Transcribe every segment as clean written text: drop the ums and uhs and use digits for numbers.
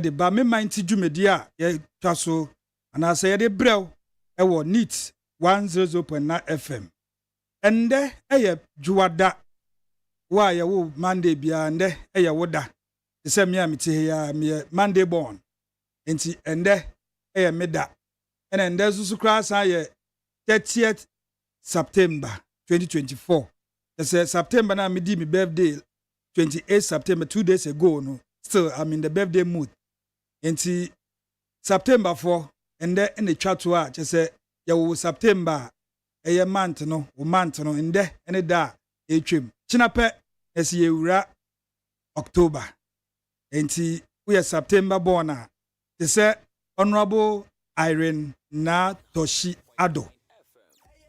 de ba me man ti dwumedi a ye twa so anase ye de brew e wo neat 100.9 FM ende eye juwada wa ye wo Monday bia ende eye woda se me amite ya me Monday born enti ende eye meda ene ende susu kra san ye 30th September 2024 say September na me di me birthday 28 September 2 days ago no still I'm in the birthday mood enti September 4 ende ene twato a say ya wo September eye month no ende ene da etwem chinape esi yewura October enti we September born a they say Honorable Irene na Toshi ADDO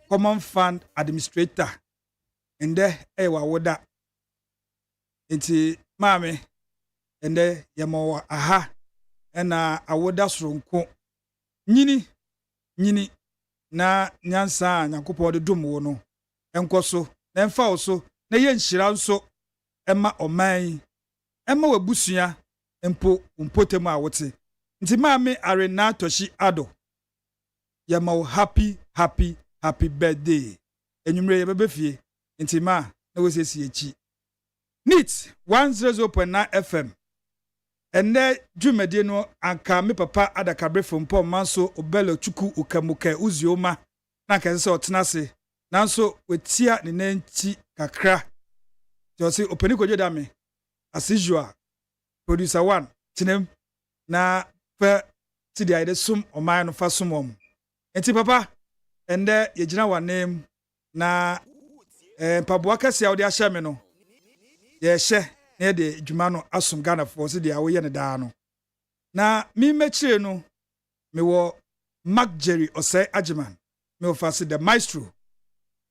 Common Fund Administrator ende ewa woda enti mame ende yemo aha ena awoda soronko nyini na nyansa nyankopɔ de dum wo no enkoso na emfa wo so na ye nhira nso ema oman ema wabusua mpotem a wote nti mame Arena Toshi ADDO yemo happy birthday enwumre ye bebefie nti ma na wosesi echi neat 100.9 FM enne dwumadi no anka me papa adakabre from pom manso obelo chuku ukamuka uzioma na kan se otenase nanso wetia ne nanti kakra就say openi ko jodame as usual producer 1 tinem na fa ti dia ide sum oman no fa sumom enti papa ende yegina wanem na paboa kase awde ahye me no ye hye na de dwuma no asum Ghana for se dia wo ye ne da no na mi mechire no me wo Mark Jerry Osei Ajiman me wo fase the maestro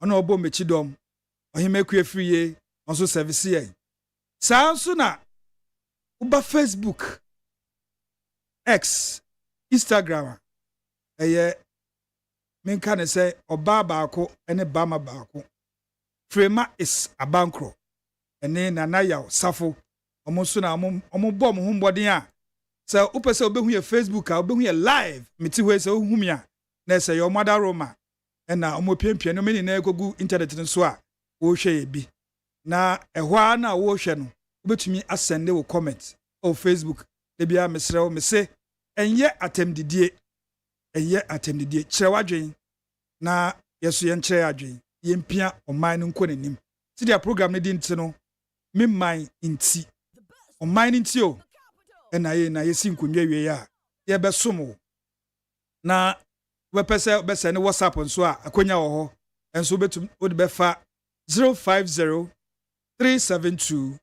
ona obo mechidom ohimeku efriye onso service ye sanso na uba Facebook X Instagram eye minka ne say oba baako ene bama baako Frema is abankro ene nana yaw safo omonso na omobom ho mbodin a say upese obehu ye Facebook a obehu ye live meti we say ohumi a na say your mother Roma ena omopiempie no meni na ekogu internet nso a wo hwe ye bi na ehwa na wo hwe no obetumi asende wo comment o Facebook de bia mesre wo mese enye atemdidie kyerwadwen na yeso ye nkyere adwen yempia oman no nko nanim ti dia program ne di ntino me man nti oman nti o na yesi nkonwa wie ya ye besom na wepese bese ne WhatsApp nso a akonya wo ho enso betum odi befa 050 372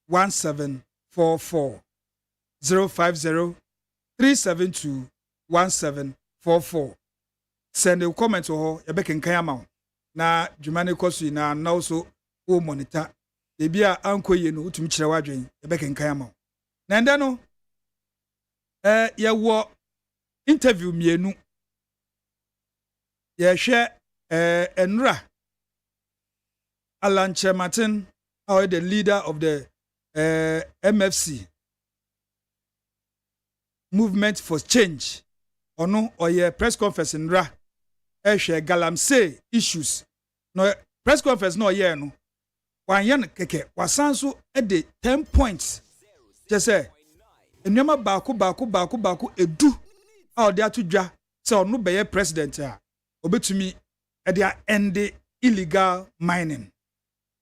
1744 050 372 1744 send a comment ho ye bekenkan ama na dwumane kosu na na also o monitor e bia ankoye no utumi kire wadwen ye bekenkan ama na nda no ye wo interview mienu ye hwe enra Alan Martin or the leader of the MFC Movement for Change ono oye press conference nra ehwe galamsey issues no press conference no oye no wan ye keke wasanso e de 10 points je say enema baako edu a ode atudwa say ono beye president a obetumi e de end illegal mining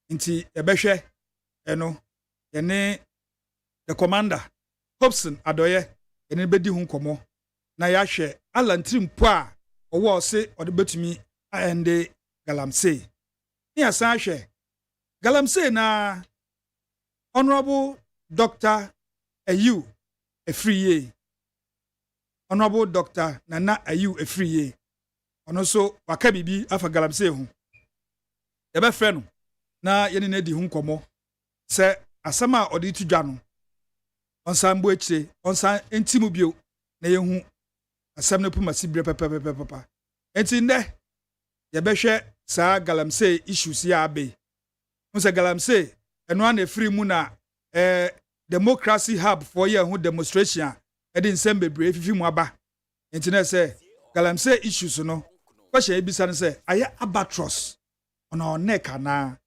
nti ebehwe eno yene the commander Hobson Adoye ene bedi hu nkomo na ya hwe alantrimpo a owo se ode betumi ende galamsey ni asan hwe galamsey na Honorable Dr. Ayu Efriye Honorable Dr. Nana Ayu Efriye ono so waka bibi afa galamsey hu ye be frɛ no na yene na di hu nkomo se asama ode tudwa no onsan bo ekire onsan entimu bio na yehu asam na puma sibre papa enti nde ye behwe sa galamsey issues ya abe unse galamsey eno an free mu na democracy hub for year who demonstration e dey nsem bebre fifi mu aba enti na say galamsey issues no question ebisa no say aye albatross on our neck ana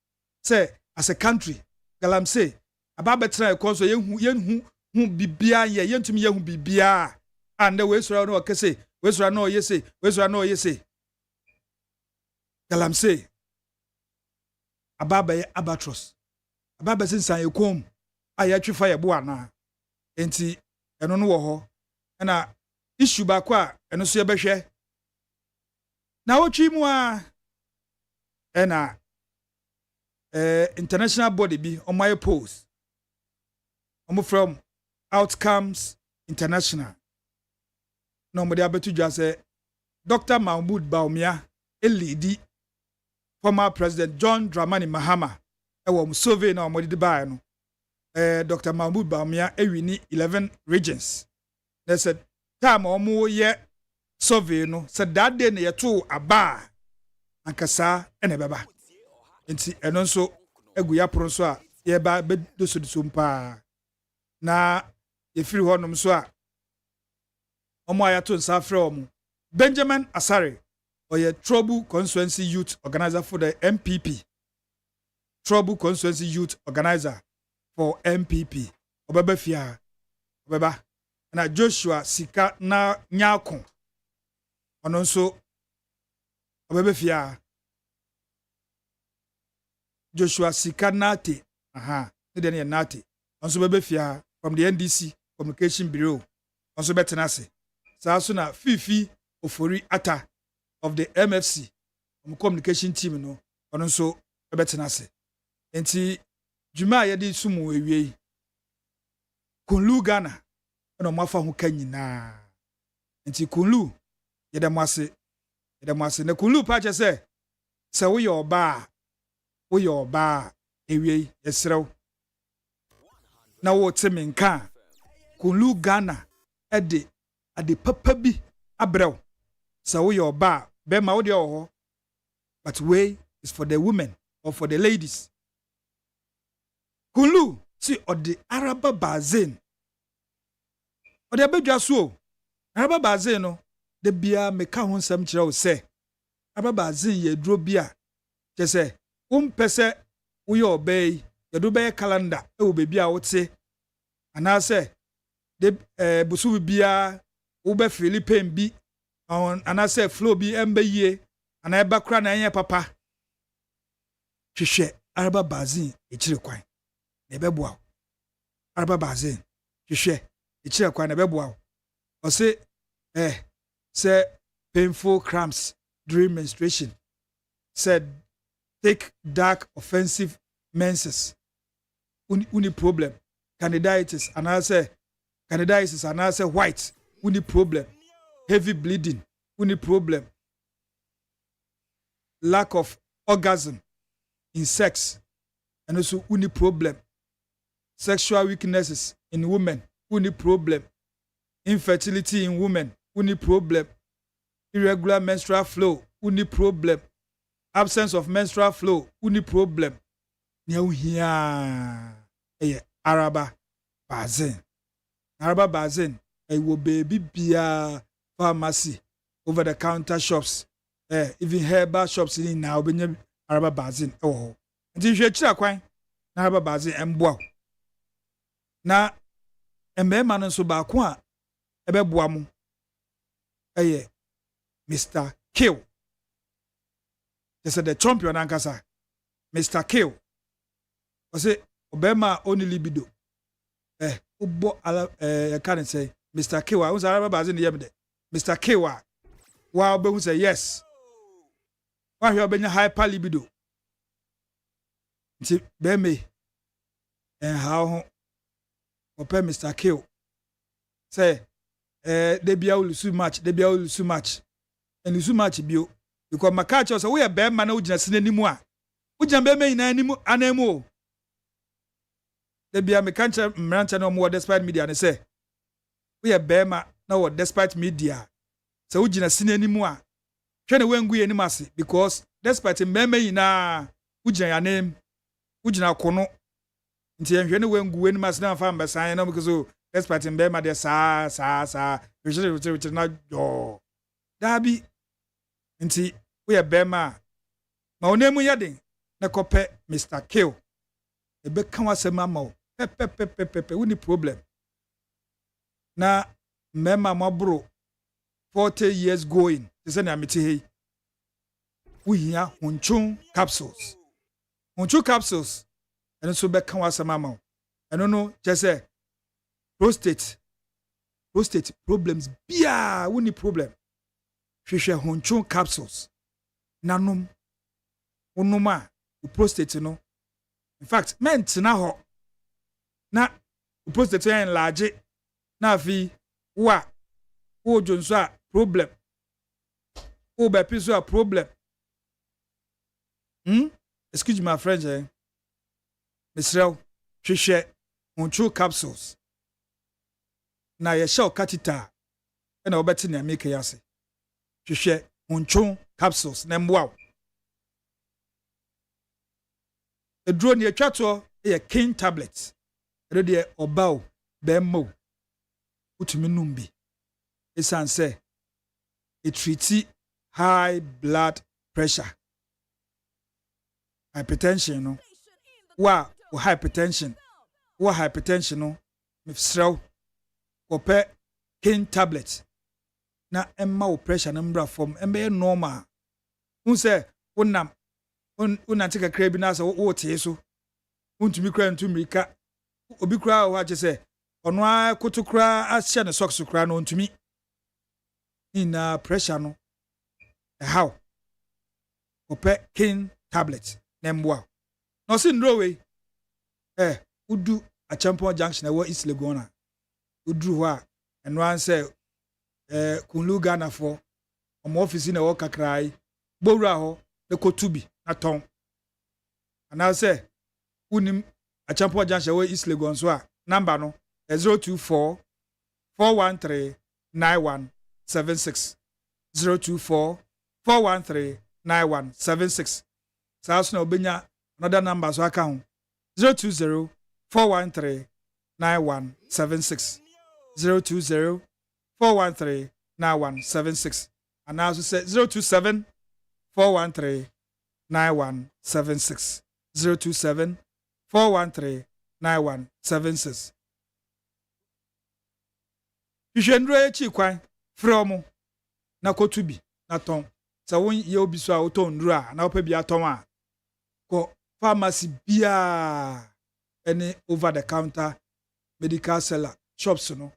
say as a country galamsey aba betra e konso yenhu bibia ye yentumi yehu bibia and we sura no okese we sura no yese we sura no yese galamsey ababa ye albatross ababa sinsan ekom aya twifa ye bo ana enti eno no wo ho na issue ba kwa eno so ye behwe na wotwi mu a ena international body bi on my post from Outcomes International no mo de abetu dwa say Dr. Mahmoud Bawumia elidi former President John Dramani Mahama e survey na mo de ba no Dr. Mahmoud Bawumia ewini 11 regions they said time omo ye survey no said that day na yeto aba ankasa ene beba enti eno nso egu ya pro so a ye ba be doso mpa na yefiri honom so a omo ayato nsa frɛ omo Benjamin Asare oye Trouble Constituency Youth Organizer for the MPP Trouble Constituency Youth Organizer for MPP obeba fia obeba na Joshua Sika na Nyako ono nso obeba fia Joshua Sika Nate ne de ne Nate onso beba fia from the NDC Communication Bureau onso betenase so na Fifi Ofori Ata of the MFC communication team no ono nso betenase enti dwuma ye di sumu ewie Kunlu Ghana eno mafa ho kanyina enti Kunlu ye dem ase na Kunlu pa che se wo ye oba ewie yesrew na wo temenka Kunlu Ghana ade papa bi abrew se wo ye oba be ma wo de ho but way is for the women or for the ladies Kunlu si ode araba bazen ode abedwa so araba bazen no de bia meka ho nsam kire wo se araba bazen ye duro bia che se pese uye obey yedu be calendar e wo bebi a wote anase de busu bia wo be Philippine bi anase flow bi embe yie ana eba kra na enye papa hwehwe araba bazin ekire kwan na ebeboa araba bazin hwehwe ekire kwan na ebeboa o say painful cramps during menstruation said take dark offensive menses uni problem candidiasis and I say white uni problem heavy bleeding uni problem lack of orgasm in sex and also uni problem sexual weaknesses in women uni problem infertility in women uni problem irregular menstrual flow uni problem absence of menstrual flow uni problem nya uhia araba bazen wo baby bia pharmacy over the counter shops even herbal shops in now benye araba bazen ho nti hwe kira kwan na araba bazen emboa na embema no so ba ko a ebeboa mu Mr. Kill. They said the champion ankasa Mr. Kill. I say Obama only libido. Ubo ala can say Mr. Kill. I was Arab bazin the yemde. Mr. Kill. Wa obe say yes. Wa hwe obenya hyper libido. Nti be me how ope Mr. Kill. Say they be all so much, and so much bio because makacho say we be man na ugina sinanimu a ugina be me ina animu anemu they be mekancha mrancha no mo despite media ne say we be ma na wo despite media say ugina sinanimu a hwe ne wengu ye nim ase because despite meme ina ugina ya name ugina kono nti enhwe ne wengu weni mas na fa mbesan na mkeso expert in be ma de sa which na yo dabi nti we ye be ma onemu yeden na kope Mr. Kill ebe kan wasema ma o pe we ni problem na mema mabro 40 years going they say na meti hey we here hunchun capsules and so be kan wasema ma o eno no je say prostate problems bia we ni problem hwehwe hunchun capsules nanom onoma prostate no in fact ment na ho na prostate enlarge na afi wo jonso a problem wo be piso a problem excuse my French Mr. hwehwe hunchun capsules na ye show catheter na obeti na make yase hwehwe hunchun capsules na mboa edro ne atwato e king tablet ero de obao bemmo utumi numbi esanse it treats high blood pressure hypertension no wa hypertension no mfsraw kope king tablet na emma wo pressure na mbra form embe normal unse unam unantika kra bi na so wo tie so untumi kra ntumrika obi kra wo ache se ono a kotokra ahye ne socks kra no untumi ina pressure no how kope king tablet na mbwa no si ndrowe udu a champion junction e wo East Legon udru ho a eno anse kunlu Ghana for omo office na wo kakrai bowra ho de kotubi na ton ana se unim a champion junction wo East Legon so a number no 024 413 9176 024 413 9176 Saas na obenya another number so aka ho 020 413 9176 020 413 9176 and also say 027 413 9176 027 413 9176 Hwehwendro echi kwan from na kotubi na ton sa won ye obi so a oton ndru a na opa bi aton a ko pharmacy bia any over the counter medical seller shops no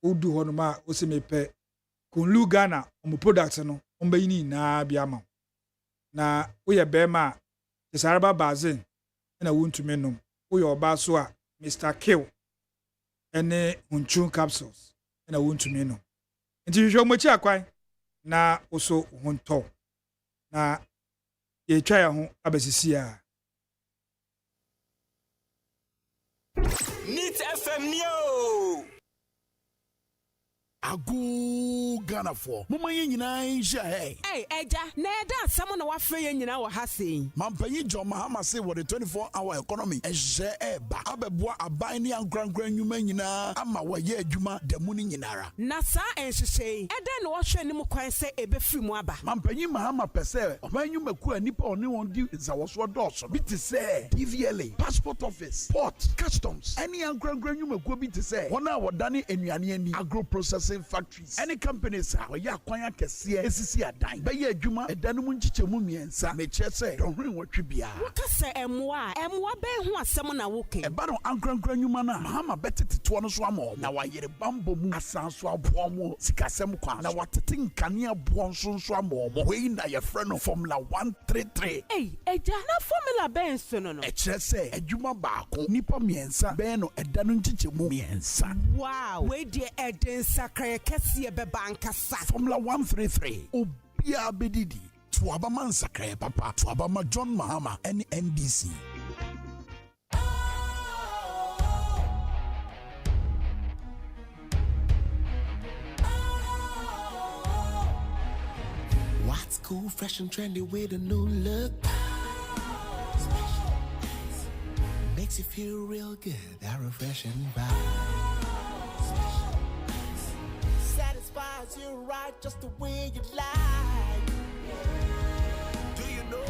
odu ho no ma o se mepe kunlu Ghana omo product no ombayini na bia ma na wo ye be ma tesaraba bazin na wontumi nom wo ye oba so a Mr. Kill any hunchun capsules na wontumi nom nti hwehwe mochi akwan na oso honto na ye twa ya ho abasisi a Nit FM Neo Agu Ghana for Mama nyina insha hey eja na eda asam na wafre ye nyina wo ha sei Mampanyi John Mahama say what the 24-hour economy ehye eba abeboa aban ne ankrankran nyuma nyina ama waye adwuma damu ni nyinara na sa enhyehyei eda na wo hwe nim kwan se ebefiri mu aba Mampanyi Mahama pese oban nyuma ku anipa oni won di zawoso doso bi te say DVLA passport office port customs any ankrankran nyuma ku bi te say wona wodane enuane ani agro processing factories any companies are ya kwanya kese esisi adan be ya adwuma edanu mu nchichemu miensa me chese donhwen wotwe bia wakase emwa be hu asem na woke eba no ankrankran nyuma na Mahama beteteto no so amo na wayere bambo mu asanso abo mu sikasem kwa na watete nkane abo nso amo we na ye frɛ no formula 133 eja na formula ben so no e chese adwuma baako nipa miensa be no edanu nchichemu miensa wow we die eden sakra kese be bankasa formula 133 obia bedidi to abama nsakra papa to abama John Mahama any NDC What's cool, fresh and trendy with a new look? Makes you feel real good. That refreshing vibe. Satisfies you right just the way you like. Do you know?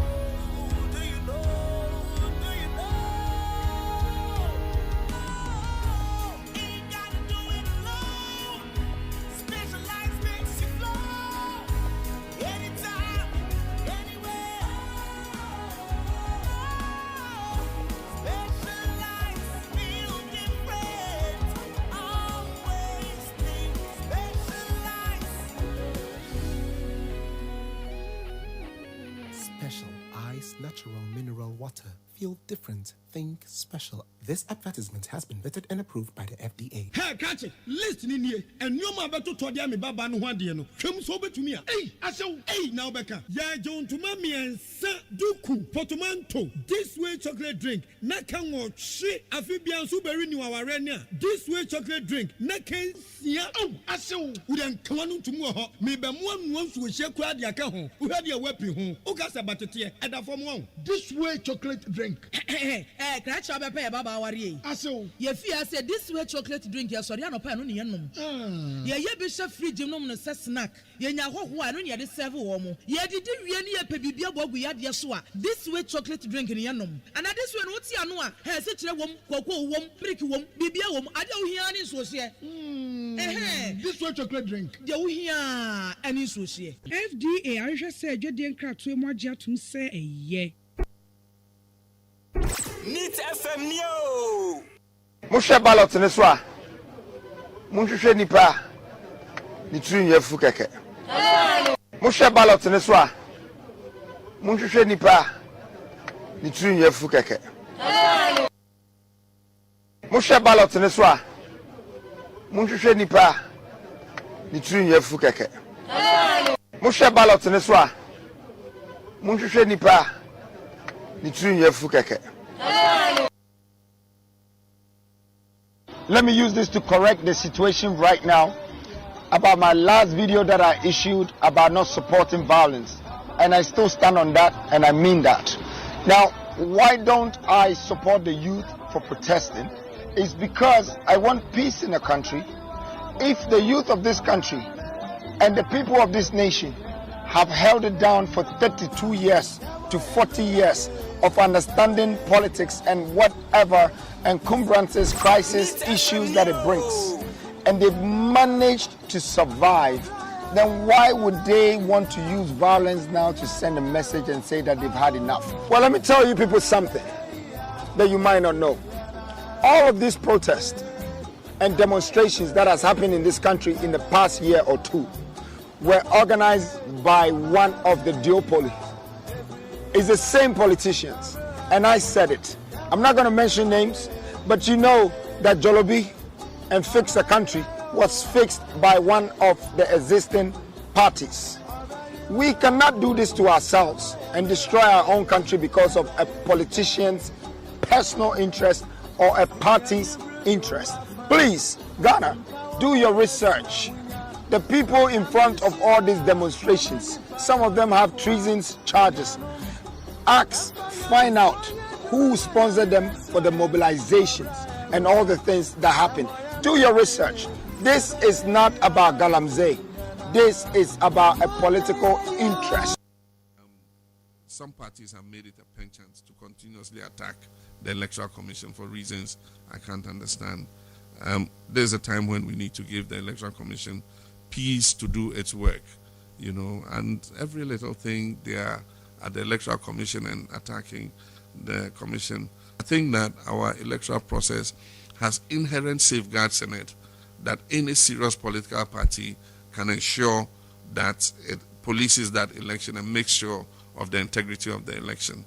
Do you know? Do you know? Ain't gotta do it alone. Specialized makes you flow. Anytime, anywhere. Specialized feel different. Always think special ice natural mineral water. Feel different. Think special. This advertisement has been vetted and approved by the FDA. Hey, catch it. Listen in here. And you ma beto to dia me baba no hwade no. Hwem so betumi a. Hey, asew. Hey, now beka. Ya John to mami ensa duku potomanto. This way chocolate drink. Na kan wo hwe afibia so beri ni waware ne a. This way chocolate drink. Na kan sia. Oh, asew. Udan kwanu ntumu ho. Me be mo anu nsu hye kura de aka ho. Uhwe de wapi ho. Ukasa batete. Eda fom ho. This way chocolate drink. Crash up a baba worry. Aso. Ye fear said this way chocolate drink, ya sorry, no pan on yenum. Ye bishop free gymnum no snack. Ye nya ho no ye de serve womo. Ye did really a pebibia bogu ya de swa. This way chocolate drink in yenum. And at this one, what's yanua? Has it a wom, cocoa wom, brick wom, bibia wom, I don't hear any social. This way chocolate drink. You hear any social. FDA, I just said you didn't crack to more to say a ye. Neat FM Neo. Musha ballot in the swa. Munchu nipa. Ni trin yefu keke. Musha ballot in the swa. Munchu nipa. Ni trin yefu keke. Musha ballot in the swa. Munchu nipa. Ni trin yefu keke. Musha ballot in the swa. Munchu nipa. Ni trin yefu keke. Let me use this to correct the situation right now about my last video that I issued about not supporting violence. And I still stand on that, and I mean that. Now, why don't I support the youth for protesting? It's because I want peace in the country. If the youth of this country and the people of this nation have held it down for 32 years to 40 years of understanding politics and whatever encumbrances, crisis, issues that it brings, and they've managed to survive, then why would they want to use violence now to send a message and say that they've had enough? Well, let me tell you people something that you might not know. All of these protests and demonstrations that has happened in this country in the past year or two were organized by one of the duopoly. It's the same politicians, and I said it. I'm not going to mention names, but you know that Jolobi and Fix the Country was fixed by one of the existing parties. We cannot do this to ourselves and destroy our own country because of a politician's personal interest or a party's interest. Please, Ghana, do your research. The people in front of all these demonstrations, some of them have treason charges. Ask, find out who sponsored them for the mobilizations and all the things that happen. Do your research. This is not about Galamsey. This is about a political interest. Some parties have made it a penchant to continuously attack the Electoral Commission for reasons I can't understand. There's a time when we need to give the Electoral Commission peace to do its work, you know, and every little thing they are at the Electoral Commission and attacking the Commission. I think that our electoral process has inherent safeguards in it that any serious political party can ensure that it polices that election and makes sure of the integrity of the election.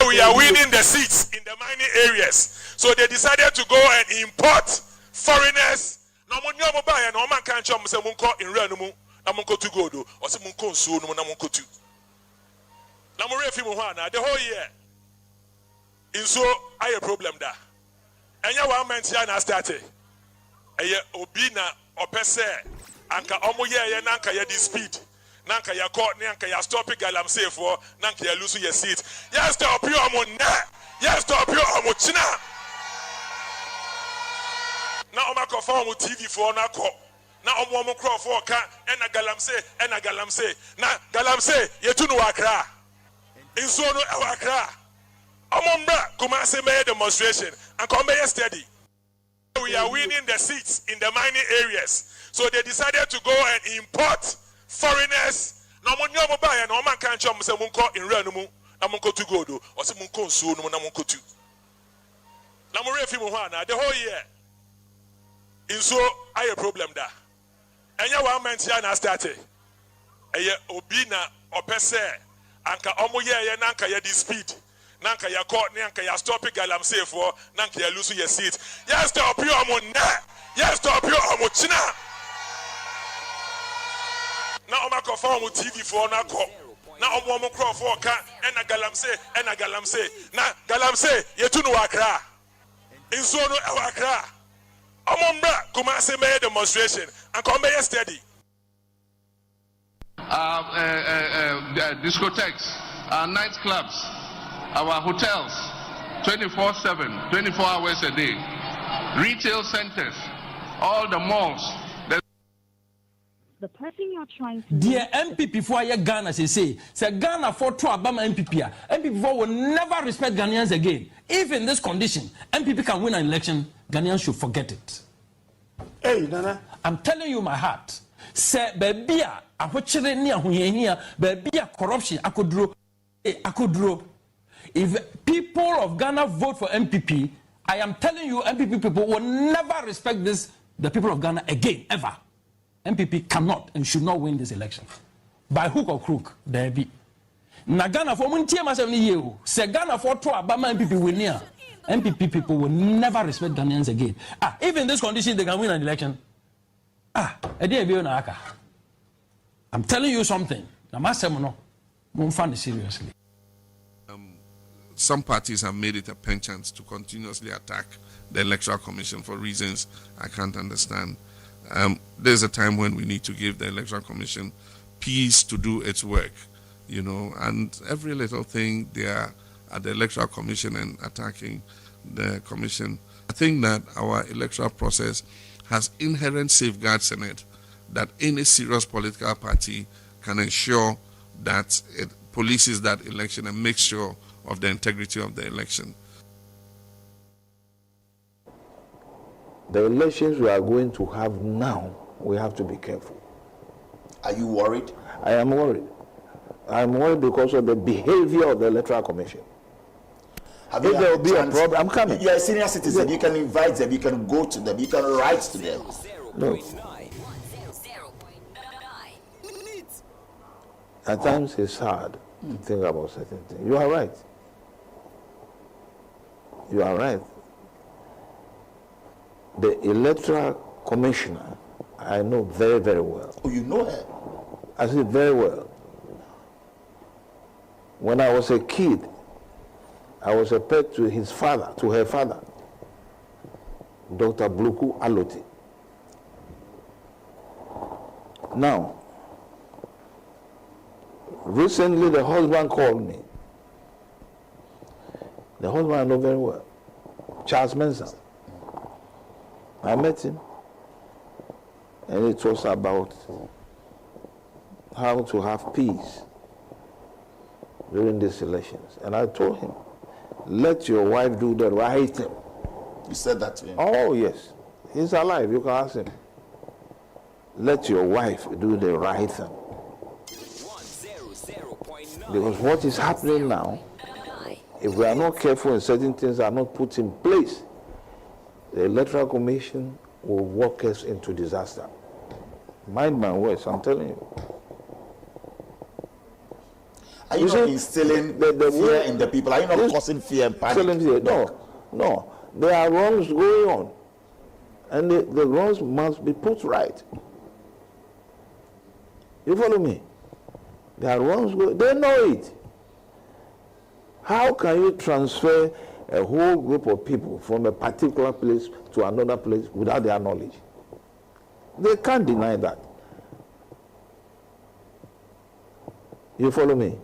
We are winning the seats in the mining areas, so they decided to go and import foreigners. No one buy and no man can't show me in Renumu, Namunko to go do, or some Munko soon, Namunko to. Namurefi Muhana, the whole year. In so, I a problem there. And you want to started. A obina or pese, Anka Omoye, Nanka ya this speed. Nanka ya court, Nanka ya stop it, Galam say for Nanka ya lose your seat. Ya stop you on that. Yes, stop your amuchina. Now I'm going to TV for na ko. Now I'm going to crawl for car and a galamse. Now galamse yetunu akra. Insono akra. Amombra kumase me demonstration and come steady. We are winning the seats in the mining areas. So they decided to go and import foreigners. No one know buy and no man can't chum say munko in renumu. Namunko to go do or some munko so no namunko to. Namurefi muhana the whole year. In so I a problem da. And ya one man na started. Eye obina opese anka omo ye nanka ye di speed. Nanka ya court nanka ya stop galam say for nanka ya lose your seat. Yes stop you omo na. Yes stop you omo china. Now I'm going to TV for na ko. Now I'm going to crawl for car and a galamse. Now galamse yetunu akra. Insono akra. Amombra kumase me demonstration and come be steady. Discotheques, our nightclubs, our hotels, 24/7, 24 hours a day, retail centers, all the malls. The person you're trying to... Dear MPP for Ghana, say Ghana for two Obama MPP. MPP for will never respect Ghanaians again. If in this condition, MPP can win an election, Ghanaians should forget it. Hey, Nana. I'm telling you my heart. Say, baby, I baby, corruption, I could draw. If people of Ghana vote for MPP, I am telling you, MPP people will never respect the people of Ghana again, ever. MPP cannot and should not win this election. By hook or crook, there be. Na Ghana for muntie ma 7 years. Se Ghana for two Obama MPP win here. MPP people will never respect Ghanaians again. If in this condition they can win an election. I'm telling you something. Seriously. Some parties have made it a penchant to continuously attack the Electoral Commission for reasons I can't understand. There's a time when we need to give the Electoral Commission peace to do its work, you know, and every little thing they are at the Electoral Commission and attacking the Commission. I think that our electoral process has inherent safeguards in it that any serious political party can ensure that it polices that election and makes sure of the integrity of the election. The elections we are going to have now, we have to be careful. Are you worried? I am worried. I am worried because of the behavior of the Electoral Commission. If there will be a problem, I'm coming. You are a senior citizen. You can invite them. You can go to them. You can write to them. No. At times it's hard to think about certain things. You are right. You are right. The Electoral Commissioner, I know very, very well. Oh, you know her? I see very well. When I was a kid, I was a pet to his father, to her father, Dr. Bluku Aloti. Now, recently the husband called me. The husband I know very well, Charles Mensah. I met him, and it was about how to have peace during these elections. And I told him, let your wife do the right thing. You said that to him? Oh, yes. He's alive. You can ask him. Let your wife do the right thing. Because what is happening now, if we are not careful and certain things are not put in place, the Electoral Commission will walk us into disaster. Mind my words, I'm telling you. Are you not instilling the fear in the people? Are you not causing fear and panic? Fear. No. There are wrongs going on. And the wrongs must be put right. You follow me? There are wrongs going on. They know it. How can you transfer a whole group of people from a particular place to another place without their knowledge? They can't deny that. You follow me?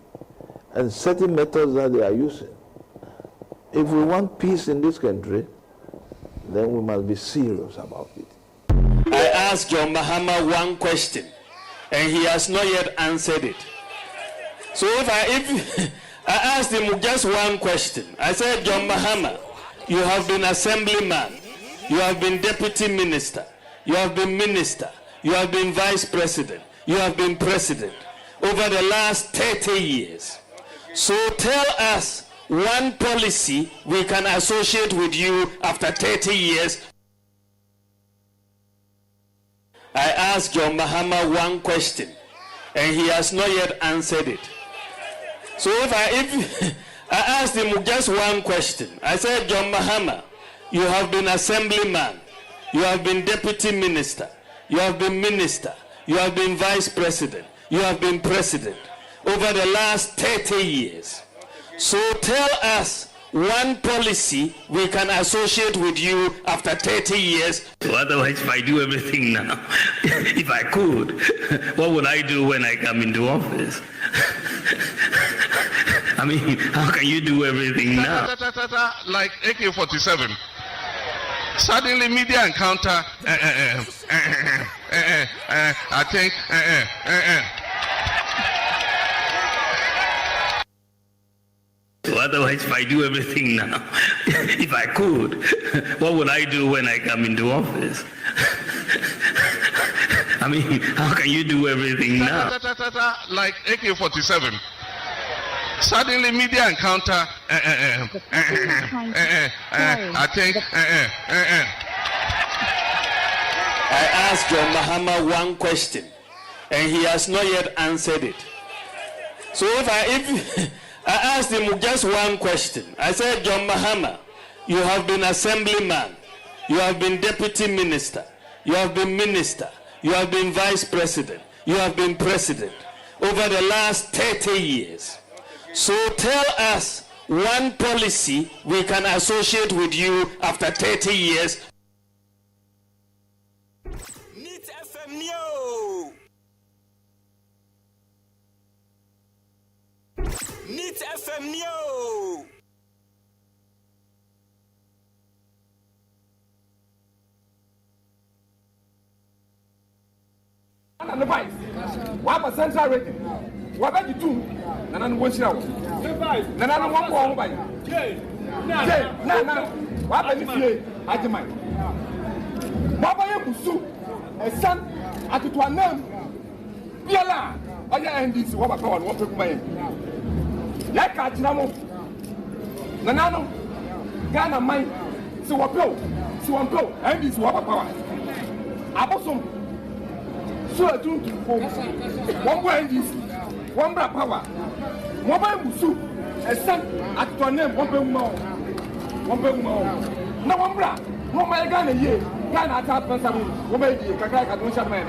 And certain methods that they are using, If we want peace in this country, then we must be serious about it. I asked John Mahama one question, and he has not yet answered it. So if I asked him just one question, I said, John Mahama, you have been assemblyman, you have been deputy minister, you have been minister, you have been vice president, you have been president over the last 30 years. So tell us one policy we can associate with you after 30 years. I asked John Mahama one question, and he has not yet answered it. So if I asked him just one question, I said, John Mahama, you have been assemblyman, you have been deputy minister, you have been minister, you have been vice president, you have been president over the last 30 years. So tell us one policy we can associate with you after 30 years. Otherwise, if I do everything now, if I could, what would I do when I come into office? I mean, how can you do everything now? Like AK-47. Suddenly, media encounter. I think. Otherwise, if I do everything now, if I could, what would I do when I come into office? I mean, how can you do everything now? Like AK-47. Suddenly, media encounter. I think. I asked John Mahama one question, and he has not yet answered it. So if I asked him just one question, I said, John Mahama, you have been assemblyman, you have been deputy minister, you have been minister, you have been vice president, you have been president over the last 30 years. So tell us one policy we can associate with you after 30 years. Neat FM Neo. Neat FM Neo. And the vice. What a central rating. What are you doing? Nana no won't show. Nana no one go by. Nana. What are you doing? Ajimai. Baba ye busu. A son at to an name. Biala. Oya NDC what power what to come. Ya ka jinamo. Nana no. Ghana mine. So what blow. So one blow. NDC what power. Abosom. So I do one more NDC. One bra power. Mobile musu. A son at to an name. One more. No one bra. No my Ghana ye. Ghana tap on some. Woman, Kaka don't shut my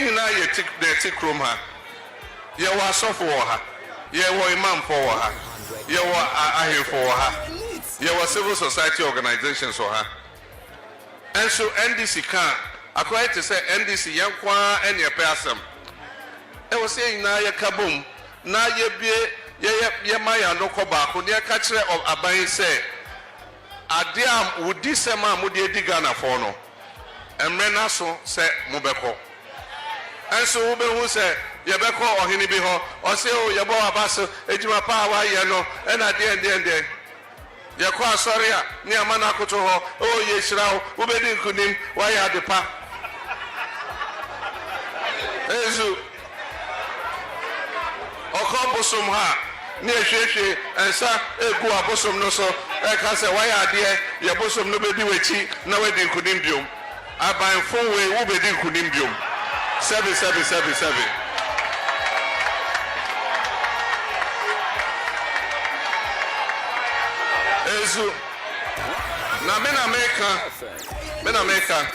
nyina ye tik room ha ye wa asofo wo ha ye wo imam for wo ha ye wo ahefo wo ha ye wo civil society organizations wo ha and so NDC can according to say NDC yankwa ene pe asem e wo say nyina ye kabom na ye bie ye maya no ko ba ko ne ka kire aban say ade am wudi sema mo de di Ghana for no emre na so say mo beko enso wo be hu say ye beko ohini bi ho o say o ye bo abaso ejima pa wa ye no e na de ye ko asori a ni amana akoto ho o ye hira ho wo be di nkunim wa ye adepa ezu okobosom ha ni ehwehwe ensa egu abosom no so e ka se wa ye ade ye bosom no be di wechi na we di nkunim biom aban fon we wo be di nkunim biom 777 ezu na mena meka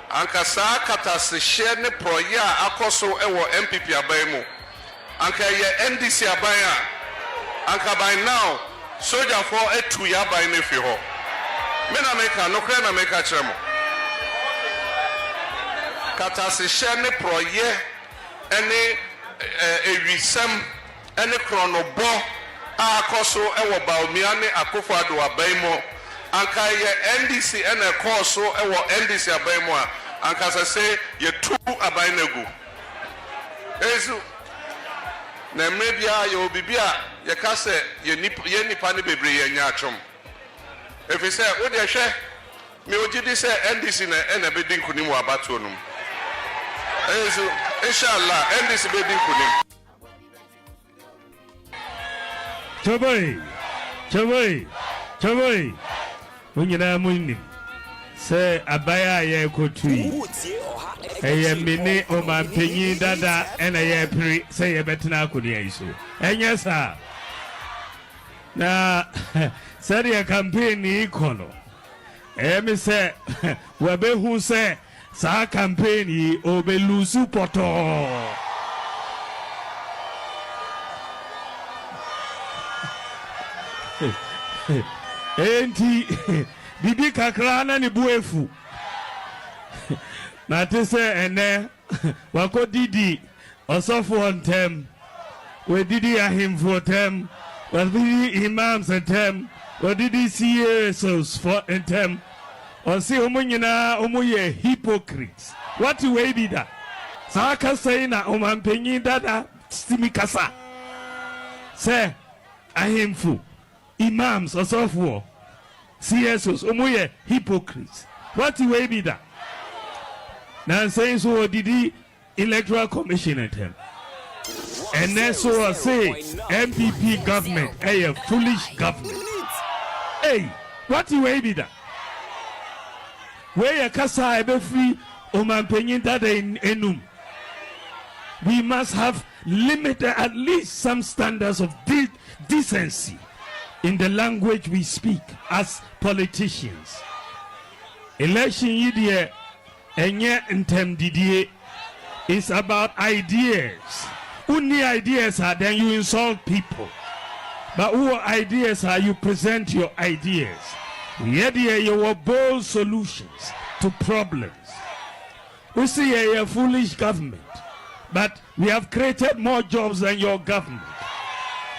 anka saa katase hye ne proye a akoso ewo MPP aban mu anka ye NDC aban a anka by now soldier for etu ya aban ne fi ho mena meka no kra na meka kire mo katase hye ne proye ene ewisem ene kronobo akoso ewo baumia ne akofo ado aban mu anka ye NDC ene koso ewo NDC aban mu a anka se ye tu aban nagu ezu na mebia ye obibia ye ka se ye nipa ne bebre ye nya atwom efise wo de hwe me ogidi se NDC na ene be din kunim wa abato num ezu inshallah NDC be din kunim Choboi. Unyina munim. Se abaya ye kotui. Eye mini o mampenyi dada ena ye pri se ye betena akodi aiso. Enye sa. Na seri campaign ikono. Me se wabehu se sa campaign yi obelusu poto. Enti bibi kakra na ni buefu na te se ene wako didi osofo ontem we didi ahimfo ontem we didi imams ontem we didi CSOs for ontem o si omunyina omuye hypocrites what we be that saka say na omampenyi dada simikasa se ahimfo imams osofo CSOs omuye hypocrites what way be that now saying so did the electoral commission at him and then so say MPP government a foolish government hey what way be that where kasa ebe free omampenyin that in enum we must have limited at least some standards of decency in the language we speak as politicians. Election yidie enye ntem didie is about ideas. Only ideas are then you insult people. But who ideas are you present your ideas? Yet your bold solutions to problems. We see a foolish government, but we have created more jobs than your government.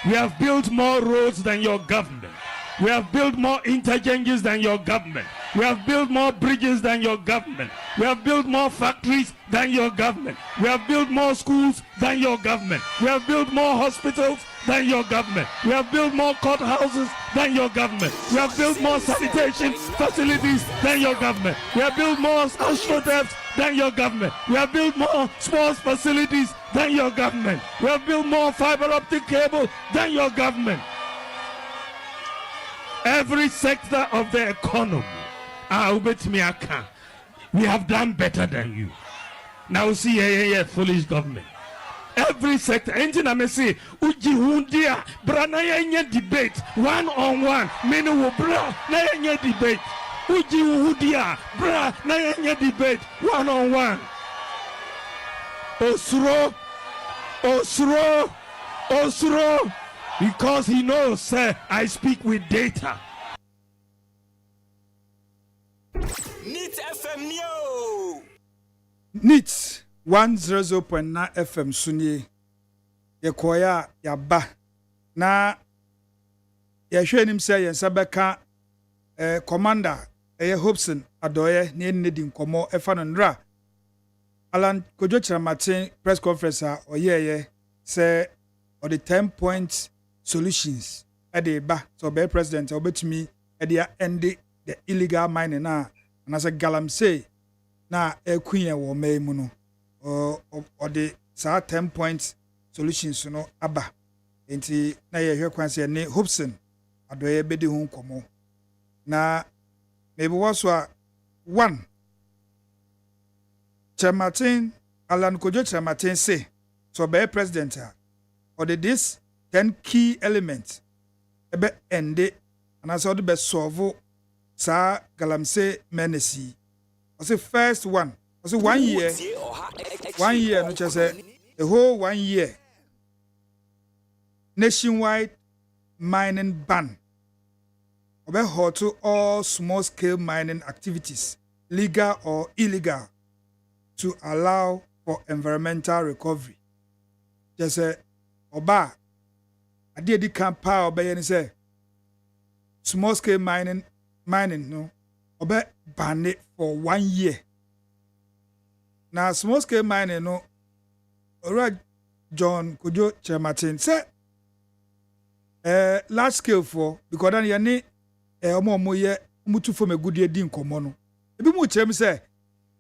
We have built more roads than your government. We have built more interchanges than your government. We have built more bridges than your government. We have built more factories than your government. We have built more schools than your government. We have built more hospitals than your government. We have built more courthouses than your government. We have built more sanitation facilities than your government. We have built more astroturfs than your government. We have built more sports facilities than your government. We have built more fiber optic cable than your government. Every sector of the economy, we have done better than you. Now see a foolish government. Every sector, engine I may say, Uji Hundia, Branaya debate, one-on-one, many will bra, Naya debate. Uji Hundia, Bra, Naya debate, one-on-one. Osro, because he knows, sir, I speak with data. Neat FM Neo. Neat 100.9 FM Sunye. Yekoya yaba. Na yehwe nim say yensabeka commander Hobson Adoye ne nedi nkomo efa no ndra. Alan Kojo Chiramatin press conference oyeye say or the 10-point solutions at the ba so be president obetumi e dey end the illegal mining na and as a galamsey na ekuye wo mai mu no or the 10-point solutions no aba enti na ye hwe kwanse ne Hobson Adoye bedi hu nkomo na maybe was one Chiramatin Alan Kojo Chiramatin say so be president or this 10 key elements ebe ende and as all the best solve sa galamse menesi was the first one was 1 year no just say the whole 1 year nationwide mining ban obe hold to all small scale mining activities legal or illegal to allow for environmental recovery just say oba ade di kan pa obeye ni say small scale mining no obe ban it for 1 year na small scale mining no ora John Kojo Chiramatin say large scale for because then ye ni omo ye mutu for me good di nkomo no ebi mu chem say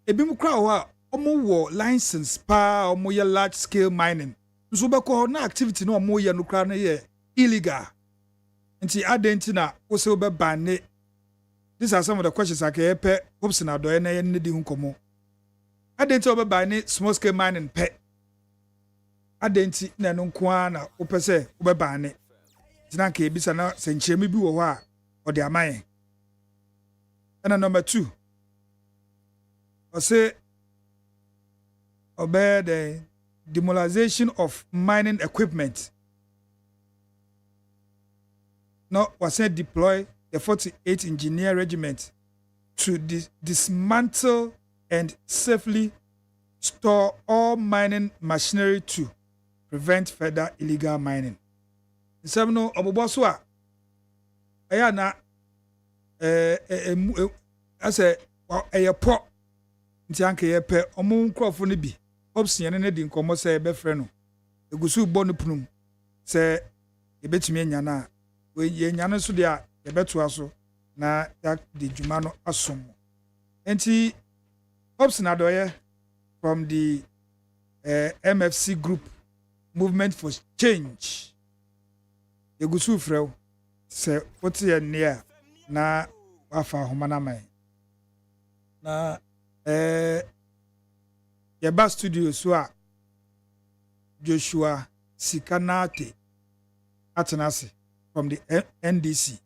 ebi mu kra ho a omo wo license pa omo ye large scale mining so beko na activity no omo ye no kra na ye illegal nti adenti na wo se obe ban. These are some of the questions I can pay Hobson Adoye na ye nedi nkomo adenti obe ban small scale mining pe adenti na no nko na wo pese obe ban tina ka ebisa na senchemi bi wo ho a ode amaye. And number 2 I say obey the demoralization of mining equipment. Now, was said deploy the 48th Engineer Regiment to dismantle and safely store all mining machinery to prevent further illegal mining. Nsabno oboboso a aya na ase po nti anke ye pe omo nkrofo no bi option ne di nkomo se be frɛ no egusu bo no punum se ebetumi anya na we ye nya no so dia ye beto aso na ya di dwuma no asom enti Hobson Adoye from the MFC group Movement for Change egusu frɛ se wotie ne na wafa homana mai na yeba studio so a Joshua Sikanate atenase from the NDC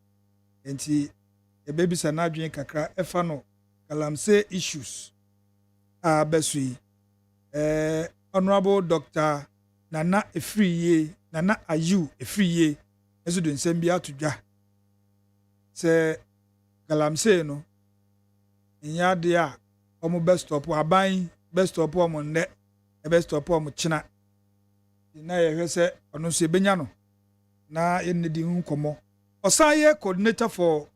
enti baby sanadwen kakra efa no galamsey issues besui Honorable Dr. Nana Efriye Nana Ayu Efriye ezo do nsem bi atodwa se galamsey no nya de a omo best stop aban best stop omo nne best stop omo china na ye hwese ono so ebenya no na yenedi nkomo osaye coordinator for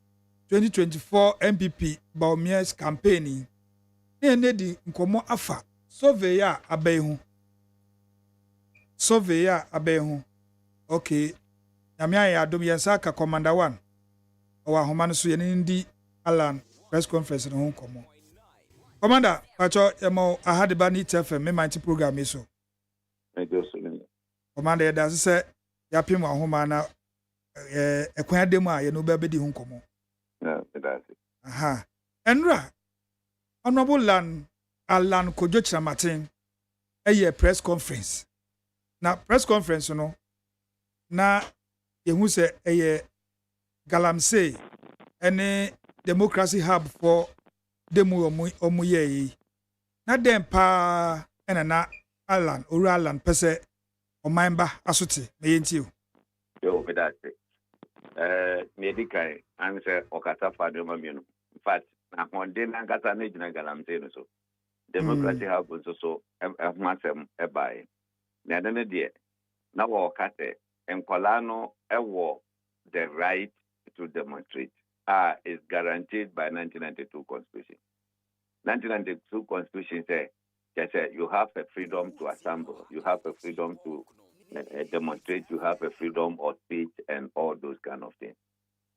2024 MPP Baumiers campaign na yenedi nkomo afa survey a abehu okay nyamia ya adom yensa ka commander 1 owa homa no so yenindi Alan press conference no nkomo commander pacho emo ahadeba ni TFM me manti program iso commander da se yapim ahoma na ekwan dem a ye no ba bedi nkomo aha enra honorable Alan Kojo Chiramatin eye press conference na press conference no na yehu se eye galamsey ene democracy hub for demu omu ye na dem pa ena na Alan Uru Alan pese Omaimba Asuti Mayentio. Yo, but that's it. Medical answer Okata Fadumamino. In fact, na one day Nagata Nijina Galamteno so. Democracy have also a massam a buy. Nadana dear. Now Okate and Colano a war the right to demonstrate is guaranteed by 1992 Constitution. 1992 Constitution says you have a freedom to assemble, you have a freedom to demonstrate, you have a freedom of speech and all those kind of things.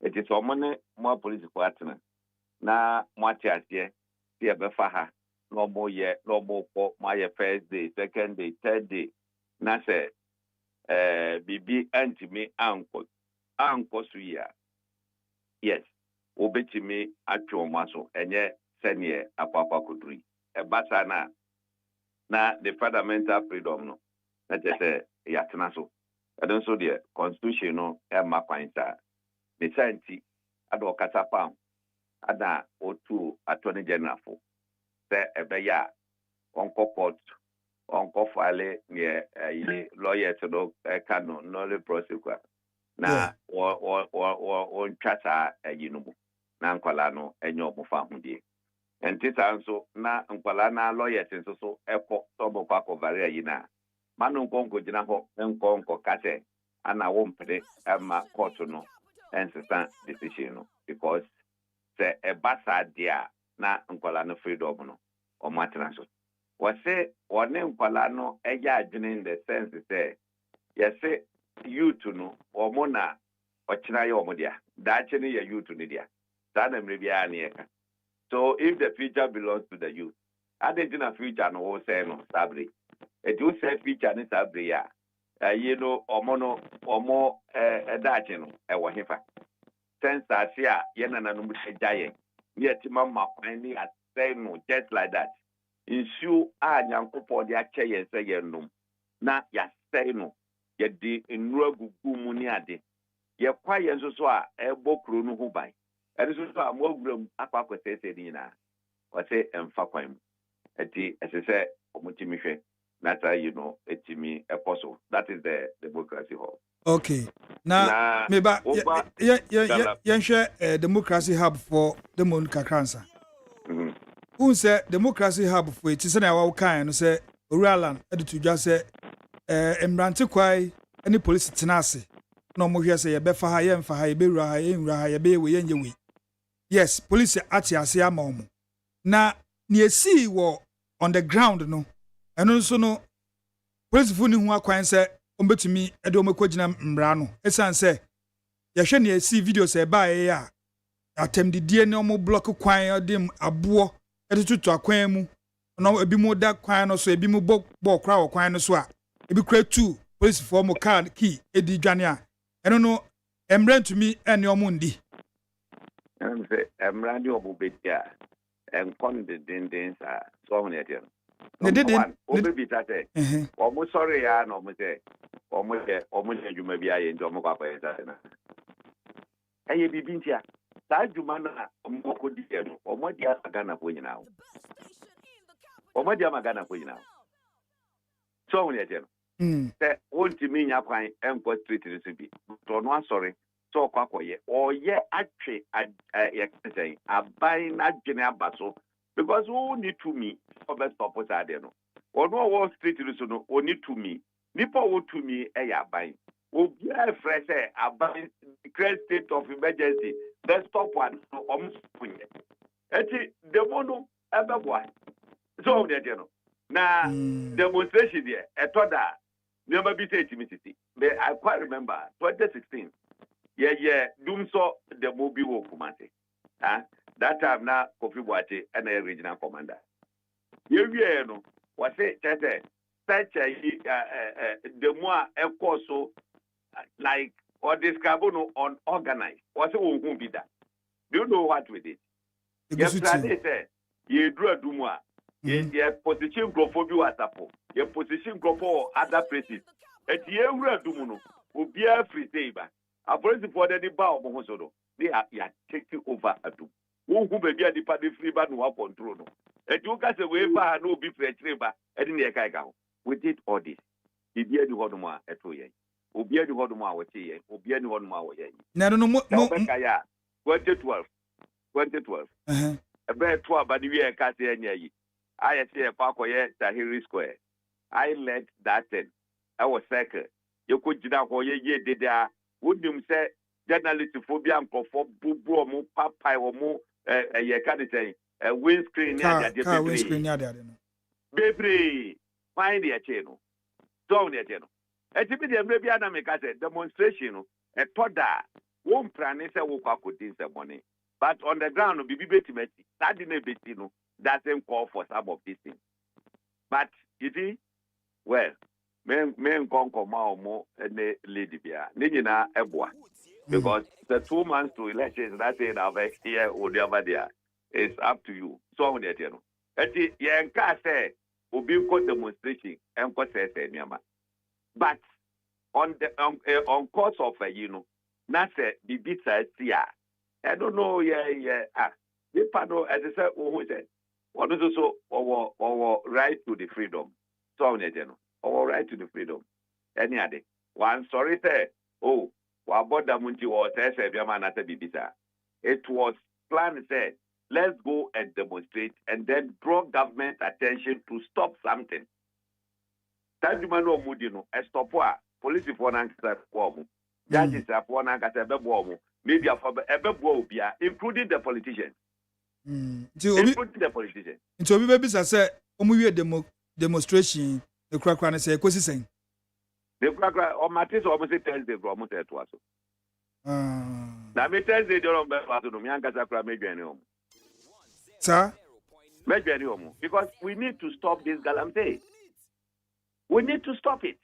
It is more political partner. Na mwati here, see a befaha, no more year, no more for my first day, second day, third day. Na say, bibi anti me uncle suya. Yes, obeti me atwo maso, enye senye apapa kudri. Basana na the fundamental freedom no. Na just yatena so. Adon so the constitution no e makwansa. The santi ado kasapam ada otu attorney general for se ebeya onko court onko file ne lawyers no kanu no le prosecutor na o ntwasa yinumu na nkwala no enyo omufa hundie entita nso na nkwala na lawyers nso so eko so bokwa cover yina manu nkonko gina ho nkonko kase ana wo mpede ama court no ensista decision no because say a basa dia na nkwala no freedom no o matena so wase one nkwala no eja adwene in the sense say yes youth no o mo na o kina ye o mo dia da kini ye youth ni dia sa na mre bia na ye ka so if the future belongs to the youth adedina future no wo say no sabre e do say future ni sabre ya you know omo da kini e wo hefa sense asia yena na numu giant yet mama kwani at say no just like that issue a nyankopo de ache ye say ye num na ya say no ye di enura gugu mu ni ade ye kwa ye nso so a ebokro no hu bai ede so a mo guram akwa say ni na o say emfa kwan mu eti ese omutimi hwe that's how you know etimi apostle that is the democracy hall. Okay. Now, maybe yeah, democracy hub for the moon kakransa. Who said democracy hub for it is an hour kind say Uralan editor just say Embrante kwai any police tenasi. No more here say a befa high and for high be raha be we yen. Yes, police at Yasia mom. Now near sea war on the ground no. And also no police funi who are say ombetumi edo mekogina mbra no esan se yahwe ne see video se ba ya atemdidie ne omo block kwan odem abo etutu akwan mu no ebi mu da kwan no so ebi mu bo kra wo kwan no so a ebi kra tu police for mo card key edi dwane a eno no emra ntumi ene omo ndi se emra ndi obo betia enkon de den sa so ho ne etiam ne didin obi tate omo sorry ya no mo se omo juma bia ye ndo mo kwa kwa esa na eye bibi ntia sa juma na omo ko di e no omo dia magana ko nyina o omo dia magana ko nyina so woni e no se onti mi nya kwan enko street ni bi to no asori so kwa koye oye atwe ye kesen abai na dwene abaso because who need to me for best purpose ade no ono Wall Street so no oni to me nipa wo to me e ya ban obi a fresh e aban declare state of emergency let's stop one omfunye eti demono ebeboa so we dey no na demonstration there etoda never be say timidity but I quite remember 2016 yeah doom so the movie wo kumate that time na Kofi Boate and a regional commander you no was say tete such the more so like or this carbon on organized was won't be that. Do you know what we did? Yes, say you drew a dumwa. Your position grow for you at Apo. Your position grow for other places. At the area dumuno will be a free saver. A person for the bow of they are taking over a do. Who be a departed free band who control. And you guys away no be free labor and in the Kaigao. we did all this. Ibia di hoduma eto yen. Obia di hoduma wote yen. Obia ni hoduma wo yen. Na no mo 2012. Ebe 12 ba di we ka se enya yi. I say Pakoye Tahiri Square. I led that thing. I was second. You could jina ko ye did there. Would you say journalist phobia and for bubu mu papa or mu ye can say a windscreen near the windscreen near the baby find the channel. So the channel. And to be the baby anamika said demonstration a toda won't plan is a walk could this morning. But on the ground be betimeti that didn't be doesn't call for some of these things. But you see, well, men conquer more and the lady beer. Nina Ebwa. Because the 2 months to elections that say now here or the other there is up to you. So on the channel. And the Yanka say will be called demonstration and what says but on the on course of not say the bits I don't know, the panel as I said, who said what is also our right to the freedom. So our right to the freedom. Any other one sorry say, oh, what about the Munchi or Bibisa? It was planned said, let's go and demonstrate and then draw government attention to stop something. Tajumano Mudino, a stop police for an answer. That is a for an media for Ebebobia, including the politicians. Including the politicians. So we baby say demonstration the crack say kosi saying. The crack or Matis almost Thursday from almost at was. Now me Thursday don't remember to me and Casacra maybe any home. Sir? Maybe any home. Because we need to stop this galamsey. We need to stop it.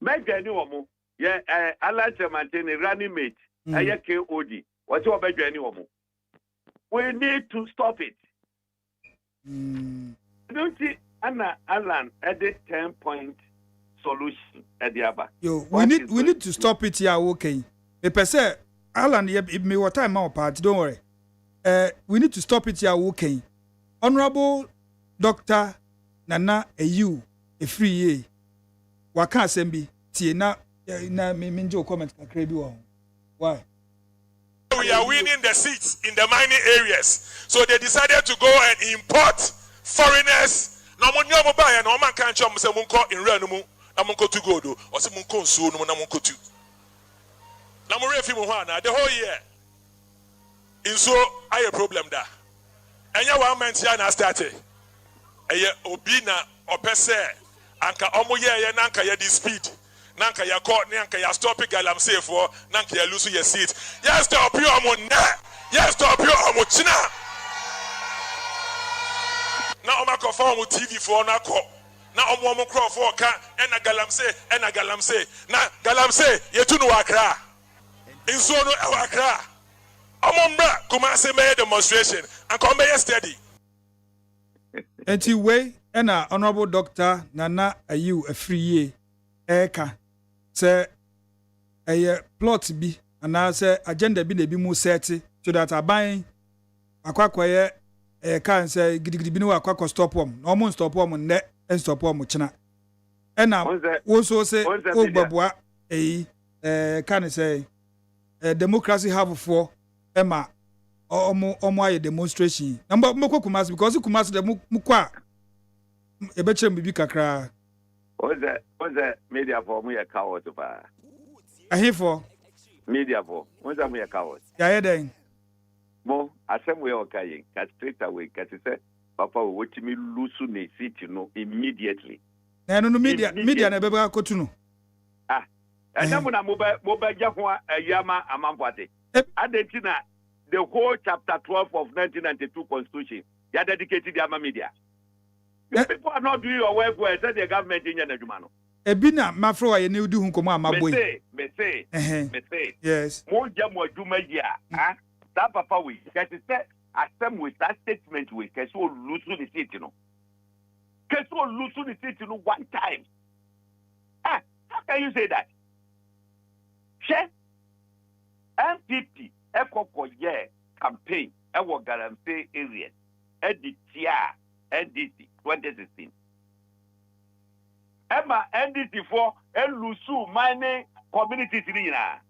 Maybe any home. Yeah, Alan Semantin, running mate, KWADWO. What's your maybe any home? We need to stop it. Don't see Anna Alan at the 10-point solution at the Abba. Yo, we need to stop it here, okay. If say Alan, if me what time out part, don't worry. We need to stop it here, okay. Honorable Dr. Nana Ayu, a free year. Waka Sembi, Tina, na me minjo comment kakrebi. Why? We are winning the seats in the mining areas. So they decided to go and import foreigners. No mo nyomo ba ya no man kan chom se munko in real mu na munko to go do or se munko nsuo no na munko tu. Na mo refi mu ho na the whole year. Inso aye problem da. Enya 1 month ya na started. Eye obi na opese anka omo ye na anka ye di speed. Nanka ya court, nanka ya stop it, galam say for, nanka ya lose your seat. Yes, stop you, I'm na. Yes, stop you, I'm china. Now I'm confirm with TV for na ko. Now I'm one crowd for ka, and a galam say, na galam say, ye tunu wakra. In so no wakra. I'm on bra, come and say me demonstration, and come be steady. Anyway, and honorable Dr. Nana Ayu a free year. Eka. Say a plot be and I say agenda be the more set so that I buying a quack can say Gidibino a stop one, no more stop one net and stop one china. And now also say oh Babwa a can say democracy have for Emma or more demonstration. Number Mokumas because you kumas the Mukwa a better be kakra. What's that media for me a coward to buy? I hear for media for what's that me a coward? Yeah, then. Mo, I said we are okay, cut straight away, cut it. Papa, watch me lose ne seat, immediately. No media never go to know. Ah, and then when I mobile Yahua, a Yama, a Mampati. Argentina, the whole chapter 12 of 1992 Constitution, they are dedicated to Yama media. People are not doing your work well, said the government in Yanajumano. Ebina, my fro, I knew do come my boy. Me say. Yes. More jam or do media. Ah, that papa we get it said, I stem with that statement we can so lose the seat, Can so lose the seat, one time. Ah, how can you say that? Share MPP, Echo year campaign, Ewo Galamsey area, Edit NDC 2016. Emma NDC for Lusu mining communities in Ina.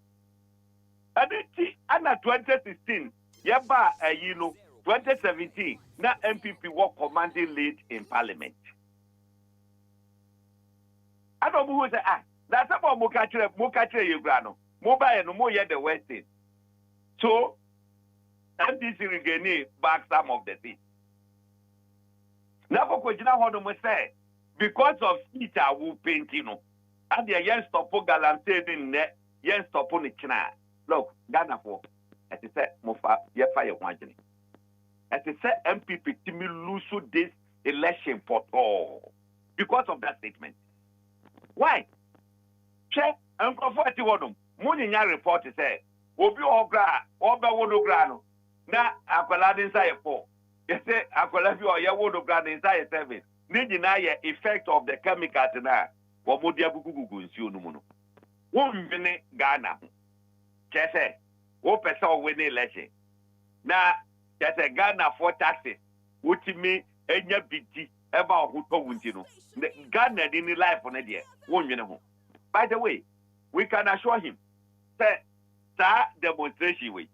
And it Anna 2016, Yaba, 2017, now MPP were commanding lead in parliament. I don't know who say, that's about Mokatre Ugrano, mobile and more yet the Western. So, MDC regain back some of the things. Now, what say? Because of it, I will paint, and the yen stop galamse in net, yen stop on the China. Look, Ghana for, as I said, Mofa, ye fire one. As I said, MPP Timmy lose this election for all because of that statement. Why? Check and comfort you on money in your report say, Obi Ogra, Oba Wodograno. Now, Aqualad inside a four. You say, Aqualabi or Yawodograno inside a 7. Need deny the effect of the chemical tonight. What would you go in Sununo? 1 minute Ghana. Chese, what person win election? Now, there's a Ghana for taxes, which mean any BT about who told you. Ghana didn't life on a year. 1 minute. By the way, we can assure him, say, demonstration way.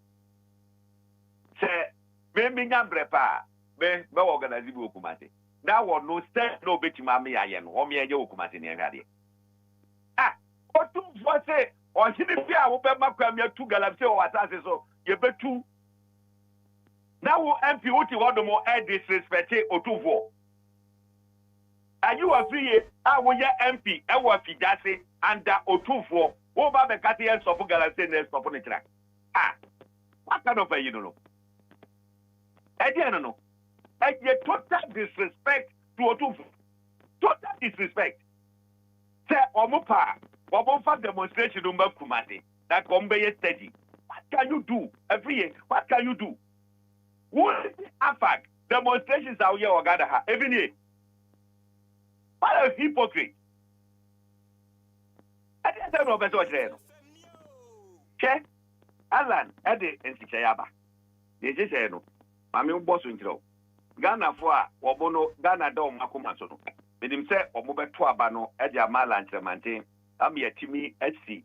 Say, maybe Nambrepa, may organize you. Now, no step, no bitch, mammy, I am, or me, you come at in the or two for say, or he didn't be our Pemma 2 Galamse or Assassin, so you bet 2. Now, MP, what you want to more add disrespect or 2 for. Are you a free? I will your MP, I will be Dassy, and that or 2 for. Oh, Baba Cathy and Sopo Galamse and stop on the track. What kind of a you know? I don't know. And yet, total disrespect to Otufu. Total disrespect. Say, Omofa demonstration number Kumasi. That Kombe steady. What can you do? Every year, what can you do? What is the AFAC? Demonstrations are here or gather every year. What a hypocrite. I didn't know better what you Check. Alan, Eddie, and Sichayaba. They just say no. I'm your boss in Joe. Ghana for Obono, Ghana Dom Makumasono. With him say, Omobe Tuabano, Edja Malan Tremantin, Amia Timmy, Etsy,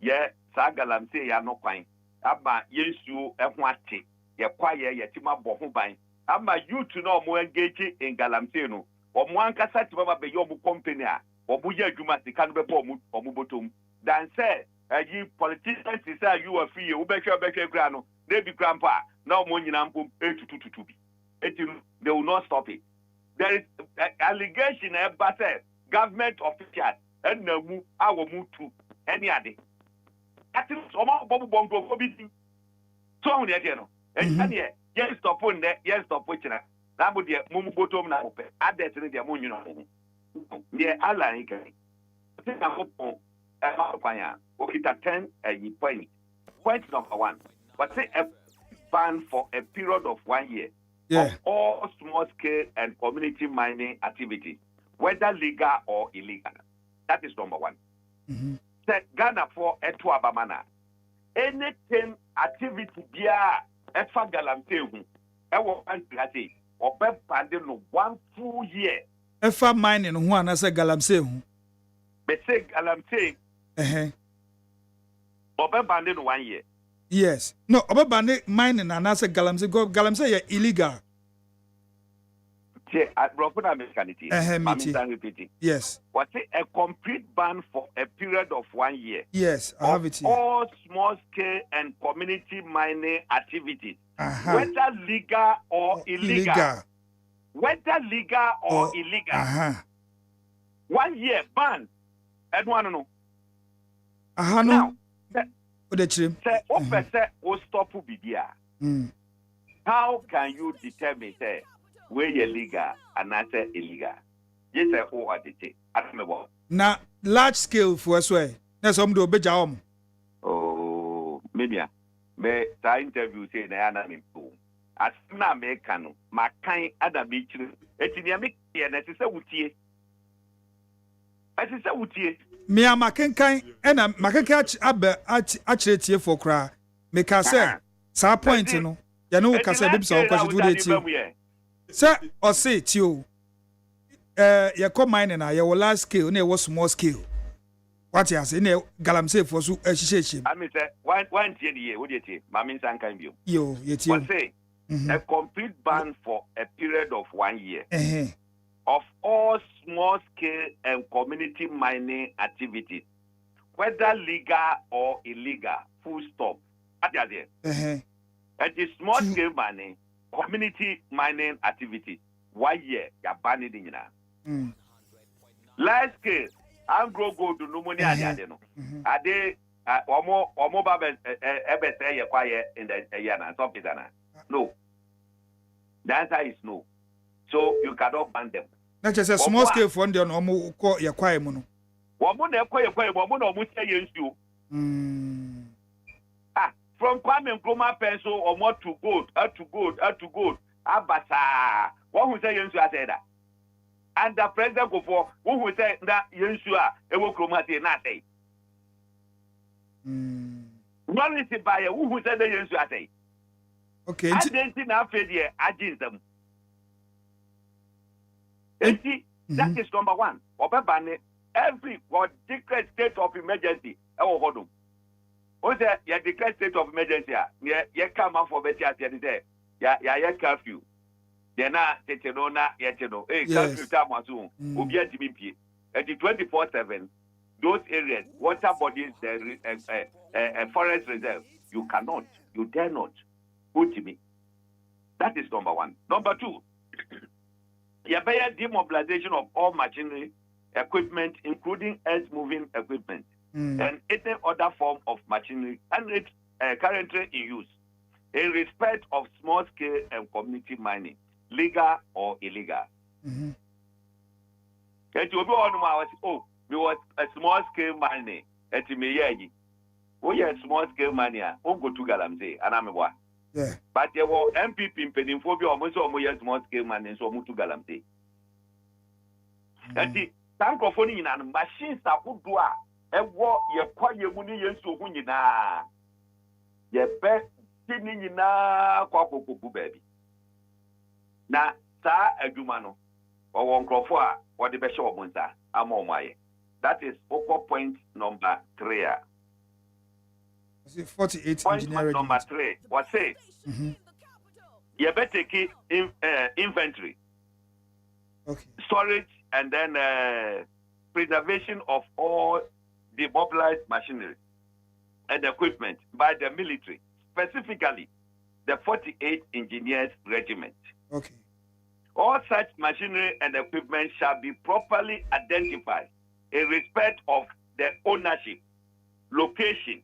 ye, Sagalam say ya no quine. Abba, Yesu, F1T, ye quiet, ye Tima Bohubine. Abba, you to know more engaging in Galamtino, or Mwanka Satibaba Beyomu Company, or Buya Jumasi Canberra or Mubotum. Dan say, ye politicians say you are free, Ubeka Grano, they be grandpa, now money nampum 822. They will not stop it. There is allegation about government officials and no move our move to any other. That is some Bobo Bongo for busy. So on the general. And yes, stop on there, yes, stop watching. That would be a Mumu bottom now. Add that in the moon, you know. Yeah, Allah, I think I hope on a 10 point. Point number 1. But say a ban for a period of 1 year. Of all small-scale and community mining activities, whether legal or illegal. That is number 1. Ghana for Etuabamana. Anything activity bia Efa Galamte, Ewa Antrate, or Beb Pandino 1 full year. Efa mining one as a Galamse. But say Galamte, or Beb Pandino 1 year. Yes. No, Obabane mining and as a Galamse illegal. Yes. What's a complete ban for a period of 1 year? Yes, I have it here. All small scale and community mining activities, whether legal or illegal. Whether legal or illegal. 1 year ban. And one no. Now. Say, stop how can you determine say where you're legal and not say illegal? Yes, say I don't know. Now large scale for us way. That's some do beja Oh, maybe me ta interview say na na me po. As na me kanu, ma kan ada be chire. Eti ne me ye na se wutie. Eti se wutie. Me a makenkan ena makenkan achire tie for kra me ka say sa point no ya no ka say bibisa o kwase do dey tie say o say ti o you come mining na you large scale na you small scale. What you say na galamsey for so ehihye. I mean say one tie die wo dey tie ma me nsan kan bio. Yo, you tie. What say a complete ban for a period of 1 year of all small scale and community mining activities, whether legal or illegal, full stop. And the small scale mining, community mining activities, 1 year, you're banning it in. Large scale, I'm going to go to pneumonia. Are they or babes ever say you're quiet in the yana? Something no. The answer is no. So you cannot ban them. Not just a small scale fund on omo ko ya kwae mu no. Womo na ekwa womo na omo say yensu. From Kwame Nkrumah pencil or more to gold, to gold. Abasa. What who say yensu said that? And the president go for who say that yensu e wo Nkrumah say na say. One is by who say that yensu say. Okay. I didn't see na failure agents them. That is number one. Every declared state of emergency. Hold on. You declare state of emergency. You come out for better. You curfew. Then curfew time was soon. Ubi at the 24/7. Those areas, water bodies, forest reserve. You cannot. You dare not. Put me. That is number one. Number two. Yabaya demobilization of all machinery, equipment, including earth-moving equipment, and any other form of machinery currently in use, in respect of small-scale and community mining, legal or illegal. And you go we was a small-scale mining at Miyaji. Oh, yeah, small-scale mining. Oh, go to Galamsey, and I'm a yeah. But there were MPP in phobia almost small scale man and so mutu galamte. And the microphone in and machines are put to a war ye quite your money yen so winina. Ye bet sitting in a quapo baby. Na sa a jumano or one crofua or the best of Munta. I'm on my. That is focal point number 3. 48 point engineering. Number 3. What say? You better take inventory, storage, and then preservation of all demobilized machinery and equipment by the military, specifically the 48 Engineers Regiment. Okay. All such machinery and equipment shall be properly identified in respect of the ownership, location,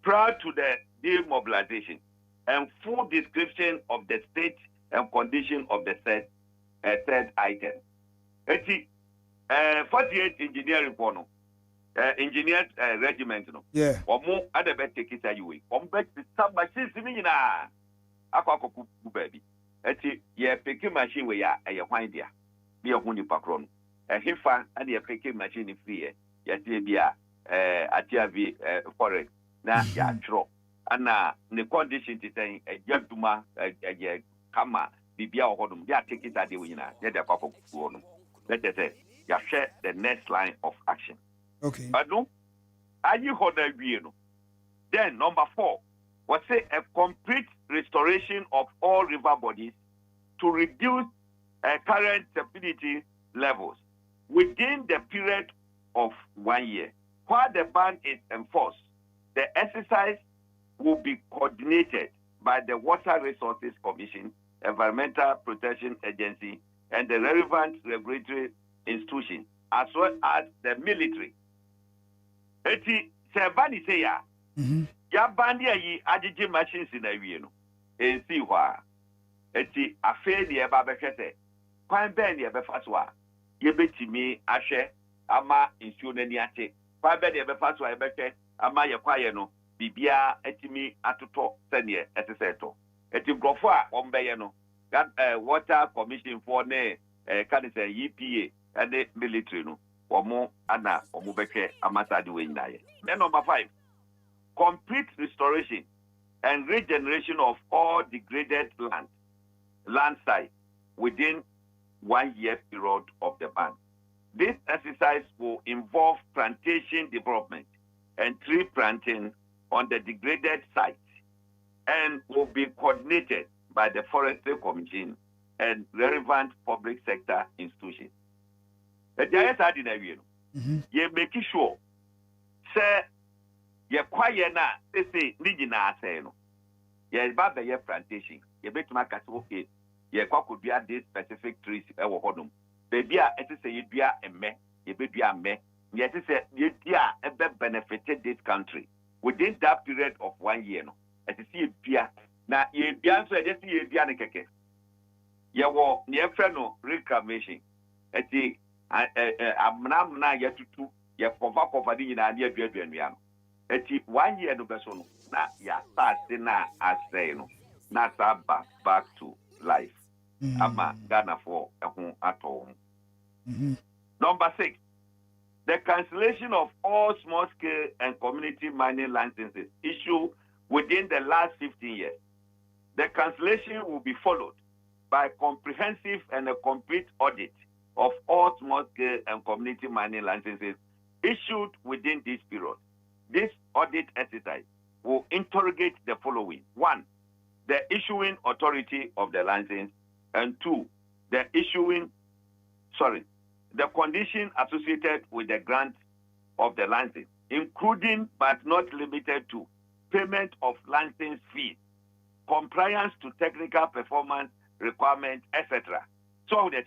prior to the demobilization, and full description of the state and condition of the third item. 48 engineering engineers regiment no. Yeah. Omo adabe take it away. Omo some machines ni na akwa baby. Ye pick machine we ya hwan dia. Bi ehun ni pakro no. Hefa and ye pick machine free ye tie bia atiavi forest na ya tro. Ana ne condition ti say ejaduma kama bibia ohodum dia take it ade we na ye de akwa no. Let us say you share the next line of action. Okay. Then number 4, was say a complete restoration of all river bodies to reduce current stability levels within the period of 1 year. While the ban is enforced, the exercise will be coordinated by the Water Resources Commission, Environmental Protection Agency, and the relevant regulatory institutions, as well as the military. Eti sebani say ya. Ya bandi yi ajiji machines na wie no. Ensi hwa. Eti afe de e ba behwete. Kwan ben de e befa so a ye betimi ahwe ama nsuo nani ate. Kwan ben de e befa so a ye behwe ama ye kwaye no bibia etimi atoto sene eteseto. Eti grofo a ombeye no. Water Commission for ne can say EPA and the military no. Omo ana omo beke amasadi we nyinaye. Then number 5, complete restoration and regeneration of all degraded land sites within 1-year period of the ban. This exercise will involve plantation development and tree planting on the degraded site and will be coordinated by the Forestry Commission and relevant public sector institutions. The giant are in you make sure, sir, you quiet now, they say, Nijina say no. You have a plantation, you bet my castle, you could be at these specific trees, baby, I say you be a me, you be a me, yet you have benefited this country within that period of 1 year. No, as you see, Pia, now you be answer, just see you be an keke. You were near friend reclamation. At the I'm now yet to two, you cover in an idea, at 1 year no person, now ya start now as saying, not back to life. Ama Ghana for at home. Number 6, the cancellation of all small-scale and community mining licenses issued within the last 15 years. The cancellation will be followed by comprehensive and a complete audit of all small-scale and community mining licenses issued within this period. This audit exercise will interrogate the following. 1, the issuing authority of the license, and 2, the condition associated with the grant of the license, including but not limited to payment of license fees, compliance to technical performance requirements, etc. So that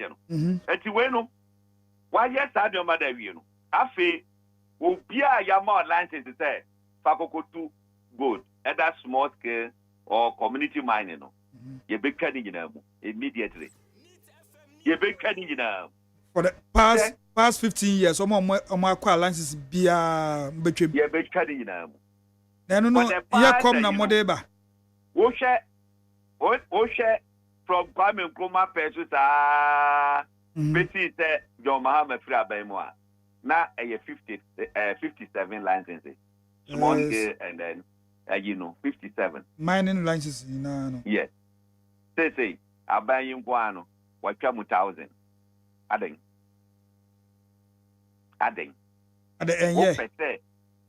why yes, I don't matter you. Afi will be a yama license to say Fakokotu good, either small scale or community mining. You be cutting immediately. You be cutting for the past 15 years, my license be a between. You be cutting no, here come na modeba. Oshe from Kwame Nkrumah Pesu sa Beti say John Mahama free abaimwa. Na 57 licenses. Small scale and then 57. Mining licenses no. Yes. Say abayim kwano watwa mu 1000. Aden yeah.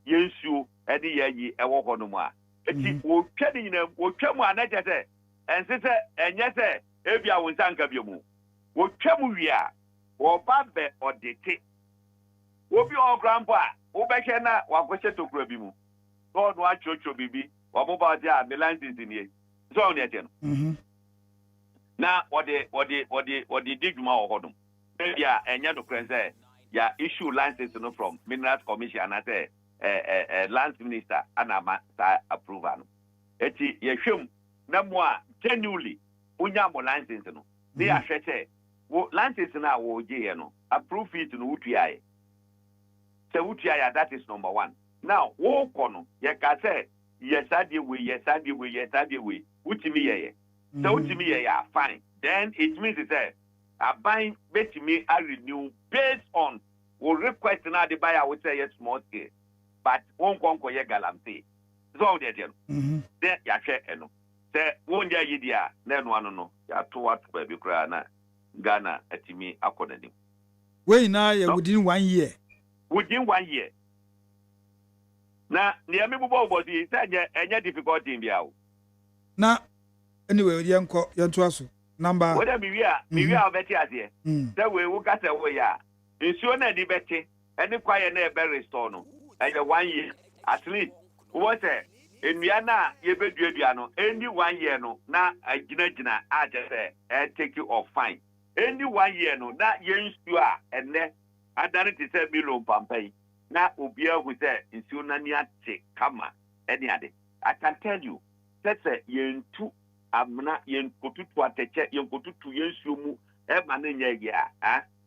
Yensu edi yeyi ewo hono mu a. Eti wo twani nyina wo twamu anaje se ense se enye se ebia wo nsanka biemu. Wo twamu wi a wo ba be odete. Wo bi o grampo a wo be hwe na wa kwese tokura bi mu. So no achocho bibi wo mo ba dia melantin nie. So on ete no. Na odi diguma wo hodum. Ebia enye do krense ya issue license no from Minerals Commission and say Land Minister anama sa approval. Eti yehwem na mo a genuinely unya mo license no. They are hwete wo license na wo je no approve it no utuaye. Se utuaye, that is number 1. Now wo kono ye ka say yes ade we utimi ye. So utimi ye ya fine. Then it means say buying betimi a renew based on will request now the buyer would say yes small scale, but won't conquer ye galamsey. So they tell then ya check no. Say won't ya yidia, then one no, ya to what baby crana Ghana etimi accordingly. Wait now within 1 year. Within 1 year. Now near me was he said any difficulty in the now anyway, yanko number whether me are better as here. That way we got away ya. Insurance di better any quiet never restore no. And 1 year at least what Indiana ye be duano any 1 year no na gina I just take you off fine. Any 1 year no na yen sure and then I done it to say below Pampay. Na ubia who say insurance take kama any other. I can tell you that's yen two amna yen kotu to ateche yen kotu to yen sumu e mane nyegya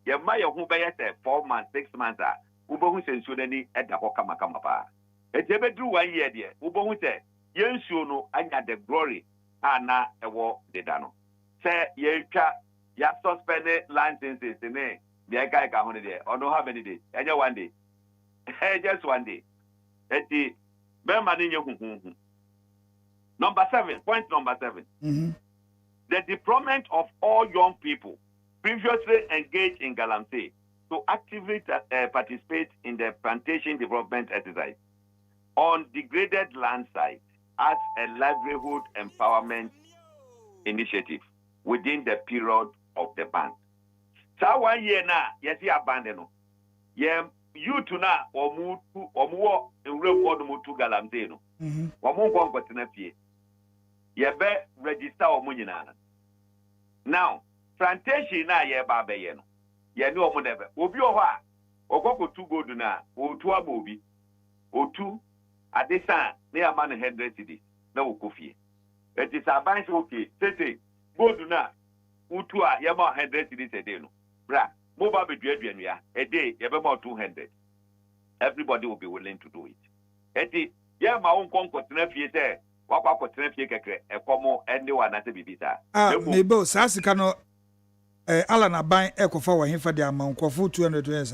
ye ma ye ho be ye 4 months 6 months ubo hu sensu nani e da ho kama pa e je be dru 1 year de ubo hu se yen su no anya the glory ana e wo de da no se ye twa ya suspend licenses ne de guy ka ho de or no how many days anya 1 day just 1 day eti be mane nye hu Number 7, point number 7. The deployment of all young people previously engaged in Galamsey to actively participate in the plantation development exercise on degraded land sites as a livelihood empowerment initiative within the period of the ban. So 1 year now, yes, you abandon. Yeah, you to now or move in real world to Galamsey. Or move on with an FA. You better register or money now. Plantation na ye ba be ye no ye ne omo debe obi o ho a ogoko tu go do na o tu abobi o tu adesa na ya man 100 cedis na wo kofie it is abanse okay tete go do na o tu a ye ma 100 cedis a day no bra mo ba be duadua nua a day ye be ma 200 everybody will be willing to do it eti ye ma won konko tena fie se wakwa tena fie kekere e komo ene wa na se bibisa mebo sa sika no Alan Aban ekofa wa himfa de amankofo 200 years.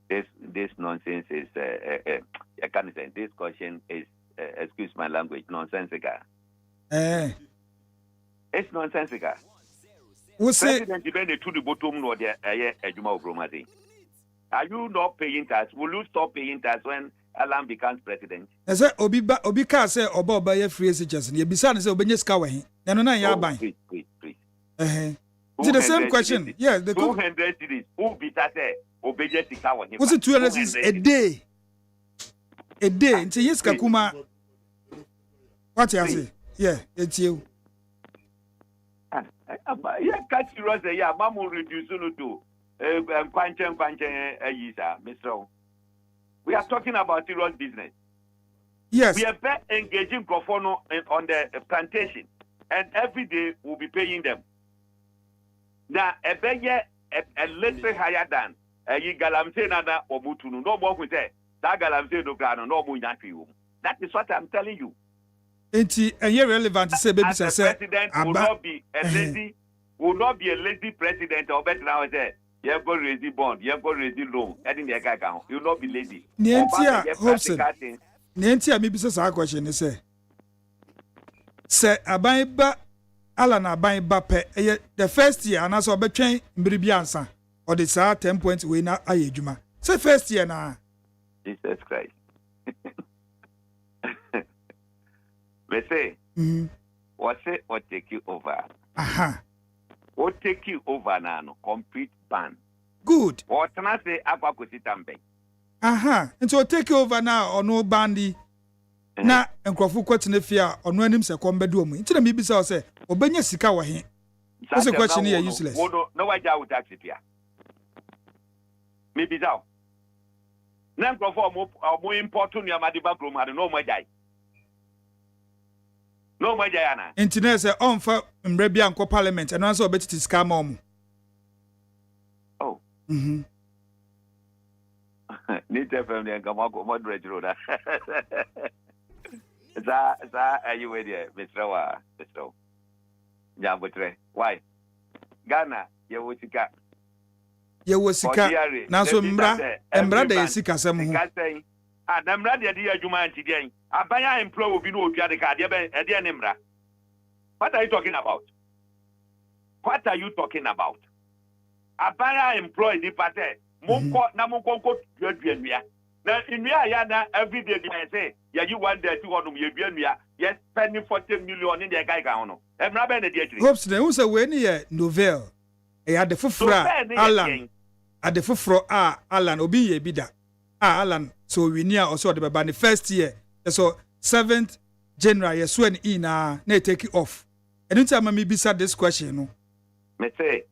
This nonsense is I can't say this question is excuse my language nonsensical. It's nonsensical. We say President depend to the bottom no there ejuma obromati. Are you not paying tax? Will you stop paying tax when Alan becomes president? I say obi ka say oba ye free agents. Ye bisa na say obenye sika wa hin. Na no ya ban. Please. It's the same question. Yeah, the 200 cities. Who be that? Obeje sika wa hin. Was it 200 cities a day? A day. Nti yes kakuma. What you say? Yeah, it's you. Yeah, catch serious. Yeah, mamu reduce no to kwanchen yisa, Mr. We are talking about serious business. Yes. We are engaging Profono on the plantation, and every day we'll be paying them. Now, a little higher than a galamse nana or mutunu. No more with that galamse no grano, no more. That is what I'm telling you. Enti enye relevant to say baby say president will not be a lazy president or better now say you have got raise bond, you have got raise loan, heading the account. You will not be lazy. Nientia maybe say a question is say aban ba ala na aban ba pe the first year and so betwen mbiribi ansa or the sa 10 points we na ayedwuma. Say first year na Jesus Christ. We say, what say or take you over? What take you over now? Complete ban. Good. What can I say about Kositambe? And so take you over now or no bandy. Na enkrofu kwatine fia ono anim se kombedo mu. Nti na mi bisa o se obenya sika wa he. What's the question here useless? No why ja with taxi pia. Me bisa. Na enkrofu mo import nu amadiba krom ade no mo jai. No my Diana. Internet say on for Mbrebia and Parliament and also bet it is scam. Oh. Need to family and come out moderate road. Are you with you, Mr. Jambutre? Why? Ghana, you will sika. You will sika. Now so Mbra de sika some. I'm ready to do today. I buy an employee will be no card at the Nemra. What are you talking about? What are you talking about? I buy an employee the party. Monko Namonko, now in Riana every day I say, yeah, you want there to on your yes, spending 40 million in the guy. I'm not being a dear. Hopes there was a winning novel. I had the Fufra Alan at the Fufro Alan Obi Bida. Alan, so we near also the Babani first year. So 7th January, yes, when in take it off. And anytime I may be sad this question, no. Me say,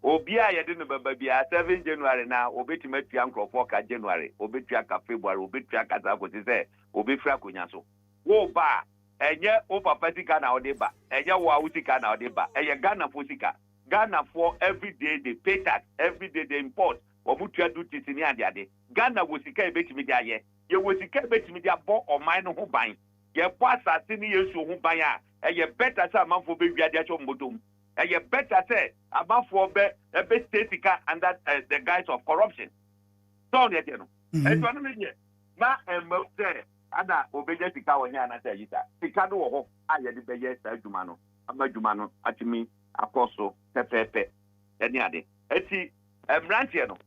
Obia, you didn't baby 7 January now, Obit met Yanko Foka January, Obit Yaka February, Obit Yaka say, Obi Frakunyaso. Wo ba, and yet over Patica now deba, and ya Wautica now deba, and ya Ghana Fusika. Ghana for every day they pay tax, every day they import. Omutua do tisinia diade Ghana wo sika ebetimi dia ye ye wo sika ebetimi dia bo oman no ho ban ye bo asase ni yesu ho ban a ye better say amanfo be wiade acho mbodom ye better say amanfo be stay sika under the guise of corruption so ne tie no e to no me ye na emma say ana obeje sika wo nya na say yita sika no wo ho a ye de be ye sa adwuma no amadwuma no atimi akoso pepepe eni ade eti branch no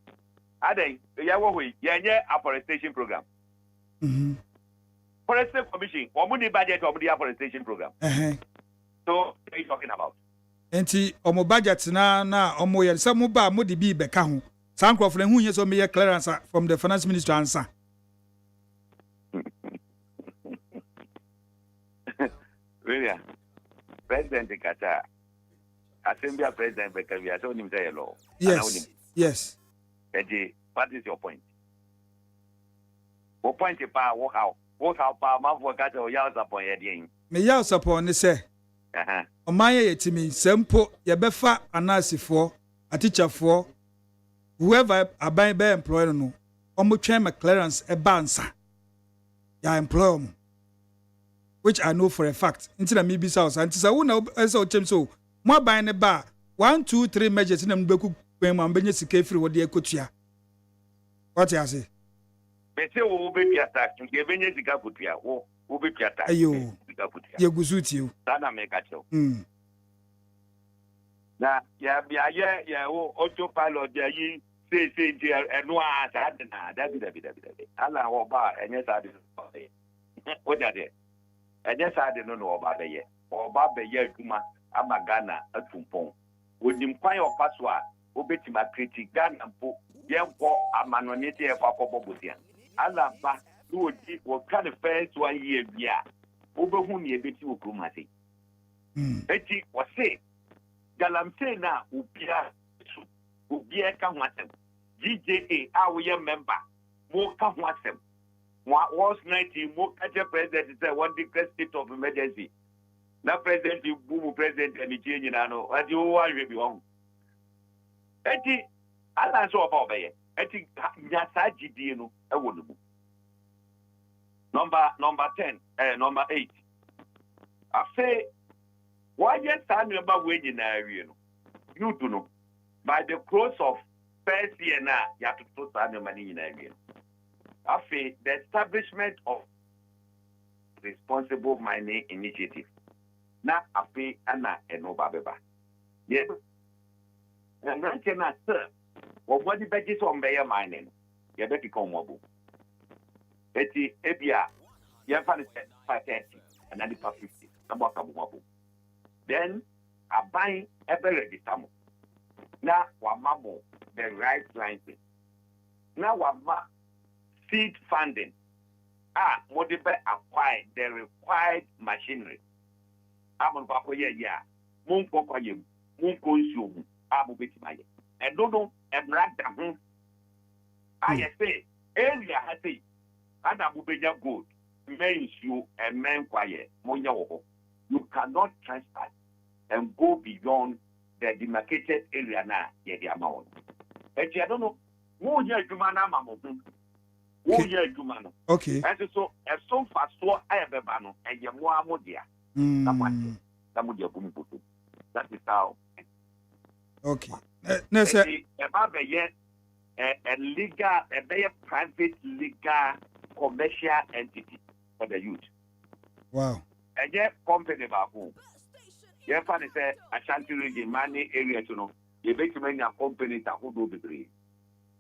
adan ya wo hoyi yenye afforestation program forestry commission omuni budget omuni afforestation program so what are you talking about enti omo budget na omo ye se mo ba mo de bi be ka ho san crop na hu ye so me ye clearance from the finance minister answer really president kata assembly president Bekavia so nim say law yes Eji, what is your point? What point pa what how pa ma for kata o ya support ye dey me ya support ne say oman ye yetimi sempo ye befa anasifo atichafo whoever aban be employer no omo twen me clearance e ba ansa ya employer mo which I know for a fact until me be house until say wona say o chem so mo aban ne ba 1 2 3 measures na mbeku kwen ma benye sika free wo de ekotua what you say me say wo be piata nke benye sika kotua wo be piata ayo ye guzuti o sana me ka cho na ya bia ye wo autopilot de yi say je enu a sa na dabi ala wo ba enye sa de o da de enye sa de no wo ba be ye adwuma ama Ghana atumpon wodim kwan o paso a obetima critic Ghana po yenko amanonete e fa kobobosia ala ba do di wo kan first 1 year bia obehu ne ebeti okromase eti wo se galamse na ubia ka hwasem GJA awoye member mo ka hwasem was 90 mo ka president say one declare state of emergency na president bu president and change na no adi o wa bi won eti ala so oba obeye eti nya sa gidie no e wo no number 10 number 8 afi why yes time number we na awie no you do no by the close of first year na ya to sa number ni na awie afi the establishment of responsible mining initiative na afi ana eno babeba yes and rank na sir what the budget on be mining ya be become mobu eti ebia ya fa 530 and then 50 number ka mobu then aban ebe register mo na wa mamo the right line na wa ma seed funding what the acquire the required machinery amon ba ko ye ya mun ko ko yem mun ko nsuo abu betimaye and don't know emrada ho I say area ha say ada bu beja gold men nsuo and men kwaye munya wo you cannot transport and go beyond the demarcated area na ye the amount eti I don't know wo ye adwuma na amamo wo ye adwuma no okay and so if so fast so ayebeba no eye mo amodia that is how okay no sir a legal a private legal commercial entity for the youth wow and yet company ba home yeah fan say Ashanti region money area to know you make many company that who do be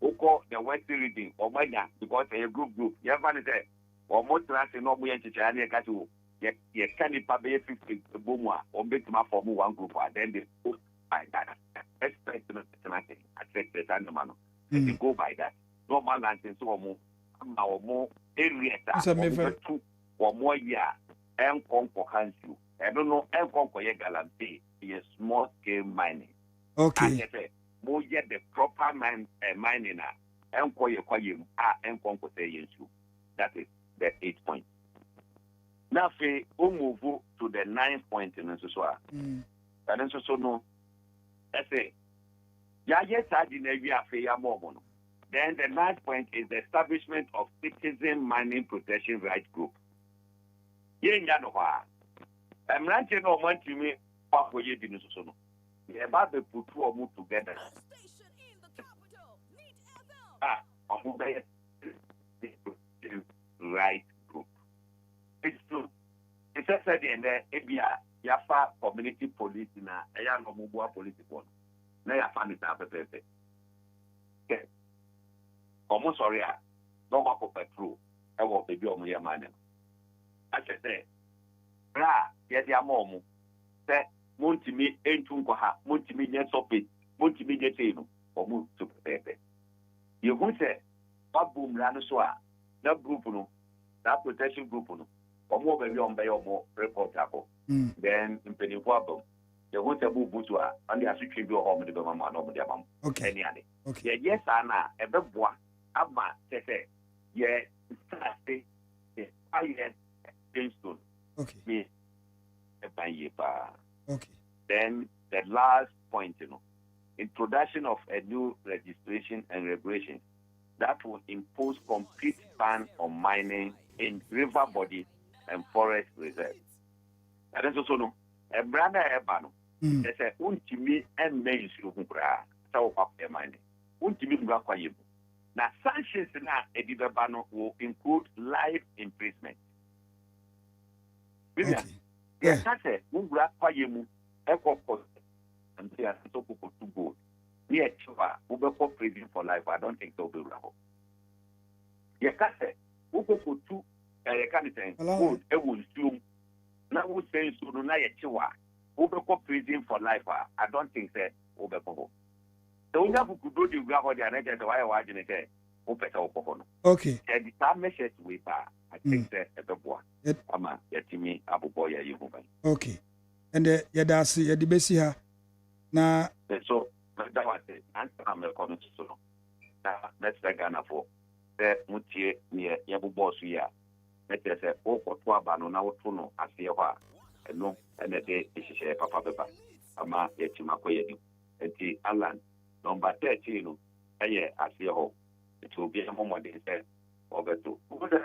oko the west region or manya because a group yeah fan say or more trans no mo yanchicha na ka to ye can pay 50 bomwa or bet ma form one group and then they go by that expect no systematic affect the animal they go by that normal land so mo area that for more year and conquer country I don't know and conquer ye galamsey a small scale mining okay mo get the proper mining and call you and conquer say you that is the 8 point. Now, we move to the 9th point in the social. And then, so no, I say, yes, I didn't have then the 9th point is the establishment of citizen mining protection rights group. I'm not saying no one to me, what will you do? So no, about the put two or move together. Right group. It's true. It's said in the ABA, Yafa community police in a Mubua police one. na ya fa ne sa pepepe ke omo sorry a no wa ko petrol e wo be bi omo ye mane a che se ra ye dia mo mu se montimi entu nko ha montimi nye sope montimi nye tenu omo to pepepe ye hu se babum ra no so a na group no that protection group no omo be bi on be omo report ako then impeni for abom the one that move to and the asutwe bi o mo de be mama no mo de amam any ade ye yes ana e be boa ama se ye start ye aye stone okay me e ban ye pa okay then the last point introduction of a new registration and regulation that will impose complete ban on mining in river body and forest reserves. That is also no. A brother ebano. They say untimi and main sukura. So up the mining. Untimi ngakwa yibu. Now sanctions na edibano will include life imprisonment. Okay. Yes, that's it. Ngakwa yimu. Eko post. And they are so people to go. Near Chiva, Ubeko prison for life. I don't think they'll be wrong. Yes, that's it. Ubeko to a candidate. Good. It will assume. Now we say so. No, Chiva. Ubeko prison for life. I don't think that Ubeko. The only people who do the grab on the another, why are you saying? Okay. And the time measures we are. I think that at the boy. Ama yetimi abu boy ya yuhu. Okay. And yadasi yadibesi ha na. So that was it. Answer I'm going to so. Now let's take Ghana for the mutie near yabu boss here. Let's say oh kwa bano na utuno asiyewa. No and the day is share papa beba. Ama yetima kwa yedu. Eti Alan number 13 eye asiyeho. It will be a moment they said over to. The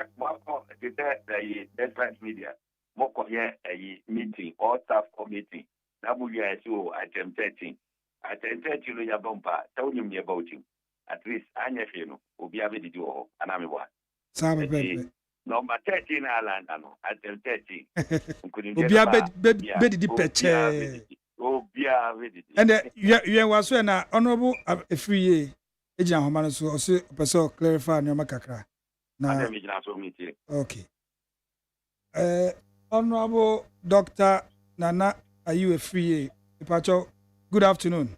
different media. Moko here a meeting or staff committee. WSO item 13. Item 13 no yabompa. Tell him about him. At least Anya Fino will be able to do Anamiwa. Number 13 Island item 13. And you was when honorable a free year. Ejina Homano so also person clarify nyoma kakra. Na okay. Honorable Dr. Nana, are you a free Ipacho? Good afternoon.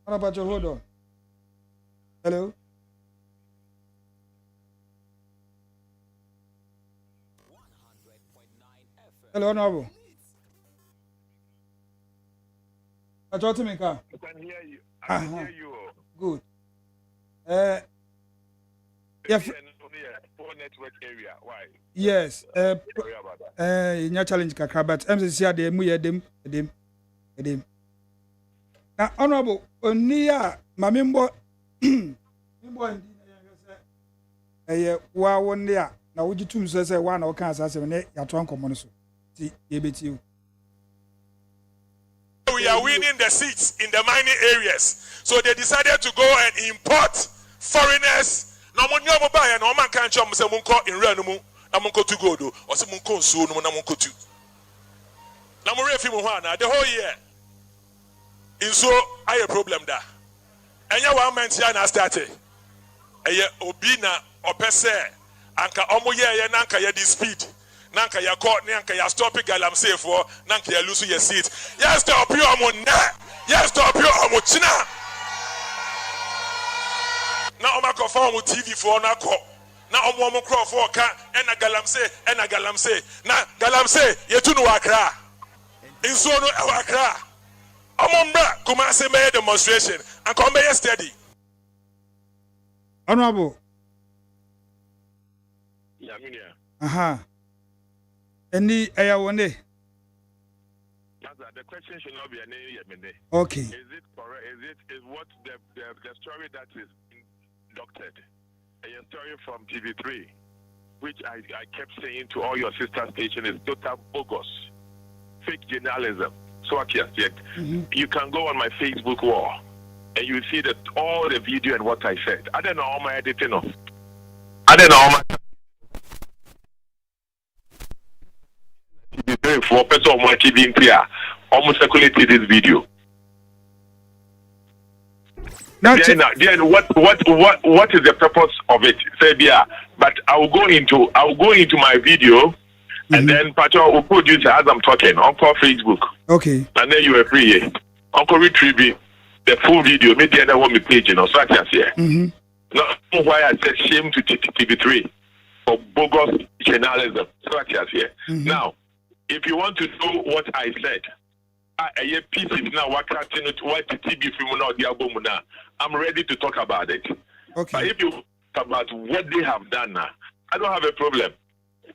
Honorable, hold on. Hello. Hello, Honorable. I can hear you. I can hear you. Good. Yeah. Poor network area. Why? Yes. In your challenge, Kakra, but MCC are them. Now, Honorable, Onia, Mamimbo, wa one there. Now, would you two say one or cancer? Your trunk of see, you. We are winning the seats in the mining areas. So they decided to go and import foreigners. No one know about no man can't jump say munko in Renumu, Namunko to go do, or some munko so no Namunko to. Namurefi Muhana, the whole year. In so I a problem da. And ya one man Tiana started. A obina or pese, anka omoye nanka ya this speed. Nanka ya court, nanka ya stop it, galam safe for, nanka ya lose your seat. Yes, stop you, amon na. Yes, stop you, amochina. Now, I'm going to TV for now. Now, I'm going to crawl for and a galam say. Now, galam say, you two know Accra. In so no Accra. I'm on back. Come and say, my demonstration and come here steady. Honorable. Yeah, aha. Any aya one day. The question should not be an area. Okay. Is it correct? Is what the story that is doctored? A story from TV3, which I kept saying to all your sister stations is total bogus, fake journalism. So I can't yet. You can go on my Facebook wall and you see that all the video and what I said. I don't know all my editing of. I don't know all my. for person on TV in here, almost circulated this video. Then what is the purpose of it? Say yeah, but I'll go into my video and then Pato will produce as I'm talking on Facebook. Okay. And then you are free. Uncle retrieve the full video, maybe the other one page, you know, so I can see. Now why I said shame to TV3 for bogus journalism. So I can see. Now, if you want to know what I said, I pieces now what TV film now the album now. I'm ready to talk about it. Okay. But if you talk about what they have done now, I don't have a problem.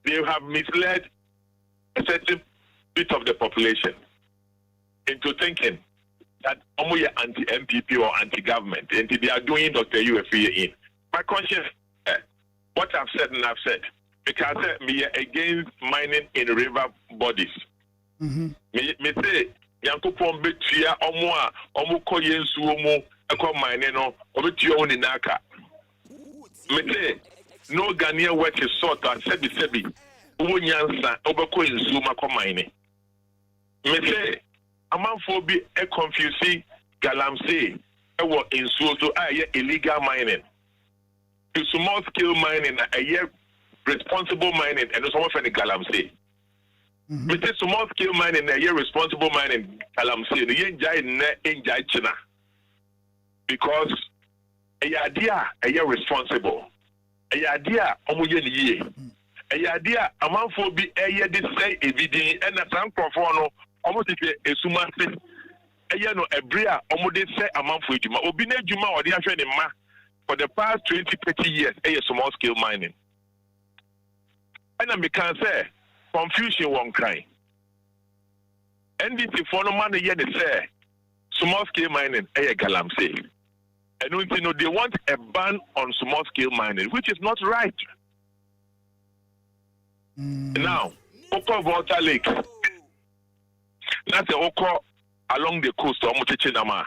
They have misled a certain bit of the population into thinking that only anti-MPP or anti-government, and they are doing Dr. UFA in. My conscience, what I've said and I've said, because me against mining in river bodies. Me say, Yankopon betia omo koye nsu omo ekọ mine no obetia oni naka. Me say no Ghanaian work is sort and sebi wo nyansa obekọ nsu makọ mine. Me say amanfo bi e confusing galamsey e wo nsu so aye illegal mining. To small scale mining na aye responsible mining and so for the galamsey. But this small scale mining, a responsible mining, I'm saying, enjoy China. Because a idea, a responsible. A idea, a idea, a man for be a year this say a video and a tank of honor, almost if a suman, a yano, a bria, almost say a man for Juma, or Bine Juma or the actual ma for the past 20-30 years, a small scale mining. And I can say, confusion won't cry. NDC for no money yet say small scale mining a galamsey. And you know they want a ban on small scale mining, which is not right. Now, Oko Water Lake. That's Oko along the coast of Mochichinama.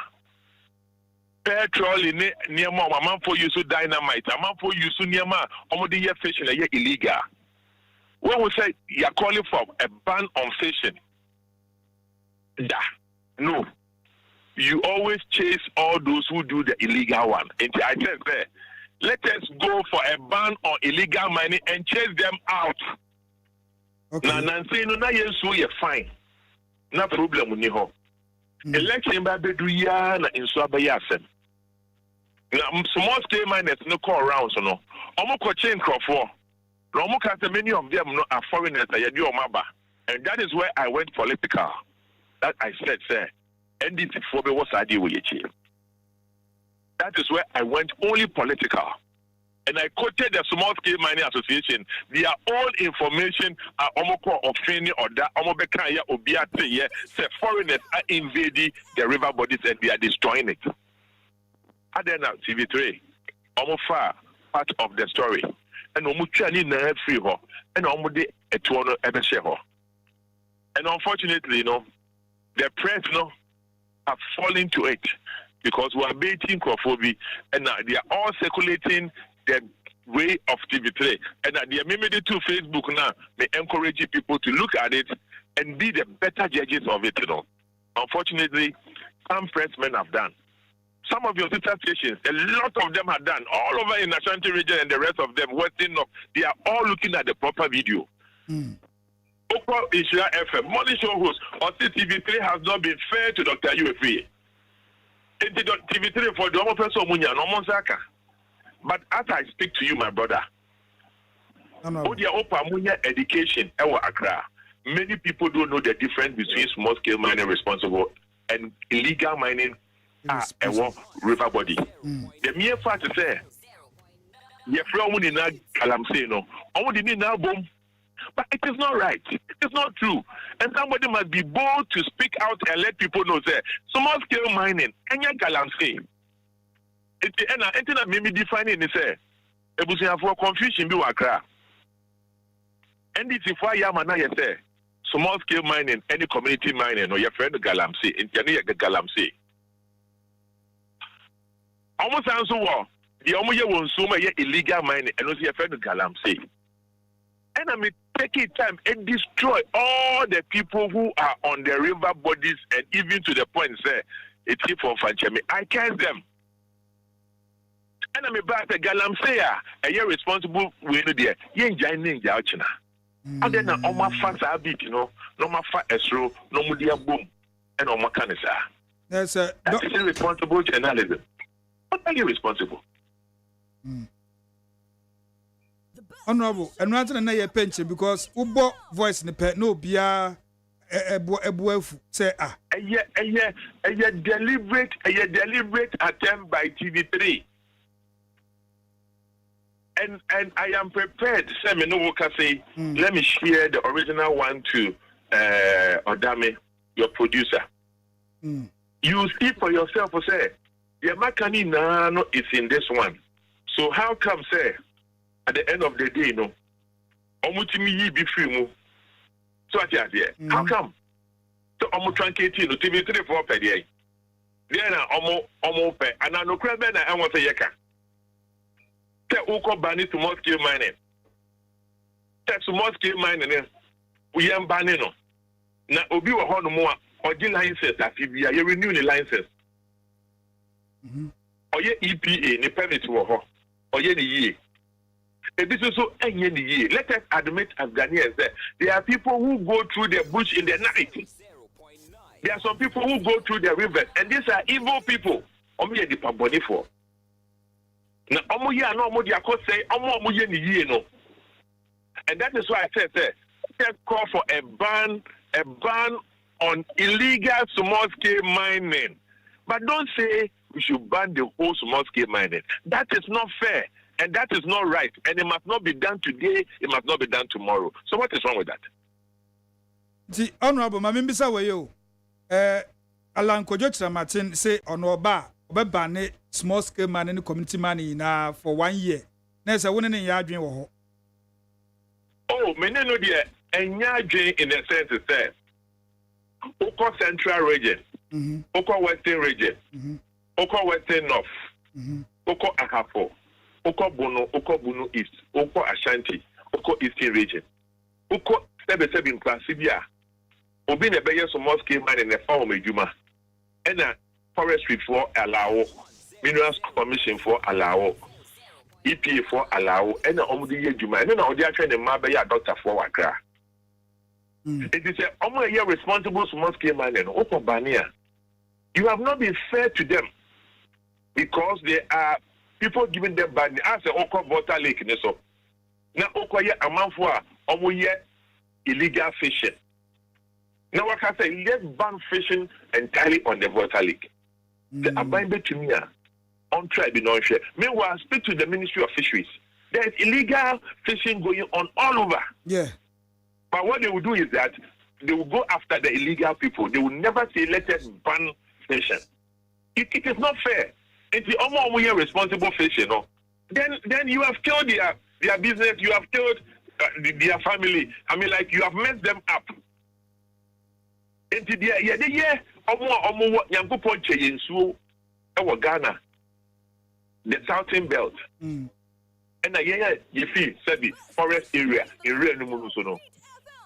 Petrol in near Mama, a man for use dynamite, a man for use near Ma, almost the fishing a year illegal. When we say you are calling for a ban on fishing, no. You always chase all those who do the illegal one. And I said, let us go for a ban on illegal mining and chase them out. Now, Nancy, no, you're fine. No problem with you. Election by Bedouya in Swabayasem. Now, small scale miners no call around, so no. Omoko chain crop for. Many of them are foreigners, and that is where I went political. That I said, sir, NDC for me was idea with you. That is where I went only political. And I quoted the Small Scale Mining Association. Their own information are omoko offending or that omobekaya obiate ye say foreigners are invading the river bodies and they are destroying it. And then now TV3, omofa part of the story. And omuchani na free ho and omode etuono ebeshe ho. And unfortunately, you know, the press, you know, have fallen to it because we are baiting Kofobi and they are all circulating the way of TV3. And they are maybe to Facebook now, they encourage people to look at it and be the better judges of it, you know. Unfortunately, some pressmen have done. Some of your sister stations, a lot of them have done, all over in Ashanti region and the rest of them, Western North, they are all looking at the proper video. Okwa Ishira FM, morning show host, or TV3 has not been fair to Dr. UFA. TV3 for the Omo Person Munya, no Monsaka. But as I speak to you, my brother, Odia Opa Munya education, Ewa Accra, many people don't know the difference between small scale mining responsible and illegal mining at a river body. The mere fact is there, you're from Kalamse, no, only need now boom. But it is not right. It is not true. And somebody must be bold to speak out and let people know that small scale mining, and you can say, it's maybe defining it, say, it was for confusion, be wakra. And it's why Yamana, you say, small scale mining, any community mining, or your friend Galamsey, in Tania Galamsey. Almost answer war, the Omoya won't so illegal mining, and also your friend Galamsey. And I mean, taking time and destroy all the people who are on the river bodies, and even to the point say it's for Fanchemi. I curse them. And I'm about to galam say a year responsible way to there. Yen Jainin Jauchina. And then on my fans are big, no my fat esro, no mudia boom, and on my canisa. That's irresponsible journalism. What are you responsible? Honorable, and rather than a pension because Ubo voice in the pet no bia say a deliberate attempt by TV3. And I am prepared, say, let me share the original one to ODAME, your producer. You see for yourself, say, your Makani Nano is in this one. So how come, say, at the end of the day, no, Omutimi be free. So how come? So Omu Tranketi, no, TV3 for per day. Then Omo pe, and I no crab and I want to yeka. Te Uko Bani to small scale mining. Te small scale mining, we am banning no. Na Obi wa hono more, or the license that you renew the license. Or ye EPA, the permit to ho, or ye the year. This is so any year. Let us admit as Ghanaians that there are people who go through the bush in the night. There are some people who go through the rivers, and these are evil people. Omo the paboni for. Now omo ya no omo dia ko say omo ye ni ye no. And that is why I said let's call for a ban on illegal small scale mining. But don't say we should ban the whole small scale mining. That is not fair. And that is not right. And it must not be done today. It must not be done tomorrow. So what is wrong with that? The Honorable Mamimbisa Wayo, Alan Kojotra Martin say on Oba ban small scale mining community money now for 1 year. There's a winning in Yardrin or oh, many know the Yardrin in a sense is that Oko Central region, Oko Western region, Oko Western North, Oko Akapo. Oko Bono East, Oko Ashanti, Oko Eastern region, Oko Seven Classibia, Obi ne beye small scale mine in the farm Juma, and a forestry for allow, minerals commission for allow, EPA for allow, and the Omudi Juma, and then all the actual Mabaya doctor for Accra. It is a almost responsible small scale mine in Oko Bania. You have not been fair to them because they are people giving them bad as a Oko water lake. So now Oko ye a man for illegal fishing. Now I can say let's ban fishing entirely on the water lake. The abide to me on tribe in share. Meanwhile, speak to the Ministry of Fisheries. There is illegal fishing going on all over. Yeah. But what they will do is that they will go after the illegal people. They will never say let us ban fishing. It is not fair. It's the almost responsible fish, you know. Then you have killed their business, you have killed their family. I mean, like you have messed them up. Into the year, Yanko Ponche in Su, Ghana, the Southern Belt, and you feel Sebi forest area in Real Numusuno,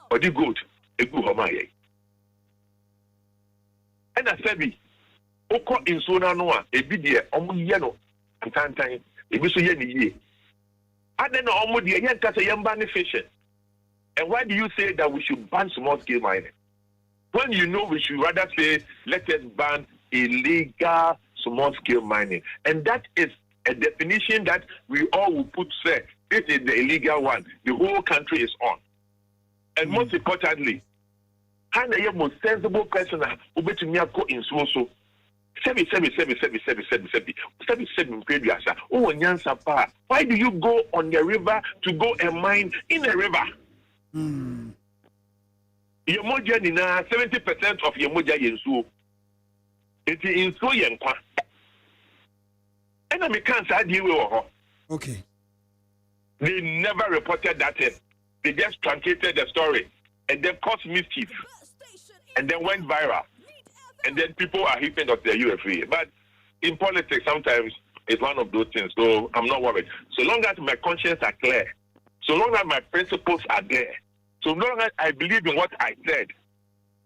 or the goat, a good Homaye. And a Sebi. Oko in Sona Noa, a bidia, yellow, and tantan, a bisu ye. I don't know almost the Yankasa Yambani fishing. And why do you say that we should ban small scale mining? When you know we should rather say, let us ban illegal small scale mining. And that is a definition that we all will put, say, this is the illegal one. The whole country is on. And most importantly, how the most sensible person who bet to me in so. Why do you go on the river to go and mine in a river? Your moja ni na 70% of your moja yensu. It's in so yenkwa. And I can't say deal. Okay. They never reported that in. They just truncated the story and then caused mischief and then went viral. And then people are hitting up the UFA. But in politics, sometimes it's one of those things. So I'm not worried. So long as my conscience are clear, so long as my principles are there, So no longer I believe in what I said,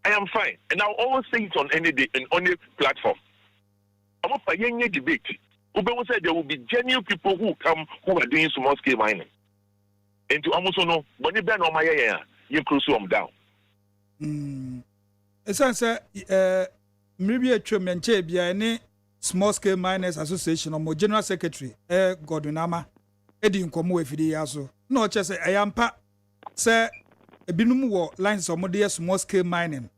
I am fine. And I'll always say it on any day, on any platform. I'm up for any debate. Ube will say there will be genuine people who come who are doing small scale mining. And to almost know, when you ban on my you close them down. Maybe a tremenche be any small scale miners association or more general secretary Godwinama Eddie Nkomo efidi yaso no chese ayampa se ebinum wo lines of modern small scale mining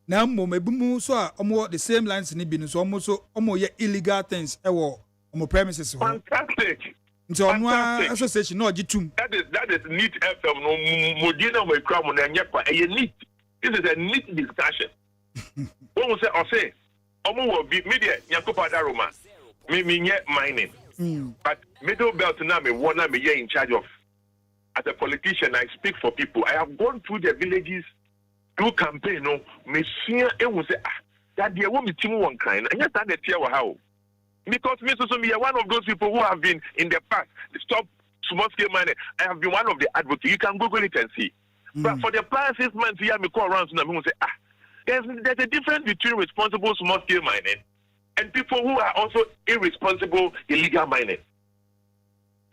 na mmom ebimu so a omo the same lines ni binu so omo so omo ye illegal things ewo omo premises ho. Fantastic. Nti onwa association no ogitum. That is neat FM no modina we kra mo na nyekwa e neat. This is a neat discussion. When we say omo will be media nyakopa daroma me mining. But middle belt now me wanna be in charge of. As a politician, I speak for people. I have gone through the villages, do campaign. No, me see it will say that there won't be team one kind. And just that the how because me so me are one of those people who have been in the past stop small scale mining. I have been one of the advocates. You can Google it and see. But for the past 6 months, here me call around and me say there's a difference between responsible small scale mining and people who are also irresponsible illegal mining.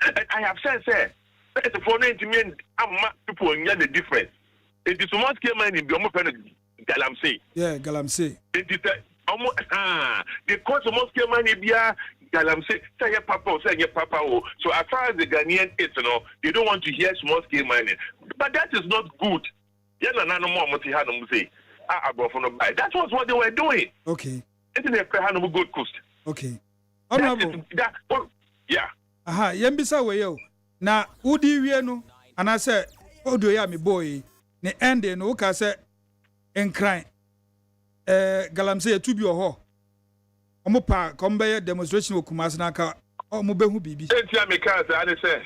And I have said, for 90 million, people know the difference. It is small scale mining, the almost galamsey. Yeah, galamsey. It is almost the cost of small scale mining be galamsey. Say your papa, say your papa. So as far as the Ghanaian is, they don't want to hear small scale mining. But that is not good. Yeah, no more say. That was what they were doing. Okay. Isn't it a good cost? Okay. Honorable. Yeah. Aha, yembisa we yo. Na udi wie no, and I said, Odo ya mi boy, ne ende no ka se enkran. Galamsey to be ho. Omo pa kombe demonstration wo Kumasi na ka omo behu bibi. Sentia me ka say I say.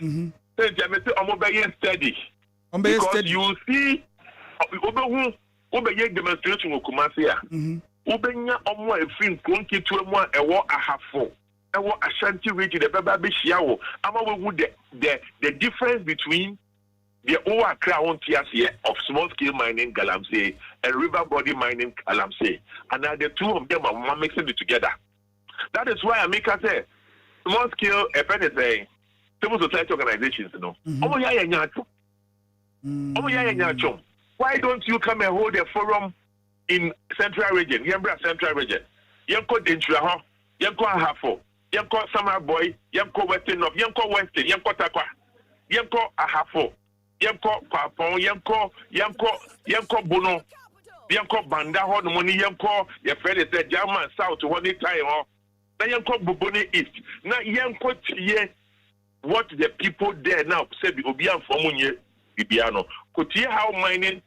Sentia me say omo be steady. Omo be steady. You see obehu obeye demonstration wo Kumasi a. Obenya omo efin konketu emu a ewo ahafo. Ewo Ashanti region the baba be hia wo. Ama we the difference between the Owa Crown TSE of small scale mining Galamsey and river body mining Galamsey. And now the two of them are mixing it together. That is why I make us say small scale civil society organizations, Why don't you come and hold a forum in Central Region, Yembra Central Region? Yanko Dentra, Yanko Ahafo, Yanko Summer Boy, Yanko Western of Yanko Western, Yanko Takwa, Yanko Ahafo, Yanko Papon, Yanko Bono, Yanko Banda, Hon Money, Yanko, your friend is a German South to one time, now Yanko Buboni East. Now Yanko Tie, what the people there now say, Obian Fomunye, Bibiano, could hear how mining,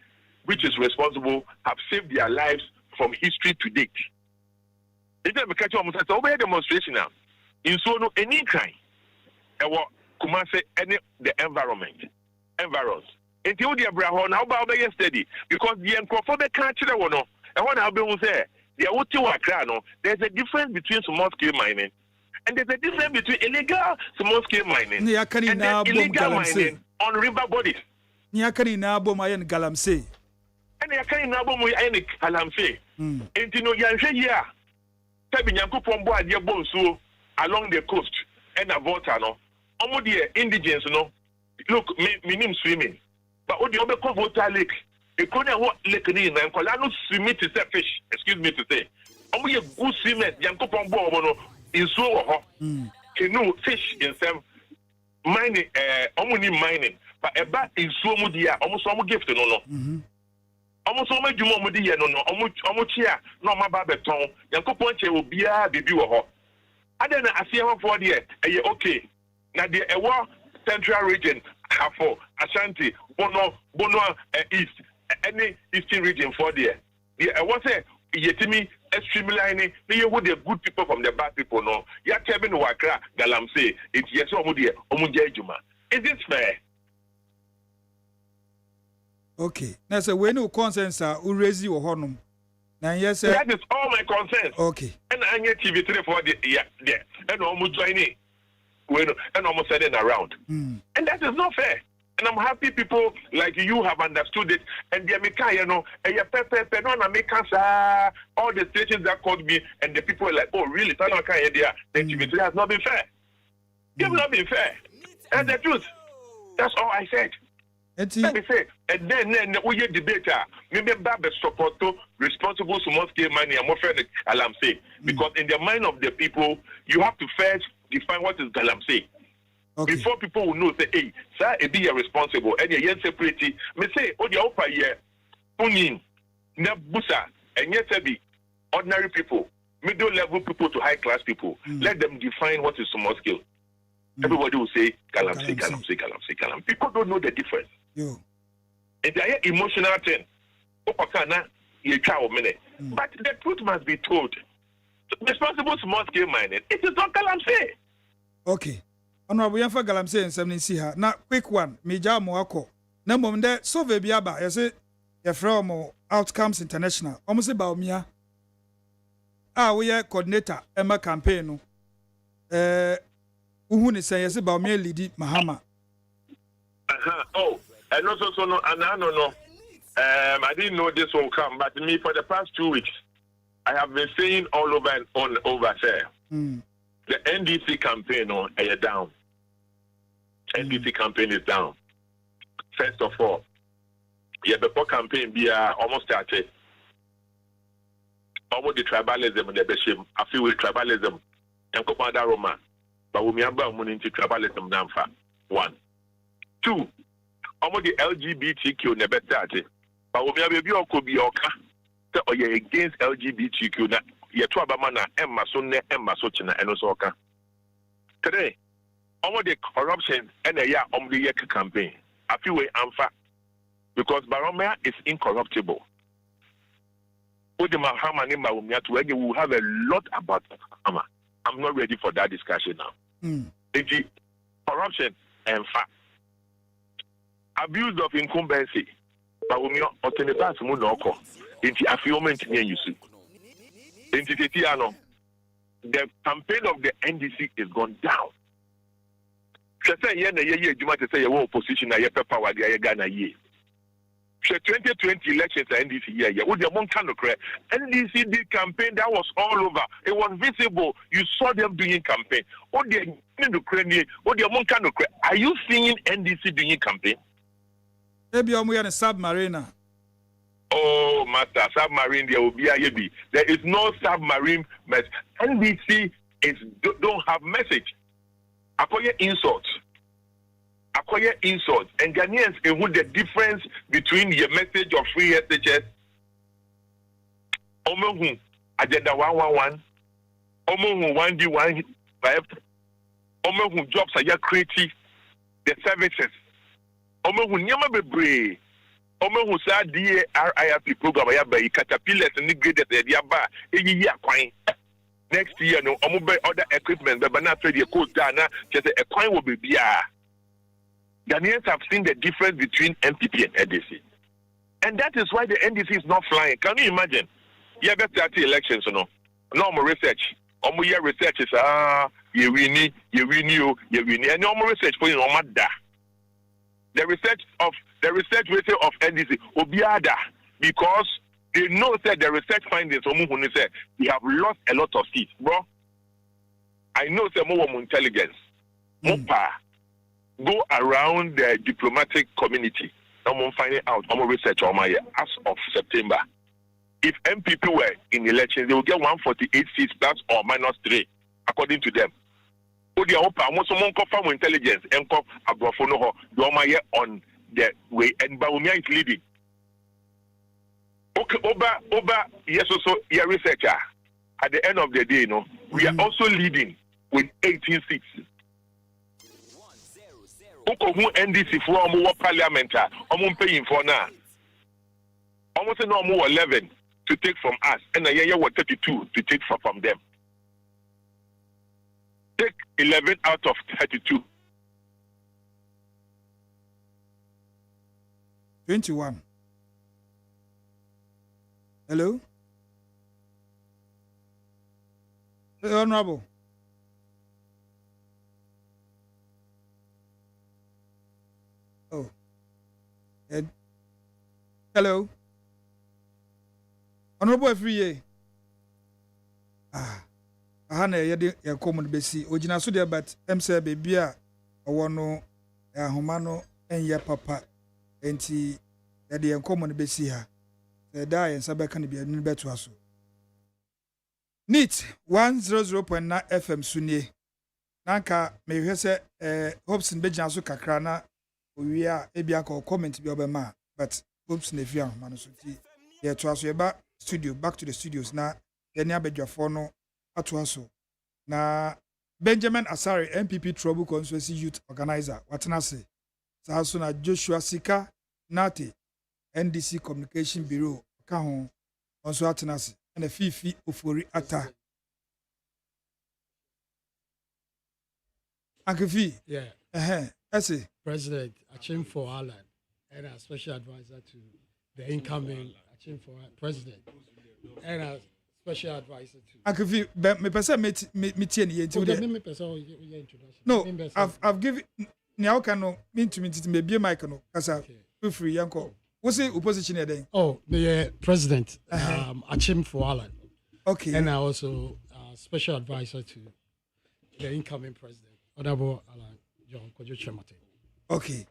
which is responsible, have saved their lives from history to date. It's not because almost over demonstration now. In so no any kind, Kumasi any the environment. Until the Abraham, how about yesterday? Because the Encrophobe can't tell one. And what I'll be say, there's a difference between small scale mining and there's a difference between illegal small scale mining and illegal mining on river bodies. Nyakani na abo mayen Galamsey. And nyakani na abo mayen Galamsey. Enti no yanhwe ya. Tabi Nyankopon bo ade bo nsuo along the coast and a water no. Omo de indigenous no. Look, me name swimming. But odi obe ko water lake. E ko na lake ni na nkola no swim to say fish. Excuse me to say. Omo ye good swimmer Nyankopon bo omo no nsuo wo ho. Canoe fish in some mining omo ni mining. But eba nsuo mu dia omo so omo gift no. Omo so omo dwuma omo di ye no omo chia na omo ba beton Nyankopon che obia bibi wo ho. Ade na asiye for there okay. Na the ewa Central Region for Ashanti, Bono, East, any Eastern region for there. The was a yetimi streamlining. You would the good people from the bad people no. Ya Kevin Wakra Galamsey. It's yes Omudia Juma. Is this fair? Okay. Now so when you concerns are urezi or honum. Now yes, that is all my concerns. Okay. And I get TV3 for the there. And almost joining. And almost setting around. And that is not fair. And I'm happy people like you have understood it. And the American, you know, all the stations that called me, and the people were like, oh, really? The TV3 has not been fair. It has not been fair. That's the truth. That's all I said. Let me say, and then we get debate. Maybe Baba support to responsible small scale money. I'm afraid Galamsey, because in the mind of the people, you have to first define what is Galamsey. Okay. Before people will know, say, hey, sir, it be responsible. And you separate. Me say, oh, the upper year, Punin, Nebusa, and yet be ordinary people, middle level people to high class people. Let them define what is small scale. Everybody will say, Galamsey, Galamsey, Galamsey, Galamsey. People don't know the difference. And they are emotional thing. But the truth must be told. Responsible small scale mining, it is not Galamsey. Okay. Honorable Yanfa Galamsey and 70 here. Now, quick one. Mija Moako. Na mom de survey biaba. You say, your from Outcomes International. Almost about me. We are coordinator Emma campaign. Uhuni say, yes, about me, Lady Mahama. Oh, and also, so no, and I don't know. I didn't know this will come, but me for the past 2 weeks, I have been saying all over and on over there. The NDC campaign is down. NDC campaign is down. First of all, before campaign be almost started. Almost the tribalism and the bishop. I feel with tribalism. And Commander Roma. But we have money into tribalism down for 1. 2. Almost the LGBTQ never started. But we have a view could be against LGBTQ. Yetu abamana emma so ne emma so china eno so oka today almost the corruption and the campaign I feel we amfa because Baromea is incorruptible. Udima Hama Nimba we will have a lot about Hama. I'm not ready for that discussion now. The corruption and abuse of incumbency but we alternative mu no ko into affirmation you see. The campaign of the NDC is gone down. Say opposition na power the Ghana year. 2020 elections are NDC year. NDC did campaign that was all over. It was visible. You saw them doing campaign. Are you seeing NDC doing campaign? Maybe I'm a submariner. Oh, master, submarine there will be a yebi. There is no submarine message. NBC don't have message. Acquire insults. And Ghanaians know the difference between the message of free SHS. Omohu agenda 111. Omohu 1D15. Omohu jobs are creative. The services. Omohu nyama bebre. Who said DARIP program I have caterpillars and graded the aba a year coin. Next year, no other equipment, but not trade your code down. Just a coin will be beer. Ghanaians have seen the difference between MPP and NDC. And that is why the NDC is not flying. Can you imagine? You have 30 elections, no more research. Your research is you win, and no more research for you no matter. The research rating of NDC Obiada because they know that the research findings said we have lost a lot of seats, bro. I know some more intelligence. Mopa go around the diplomatic community. I'm finding out I'm research on my as of September. If MPP were in elections, they will get 148 seats plus or minus 3, according to them. Odia Opa, most of them confirm intelligence and come abrofono on the way, and Baumia is leading. Okay, Oba, yes, also your researcher. At the end of the day, we are also leading with 18 seats. Oko who NDC for more parliament, paying for now. Almost no more 11 to take from us, and a year 32 to take from them. Take 11 out of 32. 21. Hello? Honorable. Oh. Hello. Honorable Afriye. Ahana yede ya common besi. Ojina so there but say baby a owo no ahoma no enye papa. Enti yede ya common besi ha. Da yen sabeka ne bia nu beto aso. Neat 100.9 FM sunie. Nanka mehwe se Hopes Bejan so kakra na owi a ebia ko comment bi obema but Hopes na fi ahoma no so ti ye to aso ye ba studio back to the studios na ye ne abadwafo no ato aso na Benjamin Asare MPP Trouble Constituency Youth Organizer watena se sa so na Joshua Sika Nate NDC Communication Bureau ka ho onso atena se na Fifi Ofori Ata Ankefi Ese President Achimfo Alan and a special advisor to the incoming Achimfo President and a special advisor to Ankefi me person me tie ne yenti no I've given now can no mean to me be mic no kasa feel free yanko what's the opposition then the president Achimfo Alan okay and I also special advisor to the incoming president Honorable Alan John Kojo Chemate. Okay.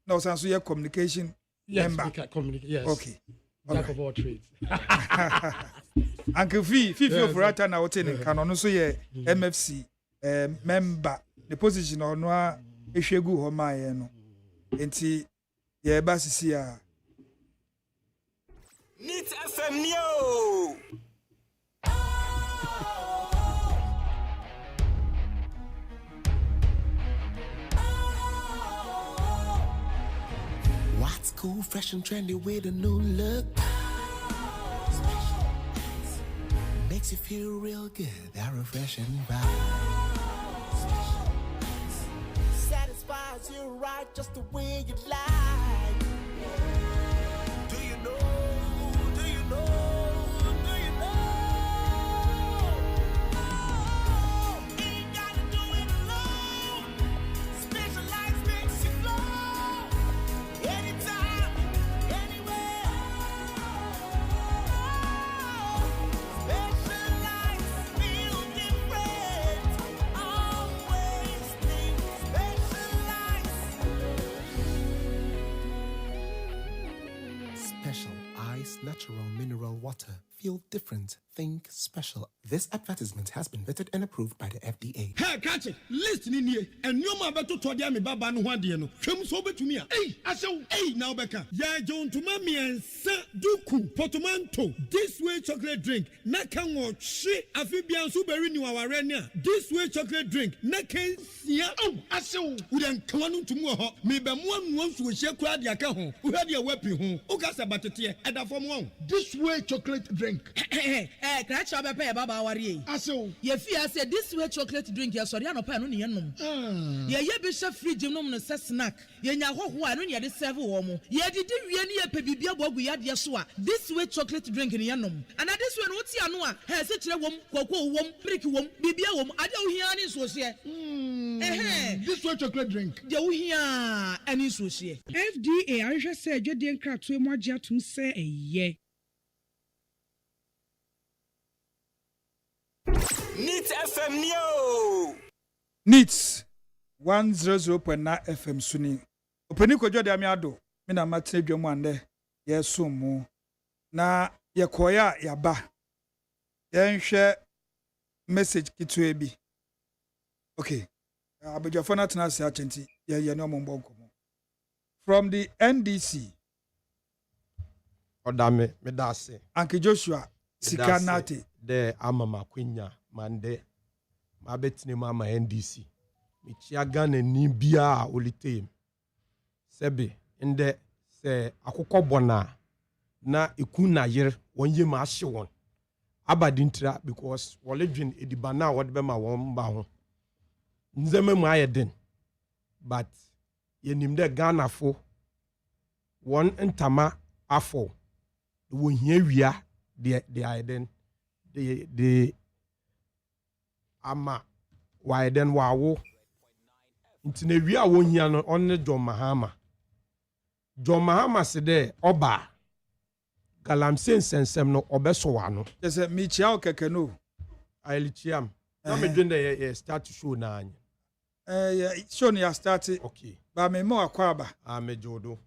Now, so your communication member. Yes. Okay. Jack of all trades. Uncle Fifi for Rata na hotel can also ye MFC member. The position on no ehwegu ho ma ye no. Enti ye ba sisi a. Neat FM Neo. What's cool, fresh and trendy with a new look? Makes you feel real good, that refreshing vibe. Satisfies you right just the way you like. Do you know? Do you know? Do you know? Oh, ain't gotta do it alone. Specialized makes you flow. Anytime, anywhere. Specialized feel different. Always think specialized. Special Ice Natural Mineral Water. Feel different. Think special. This advertisement has been vetted and approved by the FDA. Hey, catch it. Listen in here. And you ma beto to dia me baba no hwade no. Hwem so betumi a. Hey, asew. Hey, now beka. Ya John to mami ensa duku portmanteau. This way chocolate drink. Na kan wo hwe afibian so beri ni waware ni a. This way chocolate drink. Na kan sia. Oh, asew. Udan kwanu tumu ho. Me be mo anu nso hye kura dia ka ho. Uhade e wapi ho. Ukasa batete. Eda fom ho. This way chocolate drink. Crash up a baba worry. Aso. Ye fear said this way chocolate drink, ya sorry, no pan on yenum. Ye bishop free gymnum no snack. Ye nya ho no ye de serve womo. Ye did we any a pebibia bogu yad yaswa. This way chocolate drink in yenum. And at this one, what's yanua? Has it a wom, cocoa wom, brick wom, bibia wom, I don't hear any so this way chocolate drink. You hear any so FDA, I just said, you didn't crack to more to say a ye. Neat FM Neo. Neat 100.9 FM suni. Openi ko jode ami ADDO. Me na matene dwom ande ye so mu. Na ye koya ya ba. Ye nhwe message kitwe bi. Okay. Abadwafo na tena se achenti ye no mombo nkomo. From the NDC. ODAME medase. Uncle Joshua Sika Nate. De amama kwenya mande mabetine mama NDC michia Ghana ni bia olitem sebe inde se akokobona na eku na yer wonye ma ahye won abadintra because woledwin edibana wodbe ma won ba ho nzeme mu ayeden but yenim de Ghana fo won ntama afo wo hia wia de ayeden the ama why then wawo ntine wi a wo hia no on John Mahama John Mahama said there oba galamsey nsensem no obeso wa no just me chia o keke no ailichiam na me dwen dey start to show na anya yeah show no ya start okay ba me mo akwaba me jodo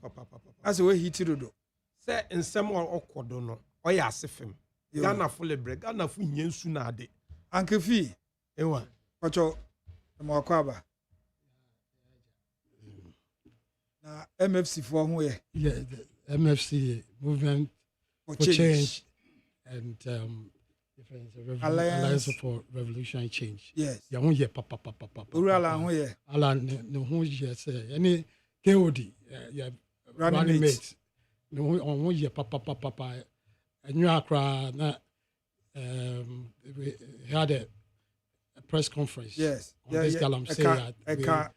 papa as we hit dodo say nsem okodo no oya asefem Ghana full break Ghana fu nyensu na ade Uncle Fee ewa ocho mo akwaba na MFC for who ye yeah the MFC movement for change and Alliance for Revolutionary Change. Yes. Ya ho ye papa. Urala ho ye. Ala ne ho ye say any KOD ya running mate. Ne ho ye papa. Enyu akra na we had a press conference. Yes. On this galam say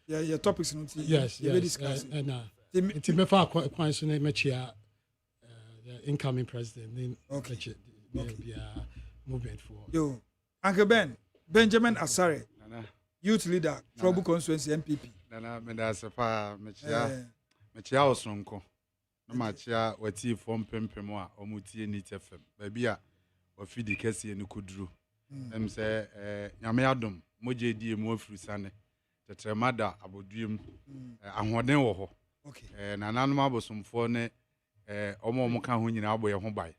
your topics no yes. And it me fa kwan so na mechia the incoming president then okay. Movement for yo Uncle Benjamin Asare youth leader Trouble Constituency MPP nana me da sepa mechia osonko no machia wati form pempem a omutie ni tefem ba bia ofidi kese ni kuduru em se nyame adom moje die mu afuru sane tetremada aboduem ahoden wo ho nananom abosomfo ne omo ka ho nyina aboye ho bai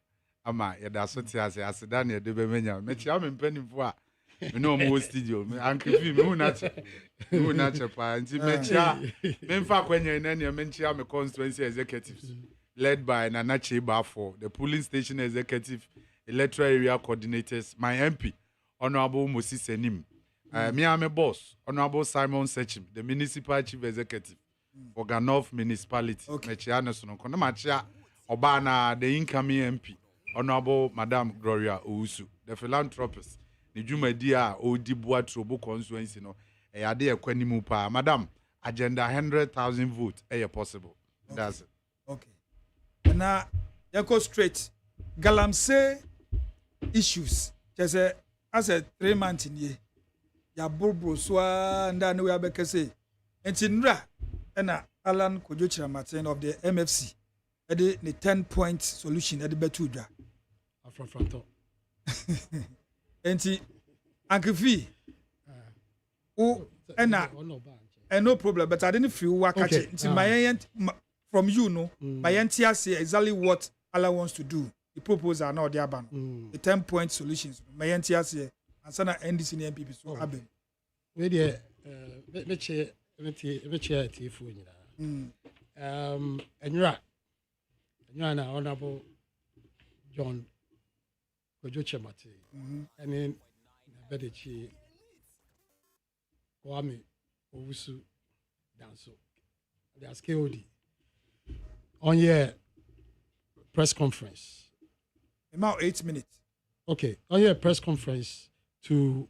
ama yeda so ti aseda na yede be menya mechia me mpanimfo a me no mo studio me ankefi me hu na chepa nti mechia me mfa kwanya na ne mechia me constituency executives led by Nana Cheba for the polling station executive electoral area coordinators my MP Honorable Moses Enim me am a boss Honorable Simon Sechim the municipal chief executive for Ganof municipality mechia na so no kono machia oba na the incoming MP Honorable Madam Gloria Owusu, the philanthropist, the Jumadi a Odibua Trobo constituency no, ade ekwanimu pa. Madam, agenda 100,000 votes, possible. Okay. That's it. Okay. Now, you go straight. Galamsey issues. Just as a 3 months in ye. Ya burbu swa ndani we abekese. Entinra ena Alan Kojochira Martin of the MFC. The 10-point solution at the Betudra. From Enti Uncle V. And no problem, but I didn't feel work at it. From you, no, my NTR say exactly what Allah wants to do. The proposal now the aban. The 10-point solutions. My NTR say and sana NDC and MPP so aben. We there and you're right. Honorable John Kojochira Martin, and then Bedechi Kwame Owusu Danso. There's KOD on your press conference. About 8 minutes. Okay, on your press conference to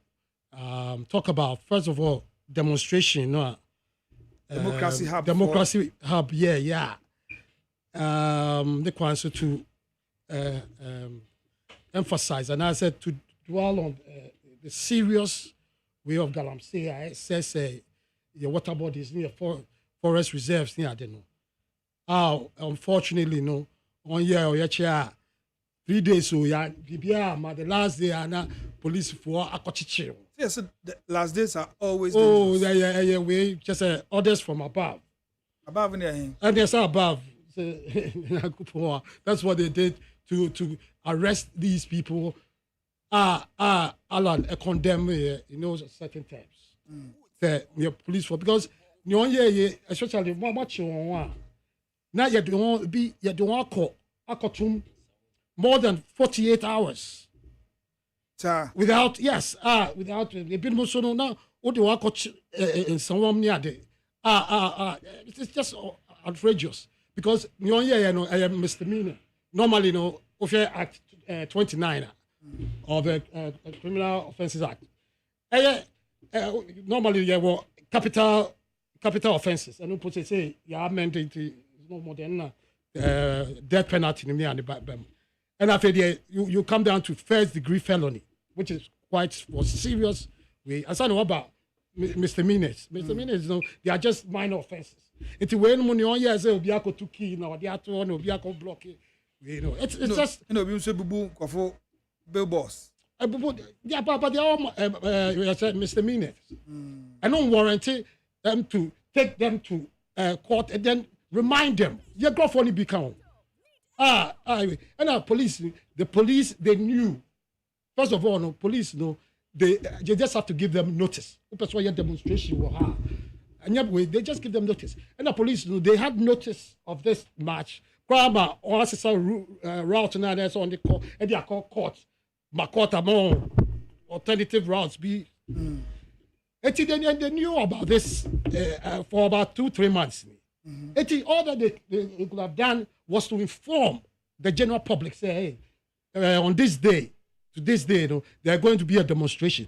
talk about first of all demonstration, Democracy Hub. Democracy Hub, yeah. The council to emphasize, and I said to dwell on the serious way of Galamsey. I says your water bodies near forest reserves near I don't know. Unfortunately, no. On year or 3 days so yeah, the last day and police for Akochichi. Yes, the last days are always. Oh, yeah. We just orders from above. Above in there. And there's above. That's what they did to arrest these people. Alan condemn certain terms. The police for because especially much now you don't call more than 48 hours. Without the been so now what do I coach someone near there? It's just outrageous. Because I am misdemeanor. Normally, if you Act 29 of the Criminal Offences Act, normally you have capital offences. And you say you are mandated no more than death penalty in the and after you come down to first degree felony, which is quite for serious way. As I know about misdemeanors. Misdemeanors, you know, they are just minor offenses. It's when money on years will be to key now, they are to one will be a block. You know, it's just we say bubu kofo bill boss. Yeah, but they are misdemeanors. I don't warranty them to take them to court and then remind them. You go for any become. And our police, the police, they knew. First of all, no police, no, they just have to give them notice. That's why your demonstration will have. And yet, they just give them notice. And the police, no, they had notice of this march. Grandma or assessor route now that's on the court, and they are called court. Court among alternative routes be. And they knew about this for about 2-3 months. All that they could have done was to inform the general public, say, hey, on this day, to this day, you know, there are going to be a demonstration.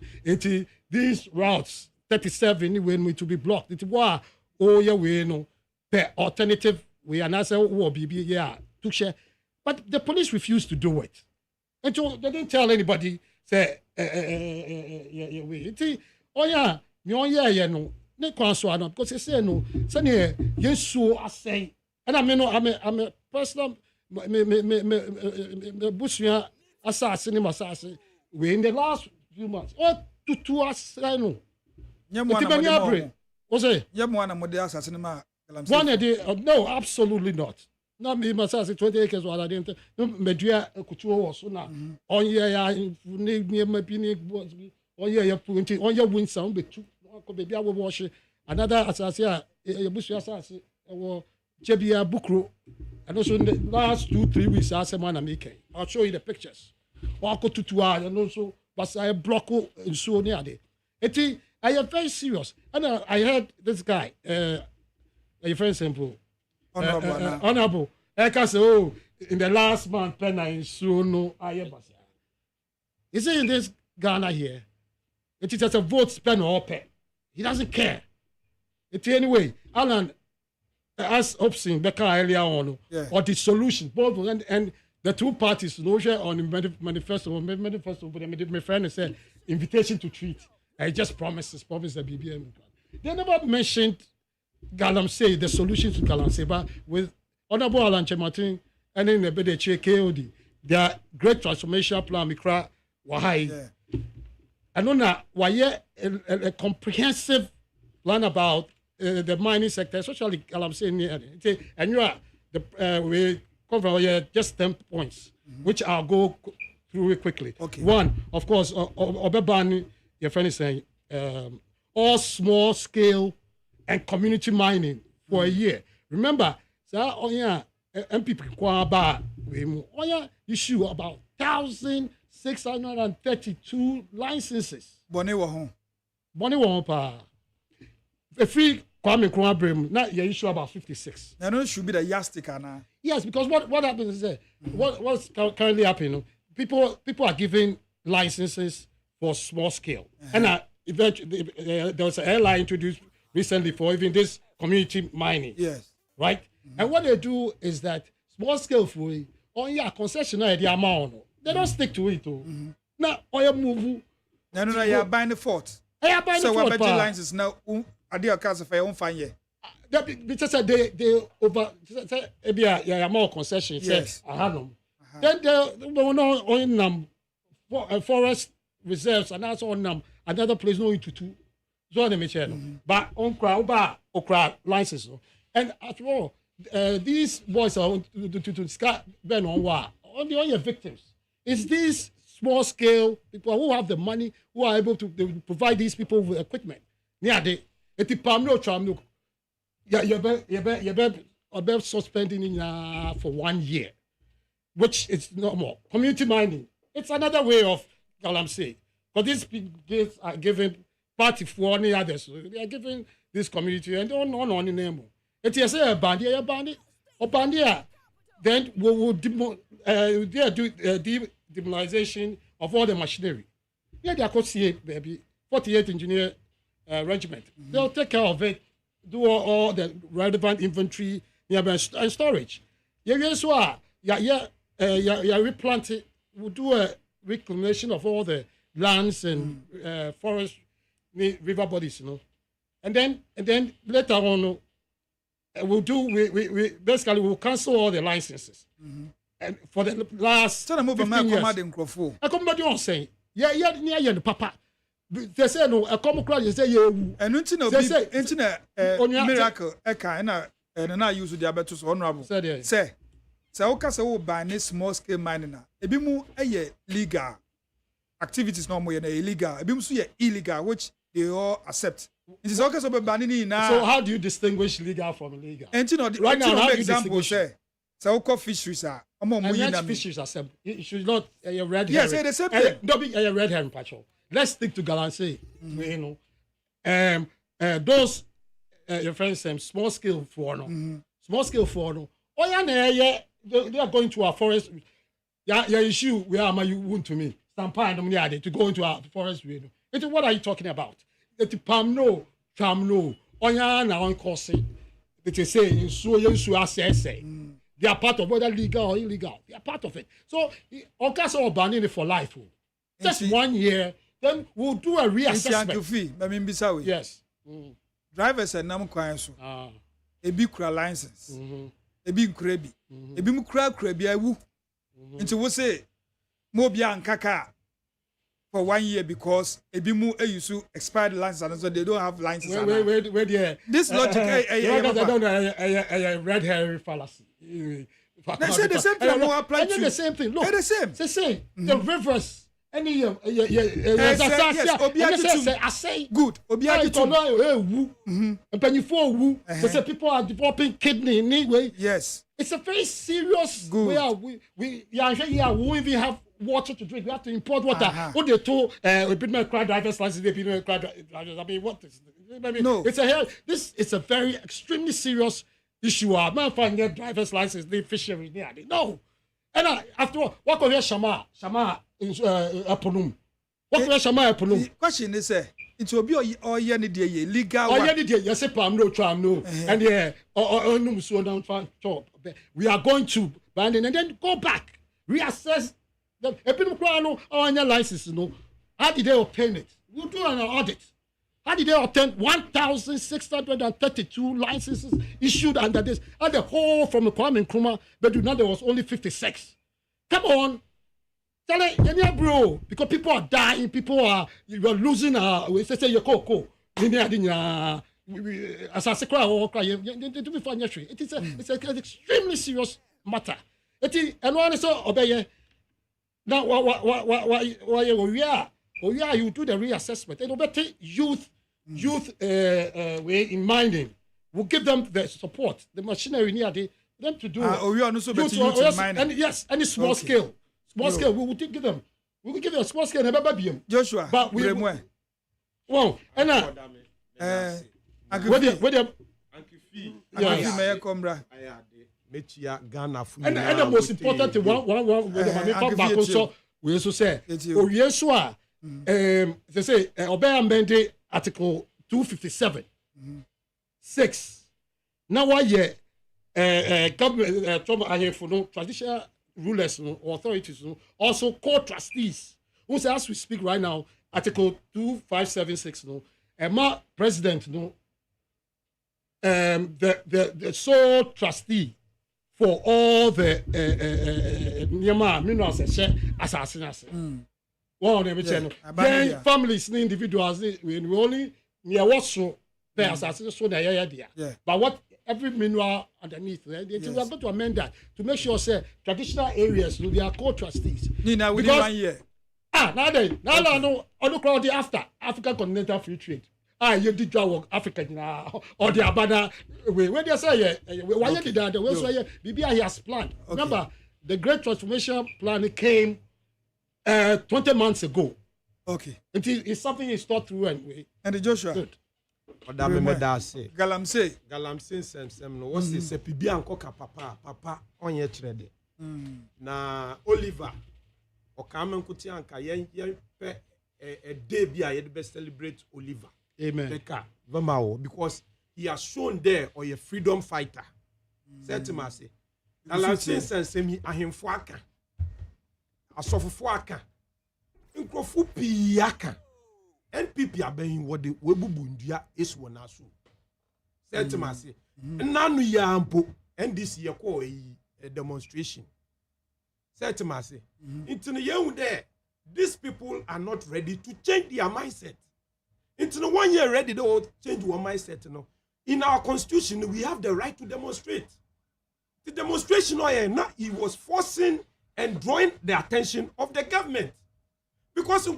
These routes, 37, when to be blocked. It was, oh, yeah, we know, the alternative, we are not saying, oh, BB, yeah, to share. But the police refused to do it. And so they didn't tell anybody, say, oh, yeah, no. Because they say no, yes, so I say, and I mean, I'm a personal, Bushia assassin, we in the last few months, or to us, I know. Was it? No, absolutely not. Not me, myself, 20 acres, what I didn't. No, Medria, Couture was so now. On your near my pinning was me, on your printing, on your wind sound, but baby, I will wash it. Another assassin, a bush assassin, or Jebia Bukro. And also in the last 2-3 weeks, I said, man, I'm making. I'll show you the pictures. Or I go to 2 hours, and also, but I block and so near there. I am very serious. And I heard this guy, a friend simple. Honorable. I can say, oh, in the last month, Penna in so no, I am. You see, in this Ghana here, it is just a vote spent or pay. He doesn't care. Anyway, Alan, as Hobson, Becca earlier on, or the solution, both and the two parties, no share on the manifesto, but my friend said, invitation to treat. I just promised the BBM. They never mentioned Galamsey, the solution to Galamsey, but with Honorable Alan Chematin and in the BDH KOD, their great transformation plan, Mikra, Wahai. I know now why a comprehensive plan about the mining sector, especially Galamsey, and you are the we cover just 10 points, which I'll go through it quickly. Okay. One, of course, Obebani, your friend is saying, all small scale and community mining for a year. Remember, MPP Kwaba, issue about 1,632 licenses. Bonnie Wahon pa. A free Kwame Kwabrim, not your issue about 56. Now, it should be the yardstick, Anna. Yes, because what happens is that what's currently happening, people are giving licenses for small scale. And eventually, there was an airline introduced recently for even this community mining. Yes. Right? And what they do is that small scale for concessionary the amount. They don't stick to it. Now, you move. No, you're buying the fort. So we're betting lines is now idea cars for your own fine year. Because they over more concessions. Yes. I have them. Then they on them forest reserves and that's on them another place no into two. So they make but on crowd licenses. And after all, these boys are to scat Ben on what on your victims. It's these small scale people who have the money who are able to provide these people with equipment. Yeah, they it's no tram. Yeah, you're suspending for 1 year, which is no more. Community mining. It's another way of Galamsey. But these people are giving party for any others. They are giving this community and don't know any name. It's a bandit, then we will do demobilization of all the machinery. Yeah, they are called C8, baby. 48 engineer regiment. They'll take care of it, do all the relevant inventory and storage. Replant it. We'll do a reclamation of all the lands and forest river bodies, and then later on, we basically will cancel all the licenses. And for the last 15 years, I come back on saying, yeah, papa. They say no, a common crowd is say you. And they say miracle. And I use the abetus honorable. Say, so okay, by this small scale mining. Ebimu legal activities no more illegal. Ebimu illegal, which they all accept. It is okay so banning now. So how do you distinguish legal from illegal? And right now, how example say, so okay fisheries are. And fisheries are simple. You should not a red herring. Yes, the same thing. Don't be a red herring patrol. Let's stick to Galamsey. Those your friends say small scale for no. Small scale for no. Oh yeah, they are going to our forest. Yeah, issue where am you want to me? To go into our forest. What are you talking about? Pam no. Oh yeah, now on course. They say so assess. They are part of whether legal or illegal. They are part of it. So, on case of banning it for life, just 1 year, then we'll do a reassessment. Yes. Drivers are nam kwan so. Ebi kura license. Ebi nkrebi. Ebi mukura krebi awu. Nti wo say mo bia nkaka for 1 year because ebi mu use expired license and so they don't have license. Where there. This logic a red herring fallacy. They say the same thing. No apply to the same thing. Look, the same. They say the rivers. Any yes, I say good. They say people are developing kidney anyway. Yes, it's a very serious. Good. We even have water to drink. We have to import water. What they told we bid car drivers license. They bid car drivers. I mean, what is? No, this is a very extremely serious issue. Man, find their driver's license. They fishery. No, and after all, what can we Shama Aponum? What can we Shama Aponum? Question is, it will be all year legal. All year yes, Pam no tram no, and yeah, or no so down top. We are going to ban it and then go back, reassess. The people no on your license. No, how did they obtain it? We'll do an audit. How did they obtain 1,632 licenses issued under this? And the whole from the Kwame Nkrumah, but now there was only 56. Come on. Tell it, yeah, bro. Because people are dying, you are losing we say you go. As I say, it is an extremely serious matter. It is and one is obey. Now why you do the reassessment. And obey youth way in mining. We'll give them the support, the machinery near them to do. We are also better youth in mining. And yes, any small scale. Small scale, we will give them. We will give them a small scale and a Joshua, but we well, and and the most important thing, one back also, we also say, they say, obey amended Article 257, 6. Now, why government, traditional rulers or authorities also call trustees who say, as we speak right now, Article 2576 my president the sole trustee for all the minerals assassin one of them then families individuals we only near what so the assassin so there but what every mineral underneath, right? We are going to amend that to make sure, say, traditional areas, they are co-trustees. Nina, within 1 year. Now, crowd after African Continental Free Trade. You did your Africa now, or the Abana. When they say, why did that? The way BBI has planned. Remember, the Great Transformation Plan came 20 months ago. Okay. It's something is thought through anyway. And the Joshua. Good. Galamsey nsɛm no wɔsi sɛ pibi ankɔka papa ɔnyɛ kyerɛ de na Oliver ɔkama nkuti anka yɛn pɛ a day bi a yɛde bɛ celebrate Oliver. Amen. Beka vamawo because he has shown there or a freedom fighter. Setimase. Galamsey nsɛm yi ahemfo aka asɔfofo aka nkrɔfo pii aka NPP aben what the webubu ndua is wona so set ma say nanu ya ampo NDC ye ko a demonstration set ma say into the young there these people are not ready to change their mindset into the 1 year ready they will change one mindset no in our constitution we have the right to demonstrate the demonstration he was forcing and drawing the attention of the government because the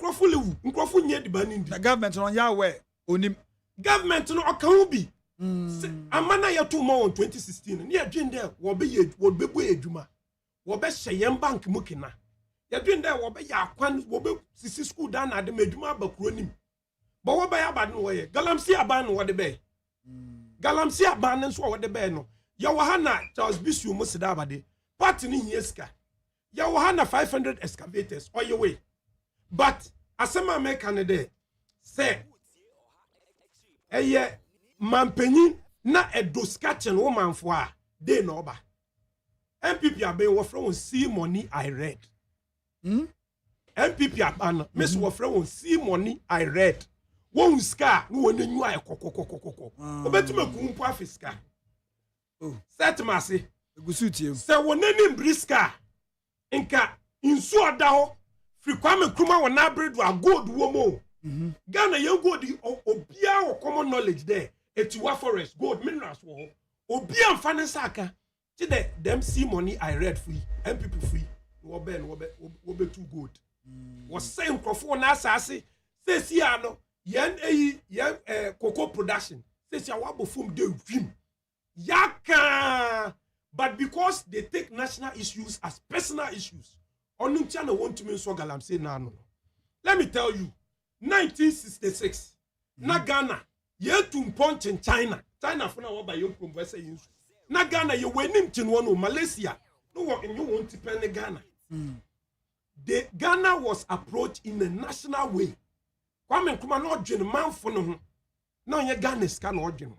government on Yahweh onim government no account be amana ya to more in 2016 near dream there will be eduma will be shayem bank mukina ya dream there will be yakwan will be sisi school down at the meduma bakronim but what by aban way galamsi aban what the bay galamsi aban so what the bay no ya wahana Charles Bisu musida abade party ni yeska ya wahana 500 excavators or your way but asema American there say eye mampenyin na ADDO sketching woman for a day no ba MPP abe wo from see money I read MPP aban miss wo from see money I read won ska no won nyu ay kokokokoko obetuma kumpo afiska set mase egusutie se wonani briska nka insu oda ho free kwame kuma wona bredu a gold wo mo Ghana young gold obia o common knowledge there etiwa forest gold minerals wo obia mfane saka ti them see money I read free MPP free wo be too good was saying crofo na asase say si ano yen cocoa production say si awabo from the dream yaka but because they take national issues as personal issues onum channel want to mean so galam say no let me tell you 1966 na Ghana ye to punch in China for na wo ba yo from say yin na Ghana ye wenim tin no Malaysia no work in you want to pen Ghana the Ghana was approached in a national way Kwame Nkrumah no dwen manfo no ho na onye Ghana ska no dwen ho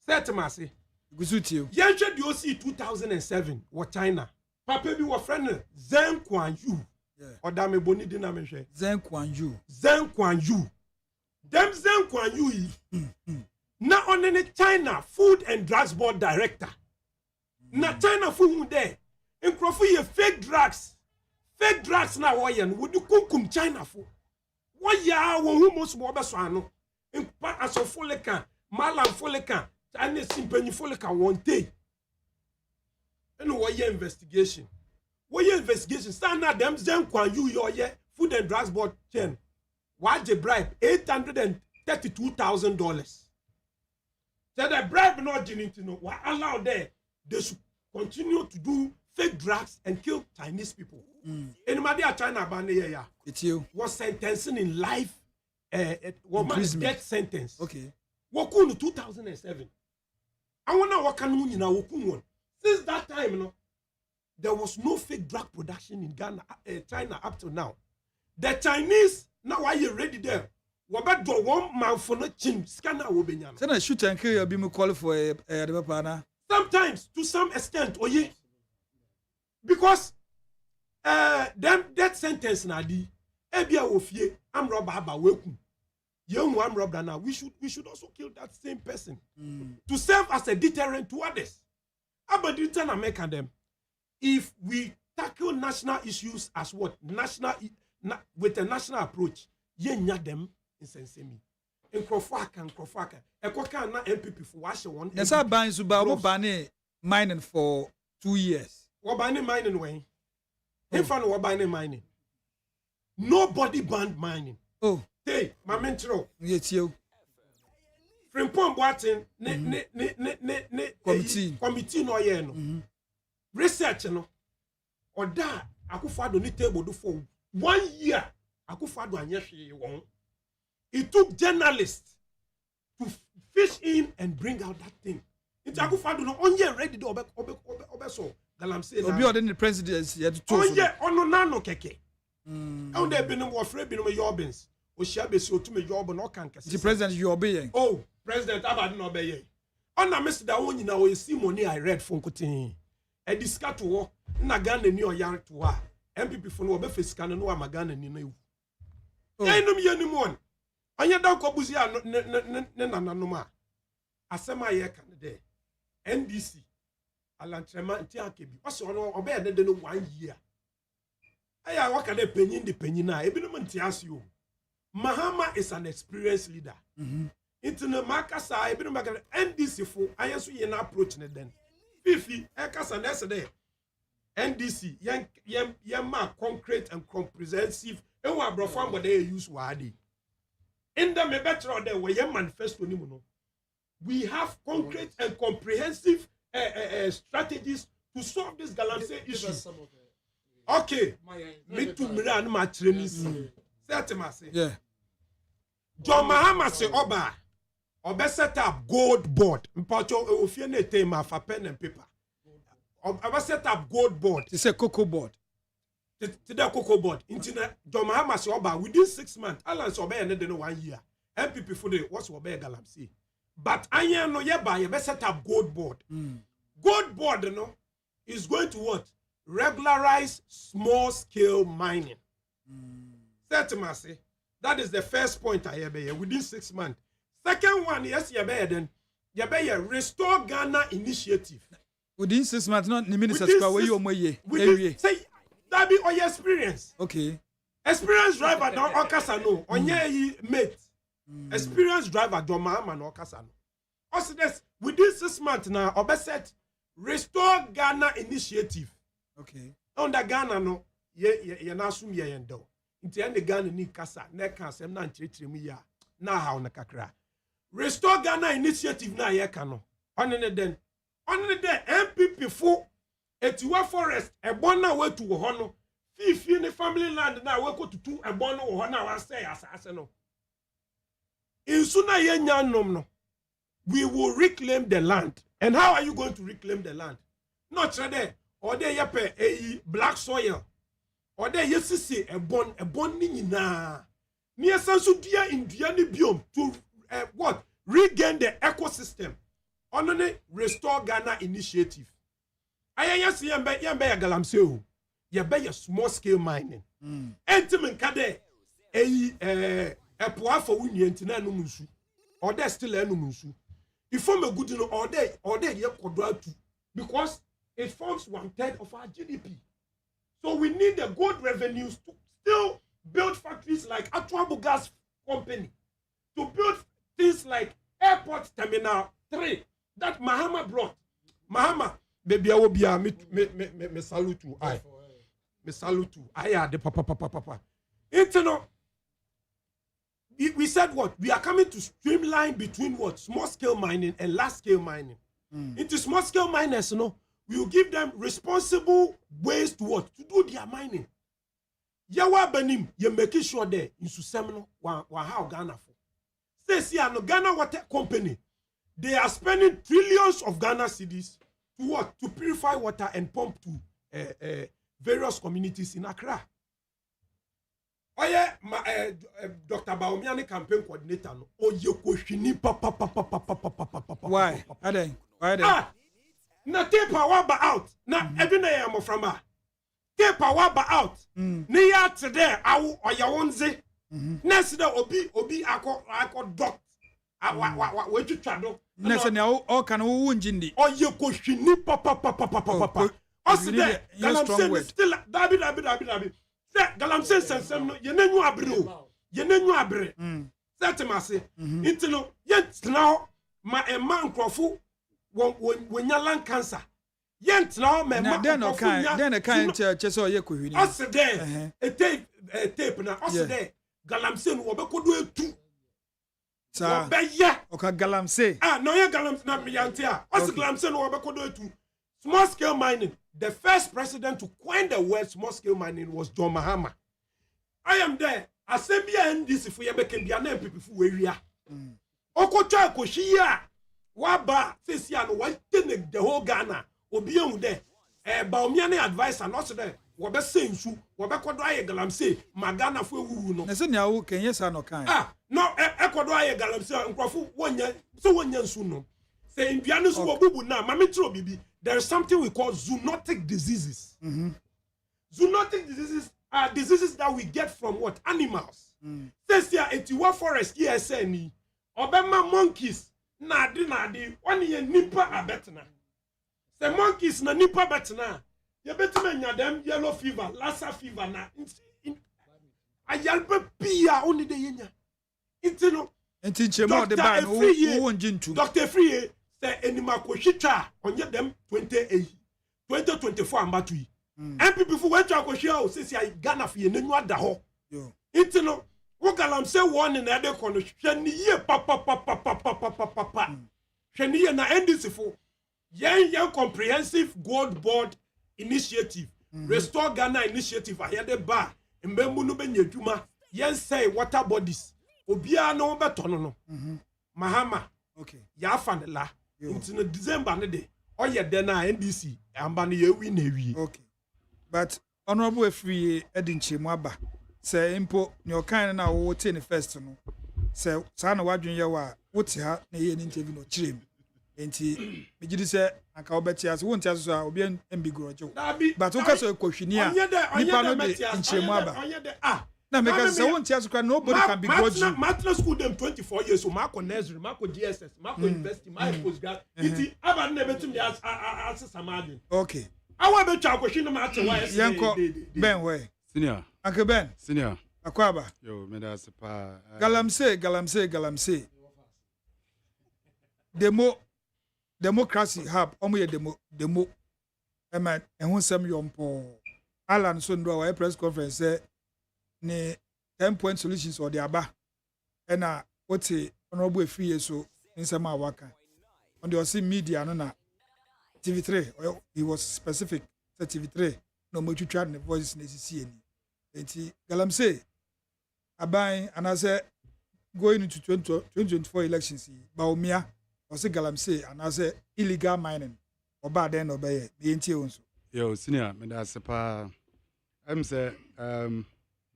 set ma say gusutio ye hwe the OC 2007 what China papa bi wo friend Zeng Kuan Yu ODAME boni di na me hwe Zeng Kuan Yu dem Zeng Kuan Yu na on the China Food and Drugs Board director na China food there nkrofo ye fake drugs na wo ye no wodi kunkum China fo wo ya wo hu mo so wo be so ano mpa asofoleka malam foleka Chinese simpanyi foleka wonte eno wo ye investigation stand na dem Zeng Kuan Yu yo ye Food and Drugs Board chain waje bribe $832,000 so the bribe not genuine no wa allow there they should continue to do fake drugs and kill Chinese people anybody at China ban ya it's you was sentencing in life death sentence okay woku no 2007 I wanna work on nyina woku one since that time no there was no fake drug production in Ghana China up to now the Chinese now are you ready there what do one man for no chin scanner will be so na shoot and kill be me call for the papa sometimes to some extent oye because them death sentence na di ebia ofie am robber aba wekum young am robber now we should also kill that same person to serve as a deterrent to others abadi turn American them if we tackle national issues as what with a national approach yenya them in sensemi nkrofaka ekoka na MPP for wash one yes I ban suba wo ban mining for 2 years what ban mining when if I know what ban mining nobody banned mining hey my mentro yes you Frimpong Boatin ne committee no ye no research no oda Akufo-Addo ni table do for 1 year Akufo-Addo anye hwe won it took journalists to fish in and bring out that thing it Akufo-Addo no onye ready do obe so galam say obi ordinary president ya to onye ono nano keke on dey be no wo free be no yobins o hia be si otume yob no kan kese the president yobe yen president abadi no be yen ona Mr. da wonyina o see money I read for nkotin e discuss to na Ghana ni oyar to MPP for no be fisika no wa Ghana ni na ewu enum yenim won anya da ko busi a ne nananom a asema ye kan de NDC alantrema nti akebi o se ono obe ye de no 1 year aya waka de panyin na ebinom nti ase o Mahama is an experienced leader into the makasa ebinom maka NDC fo ayeso ye na approach ne den fifi e kasa na ese de NDC yen ma concrete and comprehensive e wa brofo ambo de use wade in the me better there we manifesto ni mu no we have concrete and comprehensive strategies to solve this galamsey issue. Okay, me to mira and my training. Yeah. John Mahama say oba set up gold board. Mpacho ofie na tema for pen and paper. Oba set up gold board. It's a cocoa board. To the cocoa board. Intina John Mahama say oba within 6 months. Alan so oba ene de no 1 year. MPP for the what's oba galamsey. But anya no yeba you set up gold board. Gold board no is going to what? Regularize small scale mining. That is the first point I have here within 6 months. Second one, yes, then restore Ghana initiative. Within 6 months, not the minister where you say that be your experience. Okay. Experienced driver don't Okasano. Onye mate. Experienced driver don't Mahama no Okasano. Also this within 6 months now, Obeset restore Ghana initiative. Okay. Under Ghana no ye na sum ye yendo. Inti ende Ghana ni kasa na ka asem na nkyerɛkyerɛ ya na ha na kakra. Restore Ghana initiative na ye ka no. One den MPP fo etiwa forest ebon na wetu wo ho no. Fifi ne family land na we ko tutu ebon no wo ho na wa say asase no. Insu na ye nya nom no. We will reclaim the land. And how are you going to reclaim the land? Not there. Or there yepe a black soil. Or there yesisi a bon nina. Near Sansudia in Diani biome to what? Regain the ecosystem. On restore Ghana initiative. Ayayas yambe galamseo. Yabe small scale mining. Entimen kade a poa for winyentina no musu. Or there still a no musu. If form a good all day ye quadrat because it forms 1/3 of our GDP. So we need the good revenues to still build factories like Atuabu Gas Company, to build things like Airport Terminal 3 that Mahama brought. Mahama, baby, I will be a me salute to I. Me salute to I the papa. Internal. We said what? We are coming to streamline between what? Small scale mining and large scale mining. Into small scale miners, we will give them responsible ways to what? To do their mining. Yawa benim, you making sure there in Susemno, how Ghana for. Say, see, Ghana Water Company, they are spending trillions of Ghana cedis to what? To purify water and pump to various communities in Accra. Oye, Dr. Baomiani campaign coordinator no. Oye koshini papa. Why? Why? Na take power out. Na every na yamo from her. Take power out. Ni ya today awu oya wonze. Next day obi ako doc. We twado. Next na o kan wo njindi. Oye koshini papa. Oside galamse still dabi. Galamsey sensem no yenenyu abre setemase intino yentna ma emma nkrofo wonya lung cancer yentna ma emma den kan chese oye kohwini oside tape na oside galamsey no obekodo etu sa obeye oka galamsey no ye galamsey na yante a oside galamsey no obekodo etu. Small scale mining. The first president to coin the word small scale mining was John Mahama. I am there. Assembly and this if we ever can be an MPP for area. Okocha Koshia Waba says ya no one thing the whole Ghana or beyond there. Baomiani advice and also there. Wabe saying su, Wabe Kodwaye Galamsey, Magana for who no. Nesanya can yes or no kind. No, Ekodwaye Galamsey and Crawford 1 year, so 1 year soon. Say in Pianos Wabu now, Mamitro Bibi. There is something we call zoonotic diseases. Zoonotic diseases are diseases that we get from what? Animals. Says here, it's what forest, yes, any. Obama monkeys, nadi, one year nipa abetna. The monkeys na nipa betna. You better man, them yellow fever, Lassa fever, na. I yelp pia only the yenya. Intino. Dr. Free say anima koshita on them 2024 ambatui. MPP for went to Akoshia says I Ghana for you da ho. Intino. Wogalam say one in other corner. Shaniye papa. Shaniye na NDC for young comprehensive gold board initiative. Restore Ghana initiative. I had a bar. Mbembu no benye juma. Yen say water bodies. Obia no betono no. Mahama. Okay. Ya fan la. Into December ne de. Oye dena NDC. Amba ne ye win ewi. Okay. But honorable Efri Edinche Mwaba. Say impo your kind na wo te ne first no. Say sa na wadwen ye wa wote ha na ye interview no chirem. Enti megidi say anka obeti as won tiaso a obi embigro jo. But wo ka so kohwini a nipa no de nchiremu aba. Na make us say won tiaso kra nobody can be grudge you. Matna school them 24 years so Marco nursery, Marco GSS, Marco university, my postgrad. Iti aba na betum as samadin. Okay. Awa be cha kohwini ma ate why Yanko Ben way. Senior. Uncle Ben. Senior. Akwaba. Yo, me da sepa. Galamse. Democracy hub. Omo ye demo. Ema ehun sem yompo. Alan so ndo wa press conference say ne 10-point solutions or the aba. Ena wote honorable Efri yeso nsema awaka. On the osi media no na TV3 he was specific say TV3 no mo twitwa ne voice na sisi eni. Enti Galamse aban anase going into 2024 elections Baumia or say Galamse anase illegal mining oba den obeye be enti onso. Yo senior me da sepa am say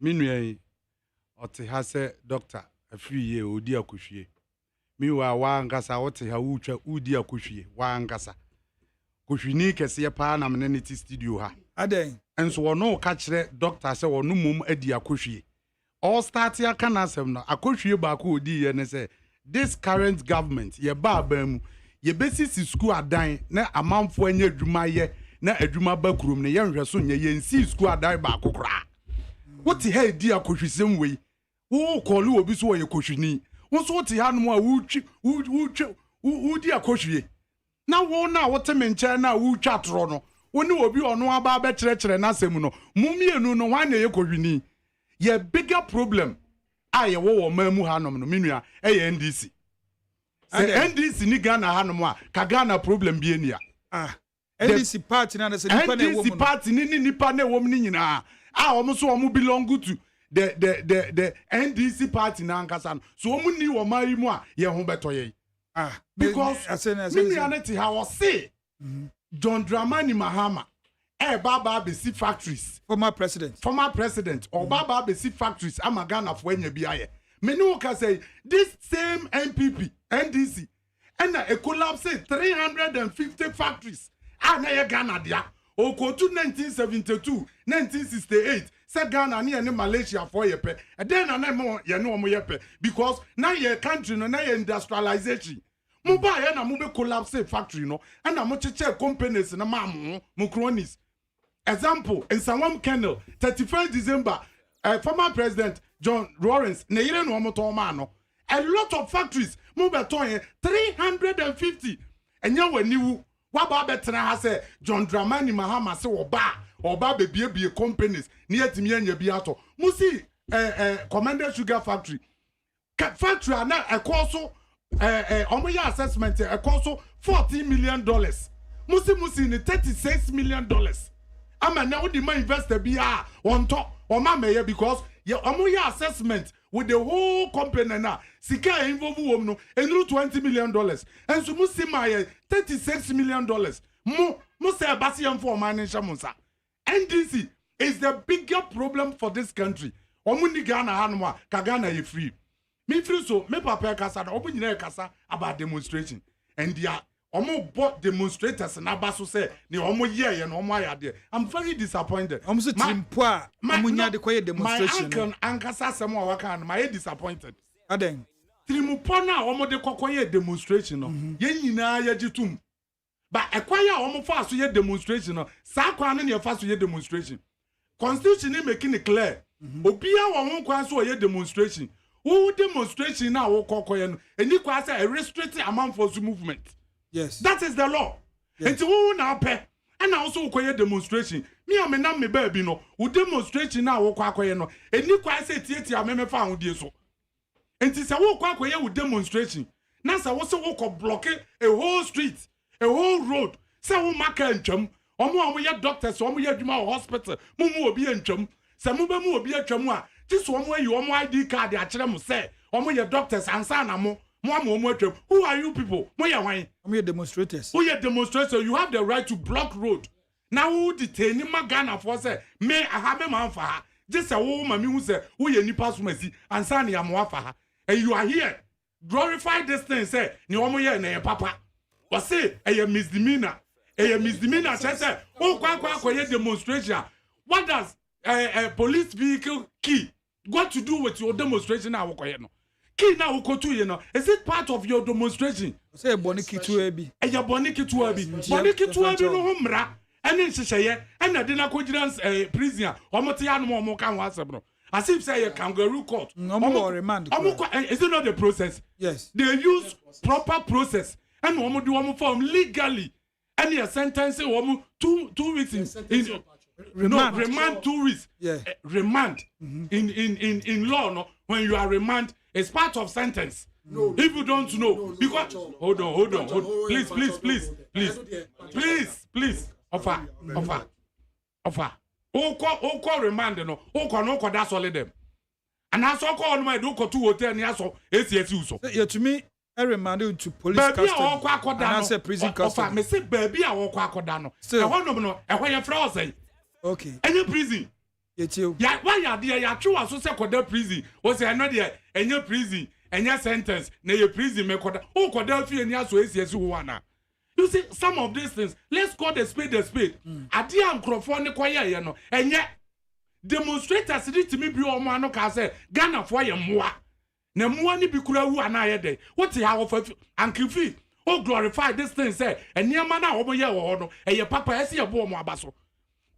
minwe ote ha say doctor afiri ye odi akohwie mi wa ngasa ote ha wutwa udi akohwie wa ngasa kohwini kese pa na me ne studio ha aden enso wono ka kire doctor say wono mum adi akohwie all start ya kana asem no akohwie ba ko odi ye ne say this current government ye ba mu ye besisi school adan na amanfo anya adwuma ye na adwuma ba kurom ne ye nhwe so nye ye nsi school adan ba kokora woti ha edi akohwisem wei wo kolu obi so ye kohwini wo so woti ha no a wudi akohwie na wo na wote menche na wutwa tro no woni obi ono aba be kyerɛkyerɛ na asem no mumienu no wan na ye kohwini ye bigger problem aye wo mamu hanom no menua NDC NDC ni Ghana hanom a ka Ghana problem bi enia NDC party na se nipa na wo NDC party ni nipa na wo ni nyina omo so omo belong to the NDC party na nkasa no so omo ni wo mari mu a ye ho beto ye because menua ha wo say John Dramani Mahama baba be see factories former president or baba be see factories amagana for enya bi aye me no ka say this same MPP NDC and a collapse 350 factories na ye Ghana dia okotu 1972 1968 say Ghana ni ene Malaysia for ye pe then na mo ye no mo ye pe because na ye country no na ye industrialization Muba ya na mube collapse factory no and na mo cheche companies na mamu mo cronies example in Sawam Kennel 31st December former president John Lawrence na yire no mo to ma no a lot of factories mube ton 350 enya waniwu wa ba betra ha say John Dramani Mahama say oba bebie companies ni yetimi anya bi ato mo see Commander Sugar factory na ekoso omoya assessment cost $14 million. Musi ni $36 million. Ama na odi ma investor bia on top o ma meye because ye omoya assessment with the whole company na sika involve wom no enru $20 million. And so musi ma $36 million. Mo say abasi am for manager munsa. NDC is the bigger problem for this country. Omuni Ghana hanwa ka Ghana ye free. Me free so me papa kasa na obu nyina kasa about demonstration and dia Omo bought demonstrators and abaso say ni omo ye and omo ayade. I'm very disappointed. Omo se trimpo a omunya de koye demonstration. My uncle ankasa semo waka and my disappointed. Aden. Trimpo na omo de kokoye demonstration no. Ye nyina ye gitum. But ekwaya omo fa so ye demonstration no. Sa kwa no ne fa so ye demonstration. Constitution is making it clear. Obia wa won kwa so ye demonstration. Who demonstration na wo kokoye no. Eni kwa say a restricted amount for movement. Yes. That is the law. And to who now pay and also koye demonstration. Me am na me baby no. Who demonstration na wo kokoye no. Eni kwa say tie me fa ho die so. Enti se wo kokoye wo demonstration. Na se wo se wo ko block a whole street, a whole road. Se wo maka ntwam. Omo ye doctors, omo ye adwuma hospital. Mumu obi ntwam. Se mo be mu obi atwam a, just omo ayi omo ID card a kire mo se. Omo ye doctors ansa na mo. Who are you people? I'm your demonstrators. Who are demonstrators? You have the right to block road. Now who detain him Ghana for say, may I have a man for her? Just a woman who say, who you nipa sumesi and sani amwafa. And you are here. Glorify this thing, say, ni omo ye na papa. Or say, a misdemeanor. A misdemeanor, say, oh, kwa demonstration. What does a police vehicle key got to do with your demonstration now? Now, is it part of your demonstration? Say boniki to ebi. Eya boniki to ebi. Boniki to ebi no humra. Ene nhyehyeye. Ena de na kogirans prison. Omote ya no mo kan wasem no. As if say a kangaroo court. Remand. Is it not the process? Yes. They use proper process. And omo do omo form legally. And your sentence omo 2 weeks in remand. No, remand 2 weeks. Yeah. Remand in law no, when you are remand, it's part of sentence. No, if you don't know, because hold on. Please. Offer. Oko remand no. Oko that solid them. And I saw call my do 2 hotel near so ACSU so. Yeah, to me, I remanded to police custody. And I said prison custody. Offer me say baby I walk akodano. I want no. I want your friend say. Okay. Any prison. Yeah, why you there? You true as so say koda prison. O say no there. Any prison, any sentence. Na your prison me koda. O koda fi any aso ACSU wana. You see some of these things. Let's call the spade a spade. Adi ankrofo ne kwaye ye no. Enye demonstrators need to me bi o ma no ka say Ghana for ye moa. Na moa ni bi kura wu ana ye dey. What you have of Ankifi? Oh glorify this thing say. Enia ma na omo ye wo no. Eye papa ese ye bo mo abaso.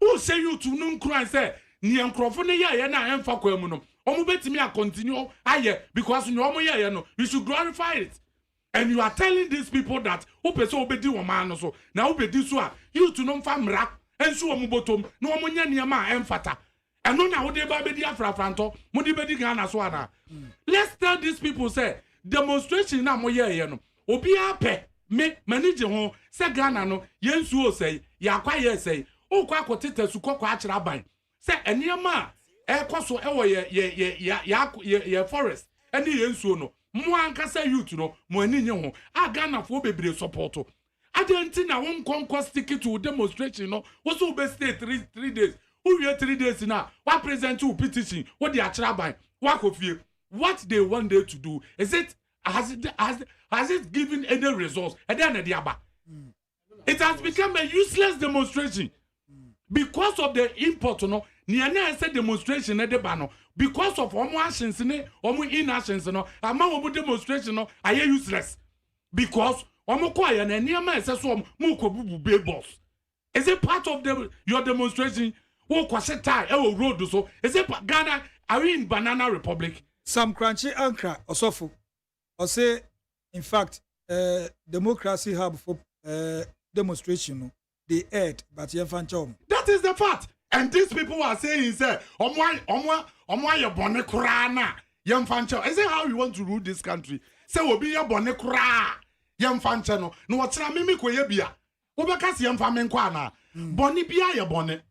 Who say you to nun cry say ni enkrofo ne ye na emfa kwa mu no. Omo betimi a continue aye because you omo ye no. You should glorify it. And you are telling these people that who person obedi wo man so. Na obedi so a you to no mfa mra enso omo botom na omo nya niam a emfata. Eno na wo de ba bedi afrafranto, mo de bedi Ghana so ana. Let's tell these people say demonstration na mo ye no. Obi ape me manage ho say Ghana no yensu o say yakwa ye say o kwa akotete su kokwa akira ban say eniema ekoso ewo ye forest eni yensu no mo ankasa youth no mo ani nye ho a Ghana fo bebre support adenti na won conquest stick to demonstration no wo so be stay 3 days who we 3 days na wa present to petition what the akira ban wa kofie what they want them to do is it has it given any results and then it has become a useless demonstration because of the import no niana say demonstration e de ba no because of omo actions ne omo inactions no ama omo demonstration no are useless because omo ko ya na niama ese so mo ko bubu babes. Is it part of your demonstration wo kwase tie e road so is it Ghana are we in banana republic? Some crunchy ankra osofo or say in fact democracy hub for demonstration they aired but that is the fact. And these people are saying say omwa your bonne krana yemfancho. Is it how you want to rule this country? Say obi your bonne kra yemfancho no no wachira mimi koye bia obeka se yemfa men kwa na bonne bia your bonne.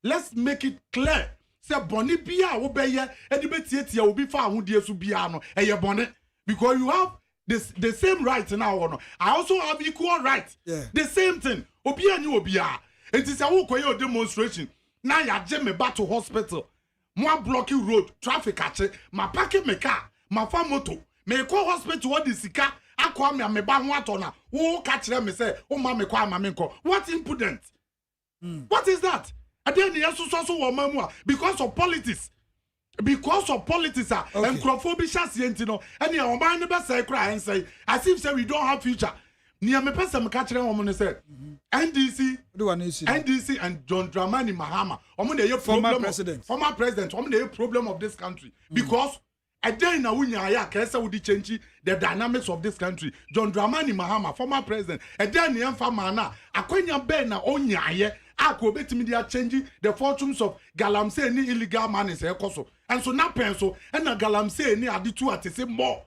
Let's make it clear. Say bonne bia wo beye edi betietia obi fa ahudie su bia no eye bonne because you have the same right now no. I also have equal right. Yeah. The same thing. Obi anyi obi a. It is a wo koye demonstration. Now ya je me back to hospital. Moi blocking road, traffic ache, ma parking me car, ma fa moto. Me ko hospital what the sika akwa me ba ho atona wo ka kire me say o ma me kwa ama me nko what impudent what is that then the so wo because of politics and crofobia sienti no and your man never say cry and say as if say we don't have future near me person catch them woman say NDC and John Dramani Mahama former president problem of this country because again na wunya ya kesa wudi change the dynamics of this country John Dramani Mahama former president again na mfa na akwanya be na onyaye akọ betimi dia change the fortunes of galamsey ni illegal money say ekoso and so na pen so and na galamsey ni adetu atese more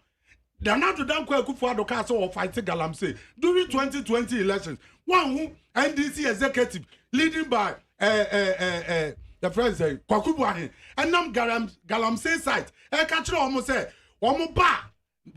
the not to dan kwa kufu adoka so of fight galamsey during 2020 elections one who NDC executive leading by the president Kwakubuahin and nam galamsey site e ka kire omo say omo ba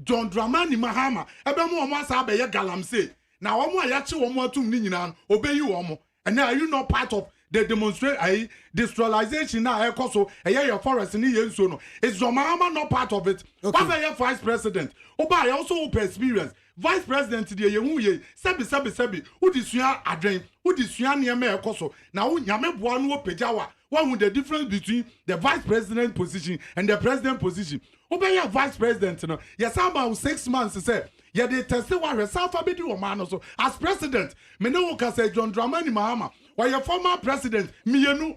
John Dramani Mahama ebe mo omo asa be ye galamsey na omo ayache omo atum ni nyina obeyi omo. And now are you not part of the destructualization now? Also, your forest in the no. Is your mama not part of it? Okay. What your vice president? I also open experience. Vice president the yehuye sebi who disua adren who disua niame ekoso now nyame boa no pejawa one with the difference between the vice president position and the president position. Your vice president no yes about 6 months say yeah, they tested what South Abedi Romano. So, as president, Menoka say John Dramani Mahama, why your former president, Mienu,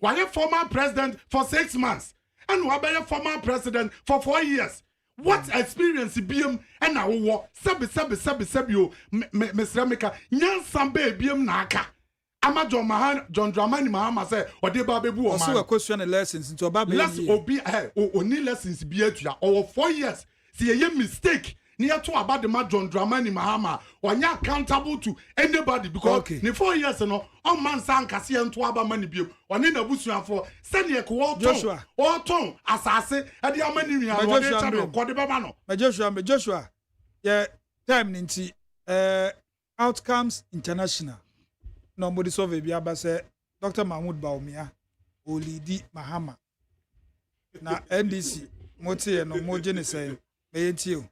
why your former president for 6 months, and why your former president for 4 years. What experience BM and now what? Sabi, Mr. Meka, Nyan Sambe BM Naka. Ama John Dramani Mahama say, or de Babebu or also a question of lessons into a baby. Let's be only lessons be here or 4 years. See a mistake. Near to about the man John Dramani Mahama or not accountable to anybody because in 4 years no on man san kasi and to about money bill or in a bush for send your Joshua or tongue assassin at the money Joshua yeah time ninti outcomes international nobody solve biaba say Dr. Mahmoud Baumia Olidi Mahama na NDC moti no mojene say mayentio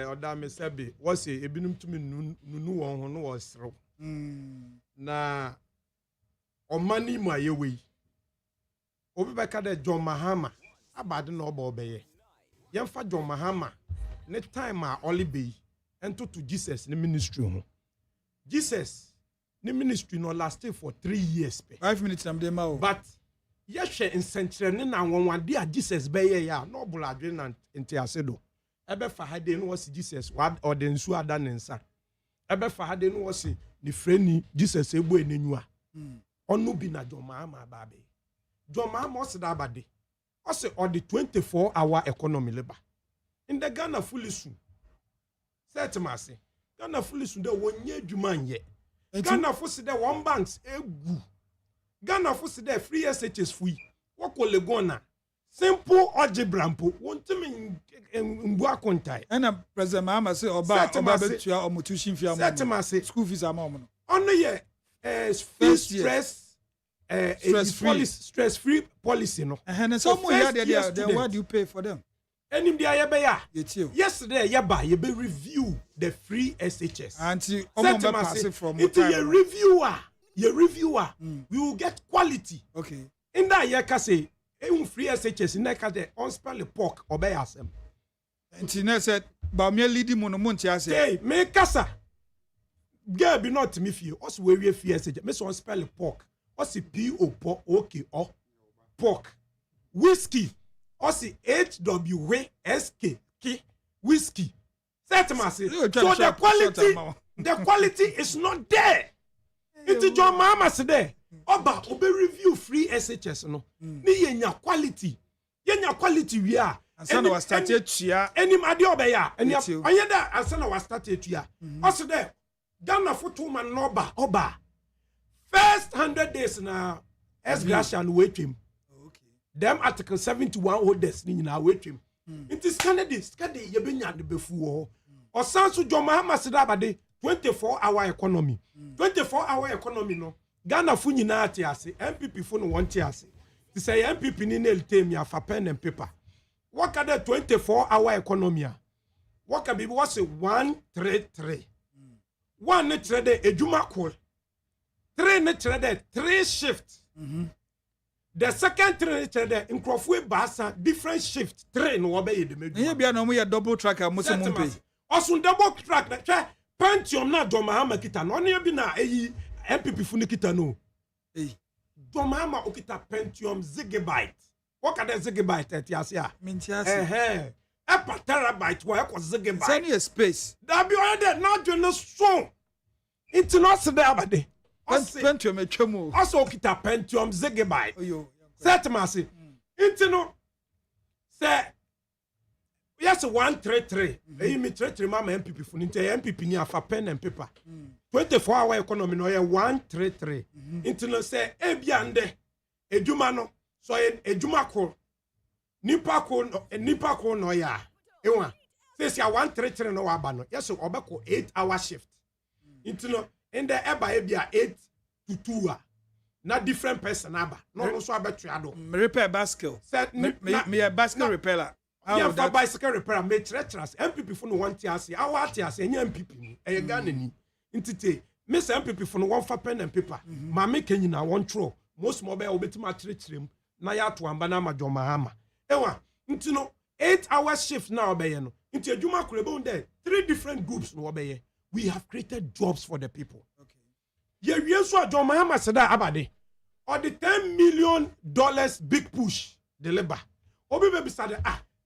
ODAME sebe wose ebinum tumi nunu won ho no wosrew na omani mu ayewe obi beka de John Mahama abade na oba obeye yemfa John Mahama ne time a olibe ento to Jesus ne ministry ho Jesus ne ministry no lasted for 3 years 5 minutes am dey ma o but yehwe nsenkyere na wonwade a Jesus beye ya no buladwe na entiasedo ebe fahade no was Jesus what or the nsu ada nensa ebe fahade no was ni freni Jesus egbo enenua onu bi na John Mahama babe John Mahama was da bade o say or the 24-hour economy labor in the Ghana fulisu set mase Ghana fulisu de wonye adwuma nye Ghana fusi de one banks egu Ghana fusi de free SHS free wako legona simple algebrampo wontimi mbu akontai ena president Mahama say oba betua omotution fia mo school fees am no ono ye stress free policy no so mo here they what do you pay for them enim dia ye be ya yesterday ye ba ye be review the free SHS anti omo be pass from it ye reviewer we will get quality okay in that ye ka say free SHS in that on spell pork obey asem. And Tina said, Bamia leading monument. I say, hey, me kasa. Girl be not me fear. Also, we free SHS. Miss on spell pork. Also, P-O okay or pork. Whiskey. Also, HWSK whiskey. So the quality is not there. It's John Mahama today. Oba obe review free SHS no ni yenya quality we are ansana was started tua enim ade obe ya anya da ansana was started tua also there Ghana photo man no oba first 100 days na gracia and wait him okay them article 71 holders ni na wait him it is Canada ye benya de befu ho osanso John Mahama sidabade 24-hour economy 24-hour economy no Ghana fu nyina ate ase MPP fu no wonte ase ti say MPP ni na eltem ya fa pen and paper what kind of 24-hour economy what can be what's a 133 1 ne trade ejuma call 3 ne trade 3 shift the second 3 ne trade nkrofo baasa different shift 3 no obey the medu ye bia no mo ye double track mo se mo pay osun double track na hwe Pentium na John Mahama kita no ne bi na eyi MPP fu ne kita no John Mahama okita Pentium gigabyte what can the gigabyte at yasia mintiase a terabyte wa ko gigabyte send you space that be already now join so international there abade Pentium etwemu also okita Pentium gigabyte set masi intino say yes 133 eyi mi 33 mama MPP fu nte MPP ni afa pen and paper 24 hour economy no 133 intino say e bia nde edwuma no so edwuma ko nipa ko no ya ewa say 133 no wa ba no yes obeko 8-hour shift intino ende eba e bia 8 to 2 na different person aba no so abetuado repair bicycle me bicycle repairer yeah, for bicycle repair, me treacherous. MPP for no one tiasi. Our tiasi, any MPP. A Ghana entity. Miss MPP for no one for pen and paper. Mammy Kenya na one throw. Most mobile bit my treat him. Naya to Ambanama John Mahama. Ewa, into no 8-hour shift now, Bayano. Into a Juma Kurebon there. 3 different groups no obey. We have created jobs for the people. Okay. Yeah, we saw John Mahama said that abade. Or the $10 million big push, the labor. Obi baby said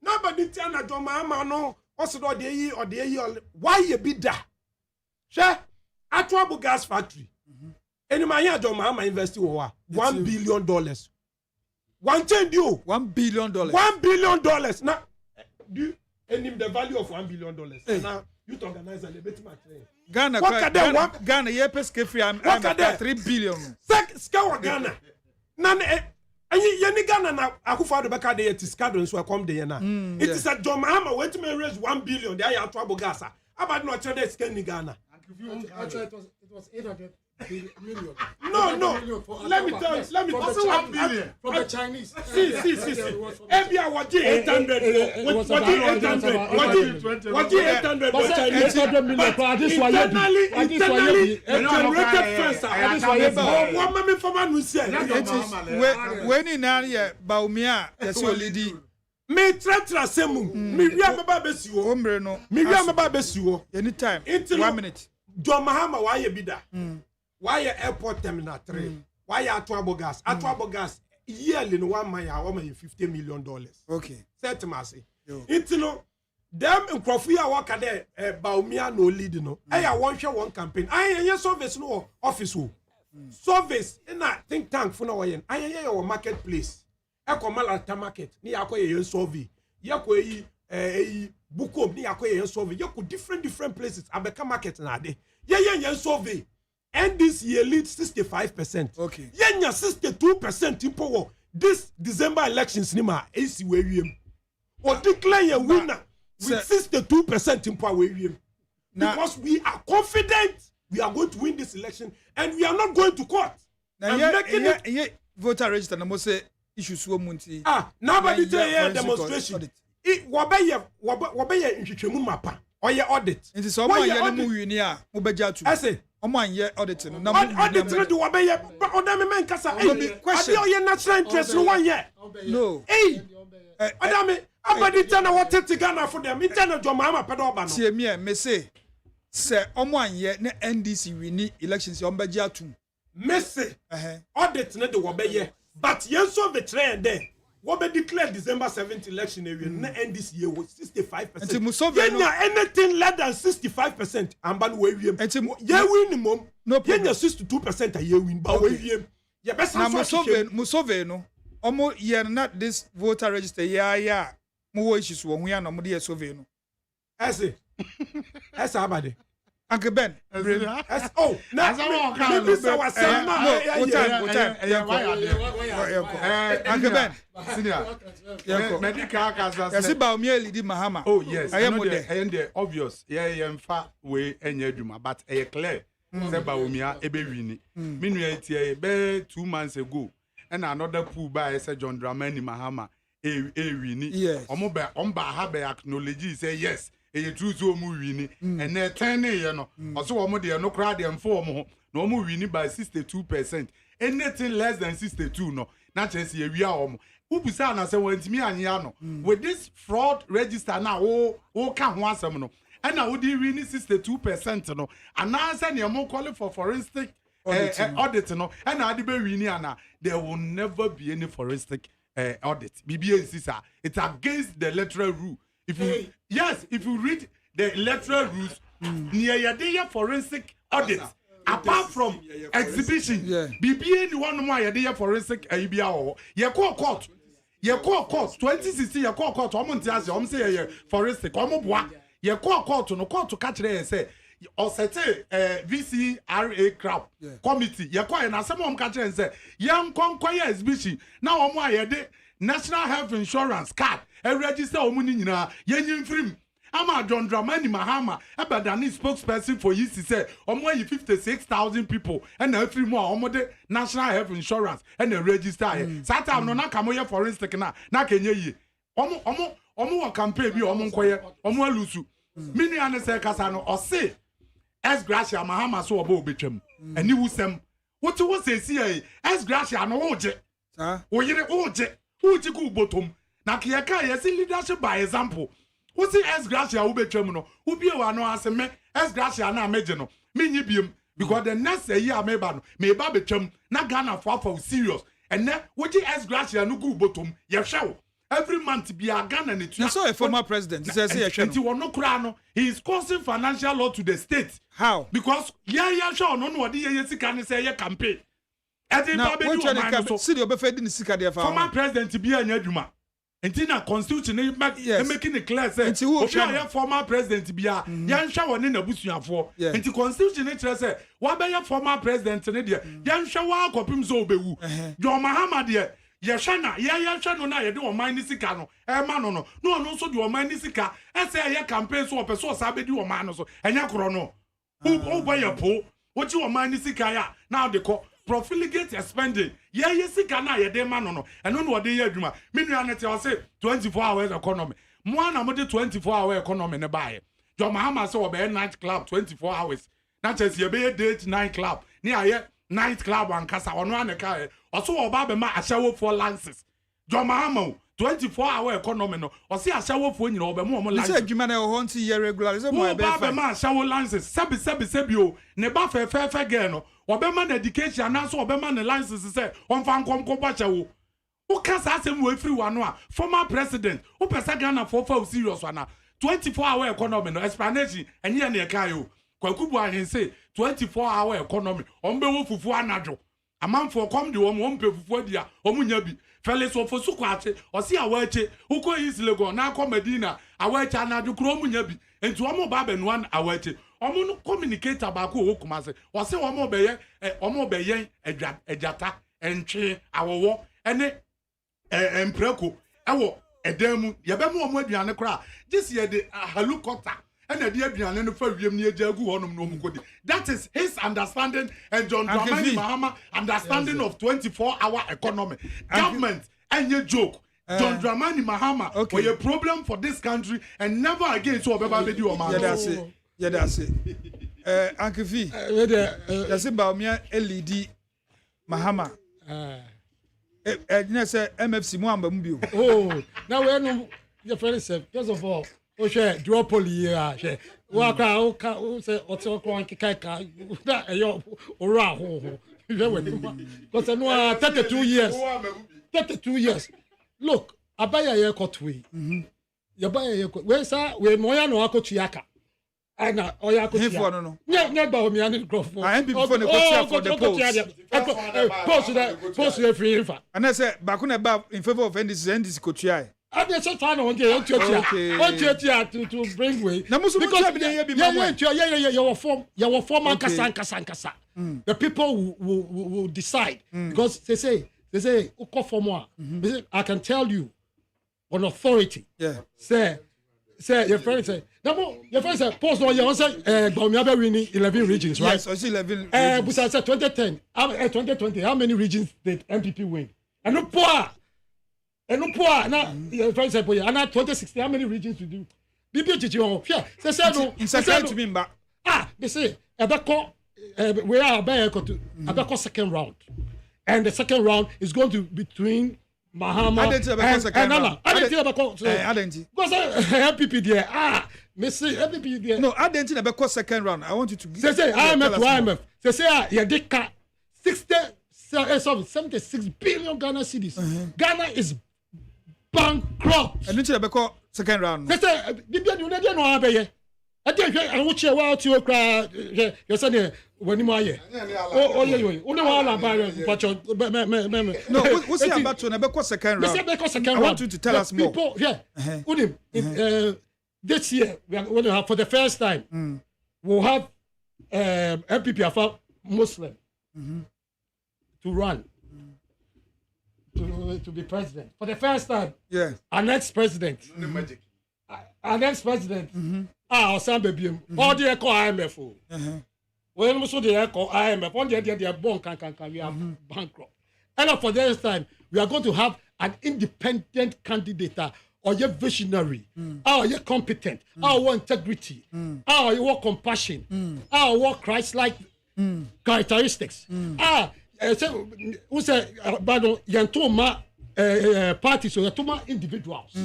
nobody tell na John Mahama no also do dey or dey why you be da she Atwabu gas factory any man here John Mahama invest wo $1 billion one change you $1 billion $1 billion now do any the value of $1 billion now you to organize a debate match Ghana ye peske free I'm at 3 billion scale Ghana none Any Ghana na akufa do beka dey tiskado nso come dey na it is a John Mahama wait me raise $1 billion dey ya Atwabu gas about no chere dey scan Ghana it was 800 million no let me tell you also $1 billion from the Chinese see ebia waji 800 waji 800 Chinese 800 million for this why internally generated first one mama former no say when in area baumia yes olidi me tratra semu me wia maba besiwo omre no me wia maba besiwo anytime 1 minute John Mahama why you be da why airport terminal 3 why Atwabu gas yearly no 1 man $50 million okay set masi intino them nkrofia waka there baumia no lead no eya won hwe one campaign ayen service no office wo service in a think tank for no yen ayen your marketplace ekomala market ni yakoye survey yakoyi bukom ni yakoye survey yako different places abeka market na ade yen survey and this year lead 65%. Okay. Yenya 62% in power. This December elections nima AC we or declare a winner with 62% in power we because we are confident we are going to win this election and we are not going to court. Now voter register na mo say issues wo munti. Nobody tell demonstration. Wabeye nhwehwemu mapa. Oye audit. Nti so mo anye mu wini a mo beja tu. Ase omo anye audit no na audit no do obeye odame men kasa ade oye national interest no one year no odame abadi tana wotete Ghana for them internet do mama pedo oba no tie me se omo anye na NDC wini elections omo beji atum messe audit no de obeye but yen so the trend there what be declared December 7th election area na NDC ye 65%. Anything less than 65% amban we wiem. Ye win mom. No problem. Ye 62% ye win ba we wiem. Ye best na Musove no. Omo ye not this voter register ya mo wo issues wo hu ya no mo de survey no. Ese abade. Uncle Ben. Oh, now maybe so was saying Uncle Ben. Senior. Medical casa. Yes, about me lead Mahama. Oh yes. I am the obvious. Yeah, mfa we enye adwuma but e clear. Say ba omia ebe wini. Minu etie be 2 months ago. And another pool by say John Dramani Mahama wini. Yes. Omba ha be acknowledge say yes. e true so mu wini and na 10 ye no oso wo mo de no kra de mfo mo ho na wo mo wini by 62%. Anything less than 62 no na chance ye wi a wo mo ubusa na se wantimi anya no with this fraud register na wo ka ho asem no and na wo di wini 62% no and na say ne mo call for forensic audit no and na de be wini ana there will never be any forensic audit. BBA it's against the electoral rule. If you read the electoral rules, near your forensic audit, apart from exhibition, BBA the one more your forensic ABA your court. 2016 your court say forensic your court no court to catch there say or set VCRA crowd committee you call na some catch and say young conquer exhibition now national health insurance card and register omuni nyina yen free ama John Dramani Mahama abadani spokesperson for you say omo 56,000 people and every more omo national health insurance and register sata no na kamoye forensic na kenye yi omo campaign bi omo nkoye omo alusu mini ane se kasa no o say S Gracia Mahama so obo obetwam ani wusem what say see S Gracia no oje oyire oje uji ku bottom na kiyaka yes leadership by example what say S Gracia obetwam no ubi e wa no aseme S Gracia na meje no menyi biem because the next year meba no meba betwam na Ghana for serious and then uji S Gracia no ku bottom ye hwe every month be a Ghana ne you saw a former president says he is causing financial law to the state. How? Because sure no dey sika say campaign. Now, former president be anya adwuma. Enti na constitution making it clear say former president be a yanhwa woni na busuafo. Enti constitution tell say wa be former president ne de yanhwa wa akopim so obewu. John Mahama de yeshana no na yede o man ni sika no e ma no so de o man ni sika e say ye campaign so opeso sabe di o man no so enya kro no o boy po o ti o man ni sika ya now they call profligate spending ye sika na yede ma no eno no de ye adwuma me nua ne te o say 24 hours economy mo na mo de 24 hour economy ne bae John Mahama say o be night club 24 hours na chance ye be date night club ni aye night club and kasa ono aneka oso oba be ma ashawo for lances John Mahama 24 hour economy no osi ashawo for nyina oba mo lances say adwuma na ho nti ye regular say mo be ma ashawo lances sebi o ne ba fe ge no oba ma na education na so oba ma na lances say onfa nkomko ba chawo o kasa asem we free one no former president o pesa Ghana for serious one 24 hour economy no explanation enye na e kai o kwakubu ahen say 24 hour economy ombe wo fufu anajo amanfo kom de ompe fufu dia omunya bi Felix ofosu kwache osi awache uko is Lagos na ko Medina awache anajo kro omunya bi enti omo ba be no an awache omo no communicator ba ko okumase osi omo be ye ejata entwe awowo ene empreko ewo edemu ye be mu omo aduane kra jisi ye de helicopter and the aduane no fa wiem ni ajagu honom no omukodi that is his understanding and John Dramani Mahama understanding of 24-hour economy government and your joke John Dramani Mahama for a problem for this country and never again so obeba be di o man that's it Uncle V that's about me LED Mahama say MFC mo amba mbio now we no your friend said first of all o share duopoly here share wa ka o say o ti o ko ankikai ka na eyo ora ho je we because no 32 years look abaya ye kotwe ya baya ye we sa we moya no akotuaka ana oya akotuaka no nye ba o mi ani grofo before the coach for the post free info and I say back on about in favor of NDC coachia I just trying to to bring way. Because your form kasa. The people will decide because they say I can tell you on authority. Yeah. Say your friend say post no you say Gbomiabe winning 11 regions, right? Yes, I see 11. But I said 2020 how many regions did MPP win? And no poor. And no poor now, for example, and now 2016, how many regions to do? bibi chichi on hwe say no insecurity to me mba they say abeko we are about to abeko second round and the second round is going to be between Mahama and Nana. Because MPP there. Me say MPP there. No, I didn't about second round. I want you to say IMF. Say yeah, they cut 76 billion Ghana cedis. Ghana is bankrupt. And you about second round. They say Bibia you no abeye. I think I want you out you cry. You say when you are yeah. Only one about no, what's about to never second round? I want you to tell us more. People, this year we are going to have for the first time. We'll have MPP of Muslim to run to be president for the first time. Yeah, our next president. Our next president. Osan baby. All the echo IMF. When we saw the echo IMF, on the born can we are bankrupt. And for this time, we are going to have an independent candidate or your visionary, or your competent, or integrity, or your compassion, or your Christ-like characteristics. Who say yantoma parties or yantoma individuals.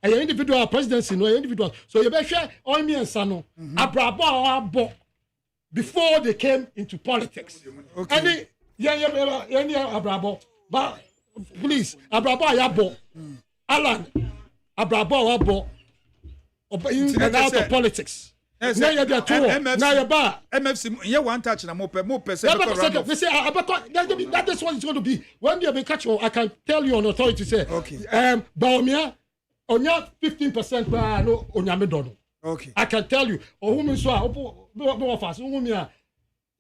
And your individual presidency, no individuals. So you better share all me and Sano, Abrabo, before they came into politics. Okay. Any Abrabo, but please, Abrabo Yabo, Alan, Abrabo Abo, in and out of politics. Now you're there too. Now you're back. MFC, you want touch and more percent. They say, that is what it's going to be. When you be catch, I can tell you on authority say, okay. Baumia, on your 15% no on your middle. Okay. I can tell you. Or whom is no fast. Baumia,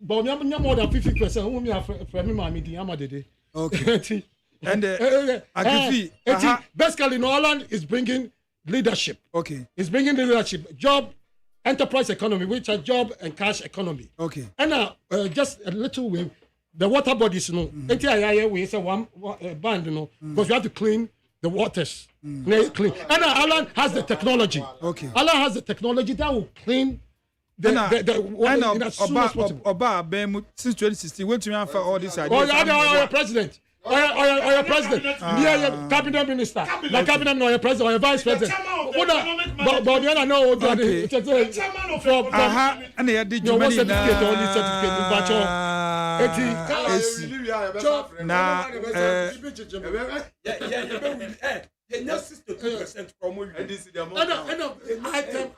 more than 50%. Whom you are from my meeting. Okay. And basically, Nolan is bringing leadership. Okay. It's bringing leadership, job, enterprise economy, which are job and cash economy. Okay. And now, just a little way, the water bodies, you know, we say one band, you know, because we have to clean the waters. Clean. And now Alan has the technology. Okay. Alan has the technology that will clean the water as soon as possible. Oba, since 2016, when to me for all these ideas. Your president. Or your president, your cabinet minister, the cabinet or your president or your vice president. But you don't know what and they did you many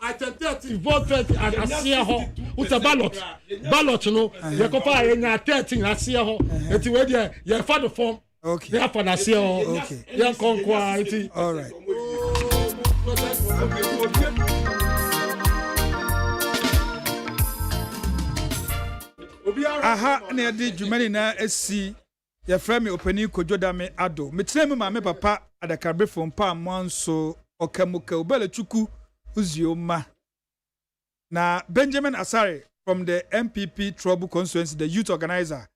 item 30 vote 30 and asia ho with a ballot no you go for enya 13 asia ho enti we there you for the form okay they for asia ho okay you konkwa enti all right aha na di dwumani na esi ya frame opani KWADWO ADDO metrem ma me papa adakabe fom pa monso okamuka obele chuku uzioma na Benjamin Asare from the MPP Trouble Constituency, the youth organizer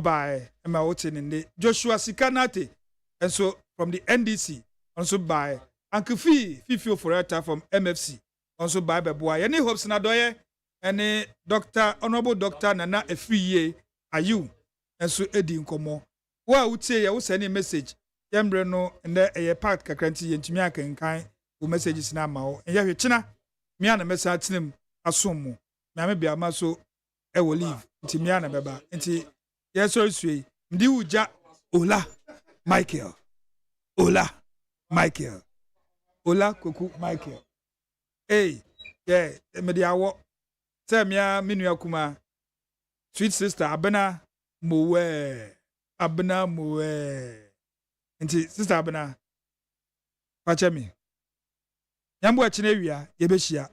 by Emma Oteninde, Joshua Sikanate, and so from the NDC, also by Uncle Fifio Foreta from MFC, also by Baboy. Any hopes na doye, any Doctor, Honorable Doctor Nana Efriye, are you? And so Eddie Nkomo. Wa would say I will send a message. Yambreno and there a part kakranti and Chimiaka and kind who messages now mao. And Yachina, Miana message him asumu. Maybe a maso I will leave. Timiana baba. Inti yes, so sweet. Mdiuja Ola Michael. Ola Michael. Ola Kuku Michael. Hey, yeah, media walk. Tell me, Minu Kuma, sweet sister, Abena Moe. Abena Moe. Inti sister Abena. Watch me. Yambo Chinevia, Yebeshia,